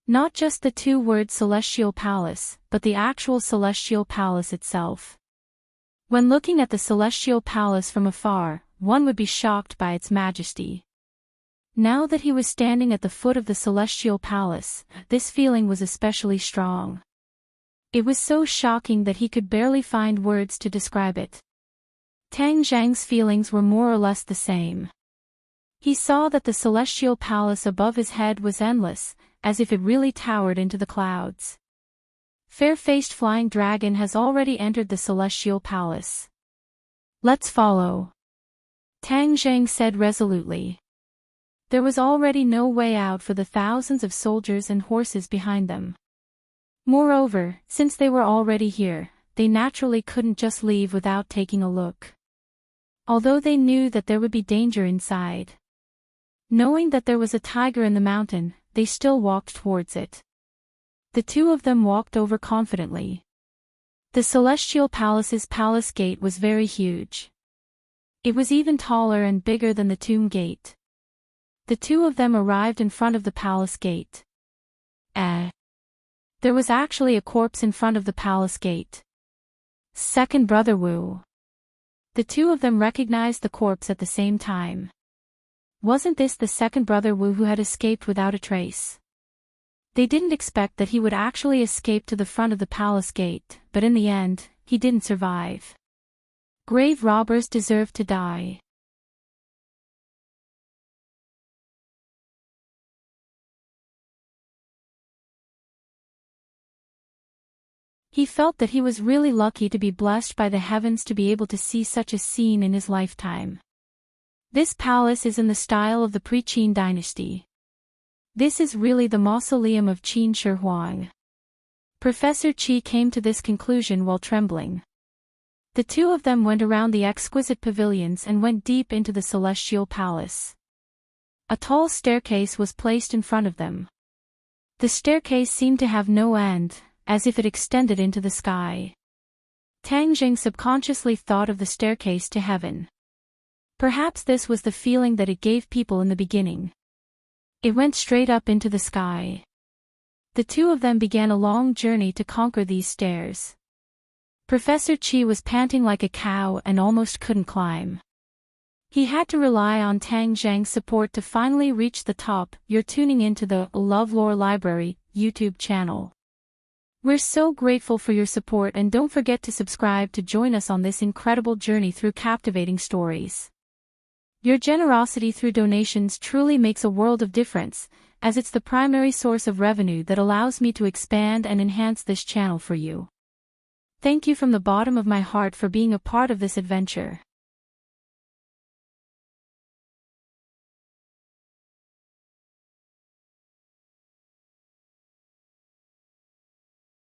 Not just the two-word Celestial Palace, but the actual Celestial Palace itself. When looking at the Celestial Palace from afar, one would be shocked by its majesty. Now that he was standing at the foot of the Celestial Palace, this feeling was especially strong. It was so shocking that he could barely find words to describe it. Tang Zhang's feelings were more or less the same. He saw that the Celestial Palace above his head was endless, as if it really towered into the clouds. Fair-faced flying dragon has already entered the Celestial Palace. Let's follow. Tang Zhang said resolutely. There was already no way out for the thousands of soldiers and horses behind them. Moreover, since they were already here, they naturally couldn't just leave without taking a look. Although they knew that there would be danger inside. Knowing that there was a tiger in the mountain, they still walked towards it. The two of them walked over confidently. The Celestial Palace's palace gate was very huge. It was even taller and bigger than the tomb gate. The two of them arrived in front of the palace gate. There was actually a corpse in front of the palace gate. Second brother Wu. The two of them recognized the corpse at the same time. Wasn't this the second brother Wu who had escaped without a trace? They didn't expect that he would actually escape to the front of the palace gate, but in the end, he didn't survive. Grave robbers deserve to die. He felt that he was really lucky to be blessed by the heavens to be able to see such a scene in his lifetime. This palace is in the style of the pre-Qin dynasty. This is really the mausoleum of Qin Shi Huang. Professor Qi came to this conclusion while trembling. The two of them went around the exquisite pavilions and went deep into the Celestial Palace. A tall staircase was placed in front of them. The staircase seemed to have no end, as if it extended into the sky. Tang Jing subconsciously thought of the staircase to heaven. Perhaps this was the feeling that it gave people in the beginning. It went straight up into the sky. The two of them began a long journey to conquer these stairs. Professor Qi was panting like a cow and almost couldn't climb. He had to rely on Tang Zhang's support to finally reach the top. You're tuning into the LoveLore Library YouTube channel. We're so grateful for your support, and don't forget to subscribe to join us on this incredible journey through captivating stories. Your generosity through donations truly makes a world of difference, as it's the primary source of revenue that allows me to expand and enhance this channel for you. Thank you from the bottom of my heart for being a part of this adventure.